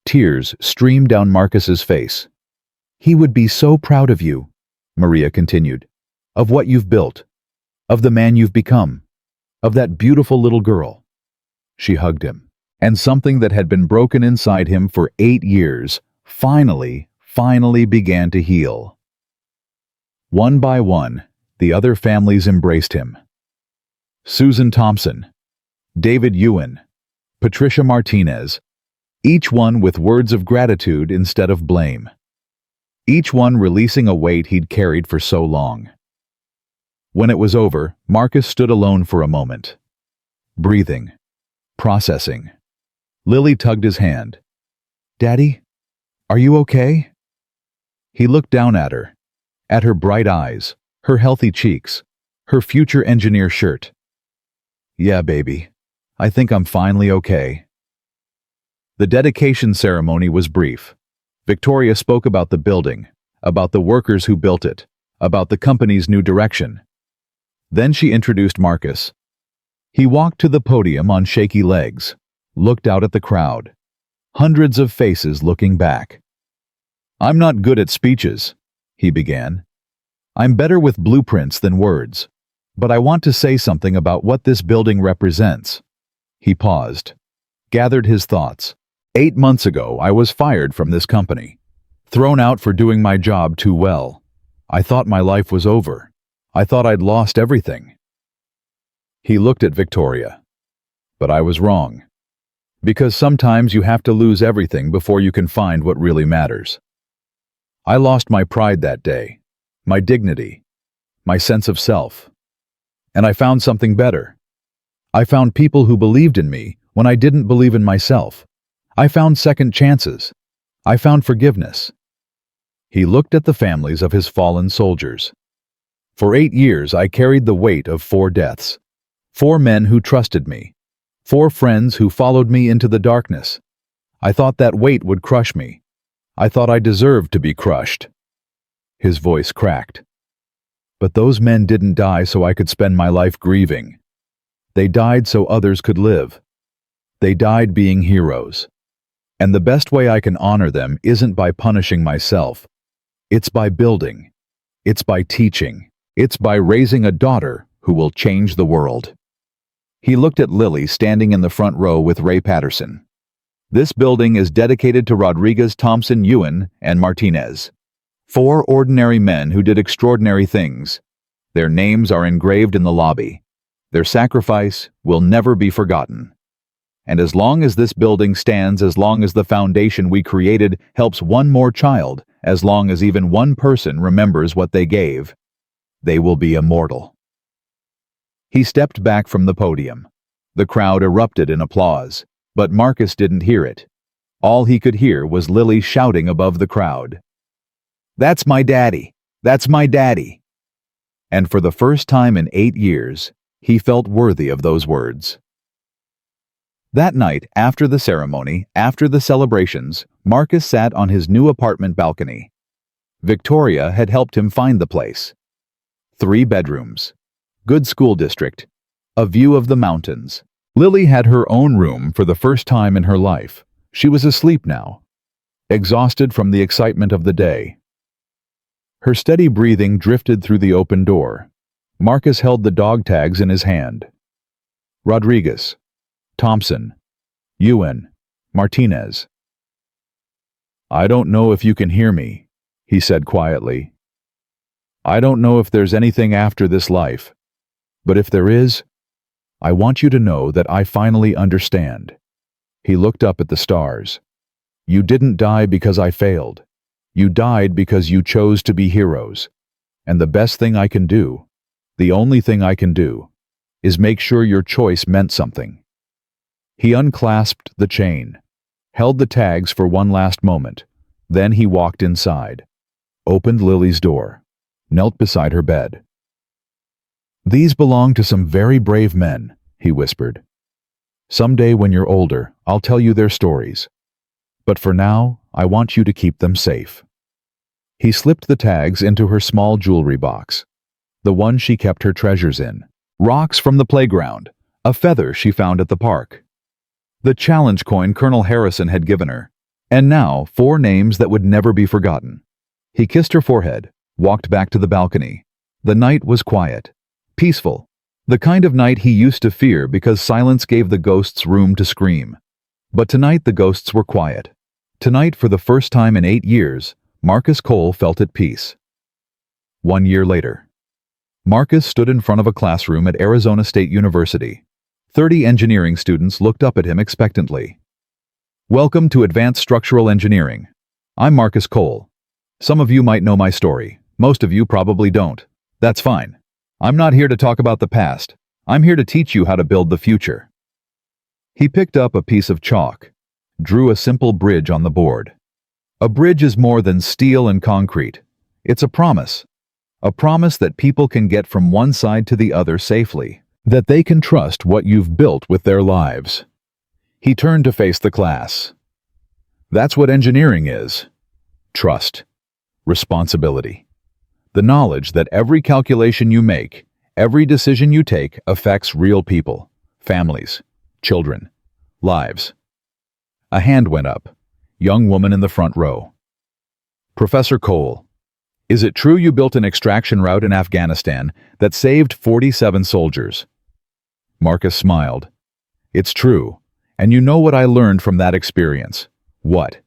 Speaker 1: Tears streamed down Marcus's face. "He would be so proud of you," Maria continued, "of what you've built, of the man you've become, of that beautiful little girl." She hugged him, and something that had been broken inside him for 8 years finally began to heal. One by one, the other families embraced him. Susan Thompson, David Ewan, Patricia Martinez, each one with words of gratitude instead of blame. Each one releasing a weight he'd carried for so long. When it was over, Marcus stood alone for a moment, breathing, processing. Lily tugged his hand. "Daddy, are you okay?" He looked down at her bright eyes, her healthy cheeks, her future engineer shirt. "Yeah, baby, I think I'm finally okay." The dedication ceremony was brief. Victoria spoke about the building, about the workers who built it, about the company's new direction. Then she introduced Marcus. He walked to the podium on shaky legs, looked out at the crowd. Hundreds of faces looking back. "I'm not good at speeches," he began. "I'm better with blueprints than words. But I want to say something about what this building represents." He paused, gathered his thoughts. 8 months ago, I was fired from this company, thrown out for doing my job too well. I thought my life was over. I thought I'd lost everything. He looked at Victoria. But I was wrong. Because sometimes you have to lose everything before you can find what really matters. I lost my pride that day, my dignity, my sense of self. And I found something better. I found people who believed in me when I didn't believe in myself. I found second chances. I found forgiveness. He looked at the families of his fallen soldiers. For 8 years I carried the weight of 4 deaths. 4 men who trusted me. 4 friends who followed me into the darkness. I thought that weight would crush me. I thought I deserved to be crushed. His voice cracked. But those men didn't die so I could spend my life grieving. They died so others could live. They died being heroes. And the best way I can honor them isn't by punishing myself. It's by building. It's by teaching. It's by raising a daughter who will change the world. He looked at Lily standing in the front row with Ray Patterson. This building is dedicated to Rodriguez, Thompson, Ewan, and Martinez. 4 ordinary men who did extraordinary things. Their names are engraved in the lobby. Their sacrifice will never be forgotten. And as long as this building stands, as long as the foundation we created helps one more child, as long as even one person remembers what they gave, they will be immortal. He stepped back from the podium. The crowd erupted in applause, but Marcus didn't hear it. All he could hear was Lily shouting above the crowd, "That's my daddy! That's my daddy!" And for the first time in 8 years, he felt worthy of those words. That night, after the ceremony, after the celebrations, Marcus sat on his new apartment balcony. Victoria had helped him find the place. 3 bedrooms, good school district, a view of the mountains. Lily had her own room for the first time in her life. She was asleep now, exhausted from the excitement of the day. Her steady breathing drifted through the open door. Marcus held the dog tags in his hand. Rodriguez, Thompson, Ewan, Martinez. "I don't know if you can hear me," he said quietly. "I don't know if there's anything after this life, but if there is, I want you to know that I finally understand." He looked up at the stars. "You didn't die because I failed. You died because you chose to be heroes. And the best thing I can do, the only thing I can do, is make sure your choice meant something." He unclasped the chain, held the tags for one last moment. Then he walked inside, opened Lily's door, knelt beside her bed. "These belong to some very brave men," he whispered. "Someday when you're older, I'll tell you their stories. But for now, I want you to keep them safe." He slipped the tags into her small jewelry box, the one she kept her treasures in. Rocks from the playground, a feather she found at the park, the challenge coin Colonel Harrison had given her, and now 4 names that would never be forgotten. He kissed her forehead, walked back to the balcony. The night was quiet, peaceful, the kind of night he used to fear because silence gave the ghosts room to scream. But tonight the ghosts were quiet. Tonight, for the first time in 8 years, Marcus Cole felt at peace. 1 year later, Marcus stood in front of a classroom at Arizona State University. 30 engineering students looked up at him expectantly. "Welcome to Advanced Structural Engineering. I'm Marcus Cole. Some of you might know my story. Most of you probably don't. That's fine. I'm not here to talk about the past. I'm here to teach you how to build the future." He picked up a piece of chalk, drew a simple bridge on the board. A bridge is more than steel and concrete. It's a promise that people can get from one side to the other safely, that they can trust what you've built with their lives. He turned to face the class. That's what engineering is. Trust. Responsibility. The knowledge that every calculation you make, every decision you take affects real people, families, children, lives. A hand went up. Young woman in the front row. "Professor Cole, is it true you built an extraction route in Afghanistan that saved 47 soldiers?" Marcus smiled. "It's true, and you know what I learned from that experience." "What?"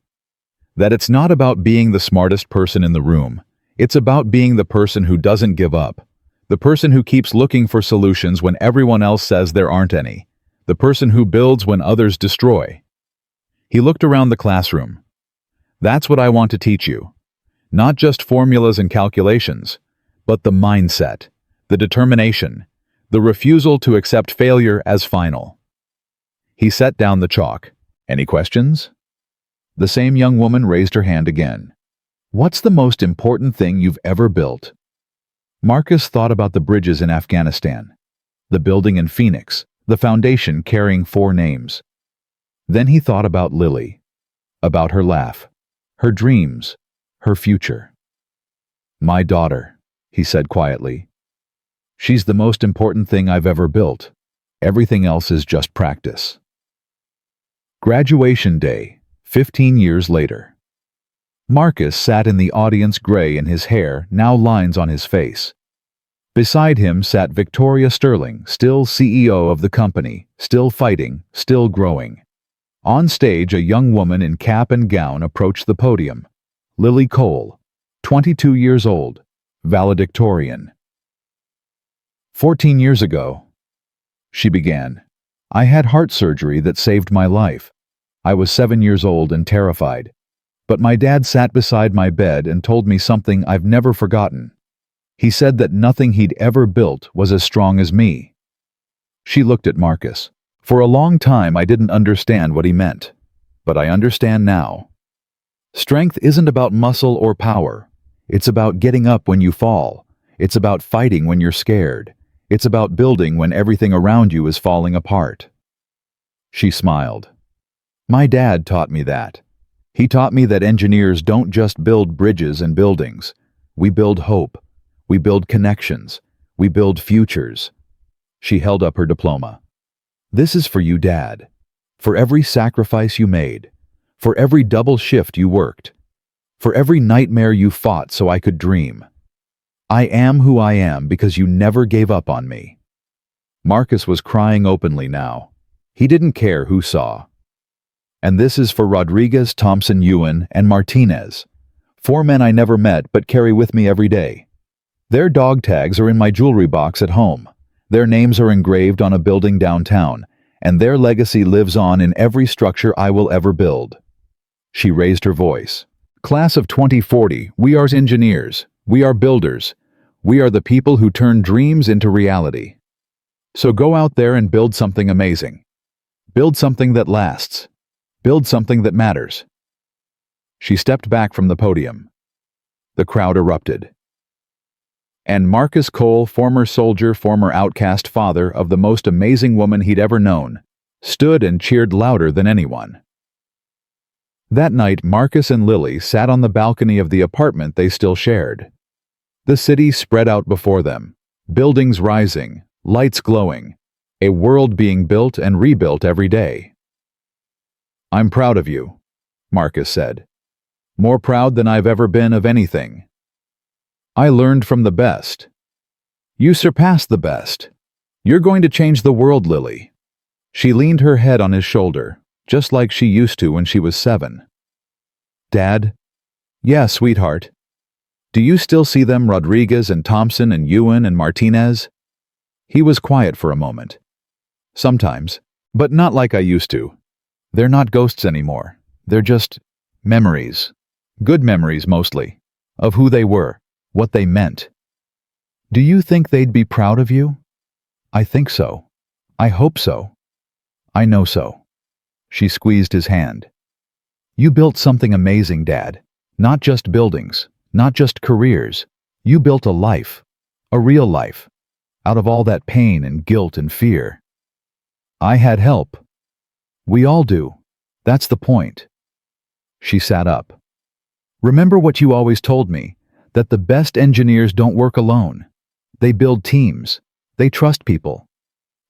Speaker 1: "That it's not about being the smartest person in the room. It's about being the person who doesn't give up, the person who keeps looking for solutions when everyone else says there aren't any, the person who builds when others destroy." He looked around the classroom. "That's what I want to teach you. Not just formulas and calculations, but the mindset, the determination, the refusal to accept failure as final." He set down the chalk. "Any questions?" The same young woman raised her hand again. "What's the most important thing you've ever built?" Marcus thought about the bridges in Afghanistan, the building in Phoenix, the foundation carrying 4 names. Then he thought about Lily, about her laugh, her dreams, her future. "My daughter," he said quietly. "She's the most important thing I've ever built. Everything else is just practice." Graduation day, 15 years later. Marcus sat in the audience, gray in his hair, now lines on his face. Beside him sat Victoria Sterling, still CEO of the company, still fighting, still growing. On stage, a young woman in cap and gown approached the podium. Lily Cole, 22 years old, valedictorian. 14 years ago, she began, I had heart surgery that saved my life. I was 7 years old and terrified. But my dad sat beside my bed and told me something I've never forgotten. He said that nothing he'd ever built was as strong as me. She looked at Marcus. For a long time I didn't understand what he meant, but I understand now. Strength isn't about muscle or power. It's about getting up when you fall. It's about fighting when you're scared. It's about building when everything around you is falling apart. She smiled. My dad taught me that. He taught me that engineers don't just build bridges and buildings. We build hope. We build connections. We build futures. She held up her diploma. This is for you, Dad. For every sacrifice you made. For every double shift you worked. For every nightmare you fought so I could dream. I am who I am because you never gave up on me. Marcus was crying openly now. He didn't care who saw. And this is for Rodriguez, Thompson, Ewan, and Martinez. 4 men I never met but carry with me every day. Their dog tags are in my jewelry box at home. Their names are engraved on a building downtown, and their legacy lives on in every structure I will ever build. She raised her voice. Class of 2040, we are engineers. We are builders. We are the people who turn dreams into reality. So go out there and build something amazing. Build something that lasts. Build something that matters. She stepped back from the podium. The crowd erupted. And Marcus Cole, former soldier, former outcast, father of the most amazing woman he'd ever known, stood and cheered louder than anyone. That night, Marcus and Lily sat on the balcony of the apartment they still shared. The city spread out before them, buildings rising, lights glowing, a world being built and rebuilt every day. I'm proud of you, Marcus said. More proud than I've ever been of anything. I learned from the best. You surpassed the best. You're going to change the world, Lily. She leaned her head on his shoulder, just like she used to when she was 7. Dad? Yeah, sweetheart. Do you still see them, Rodriguez and Thompson and Ewan and Martinez? He was quiet for a moment. Sometimes, but not like I used to. They're not ghosts anymore. They're just memories. Good memories, mostly. Of who they were, what they meant. Do you think they'd be proud of you? I think so. I hope so. I know so. She squeezed his hand. You built something amazing, Dad. Not just buildings, not just careers. You built a life. A real life. Out of all that pain and guilt and fear. I had help. We all do. That's the point. She sat up. Remember what you always told me, that the best engineers don't work alone. They build teams. They trust people.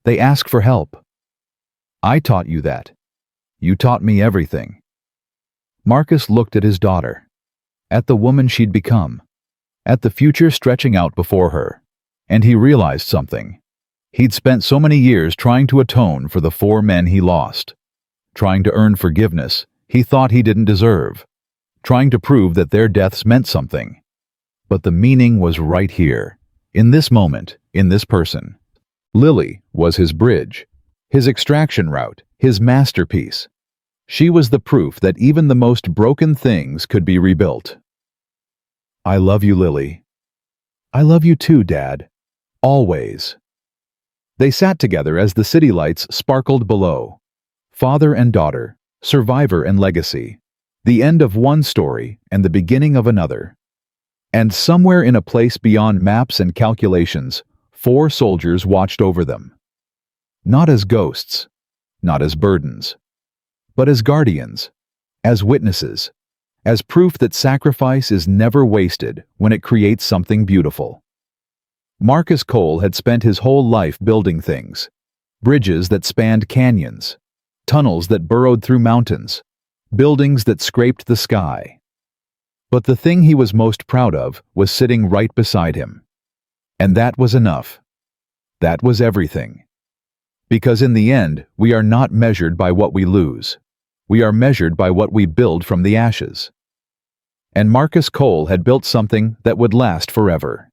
Speaker 1: They ask for help. I taught you that. You taught me everything. Marcus looked at his daughter, at the woman she'd become, at the future stretching out before her, and he realized something. He'd spent so many years trying to atone for the 4 men he lost, trying to earn forgiveness he thought he didn't deserve, trying to prove that their deaths meant something. But the meaning was right here, in this moment, in this person. Lily was his bridge, his extraction route, his masterpiece. She was the proof that even the most broken things could be rebuilt. I love you, Lily. I love you too, Dad. Always. They sat together as the city lights sparkled below. Father and daughter, survivor and legacy. The end of one story and the beginning of another. And somewhere in a place beyond maps and calculations, 4 soldiers watched over them. Not as ghosts, not as burdens, but as guardians, as witnesses, as proof that sacrifice is never wasted when it creates something beautiful. Marcus Cole had spent his whole life building things, bridges that spanned canyons, tunnels that burrowed through mountains, buildings that scraped the sky. But the thing he was most proud of was sitting right beside him. And that was enough. That was everything. Because in the end, we are not measured by what we lose. We are measured by what we build from the ashes. And Marcus Cole had built something that would last forever.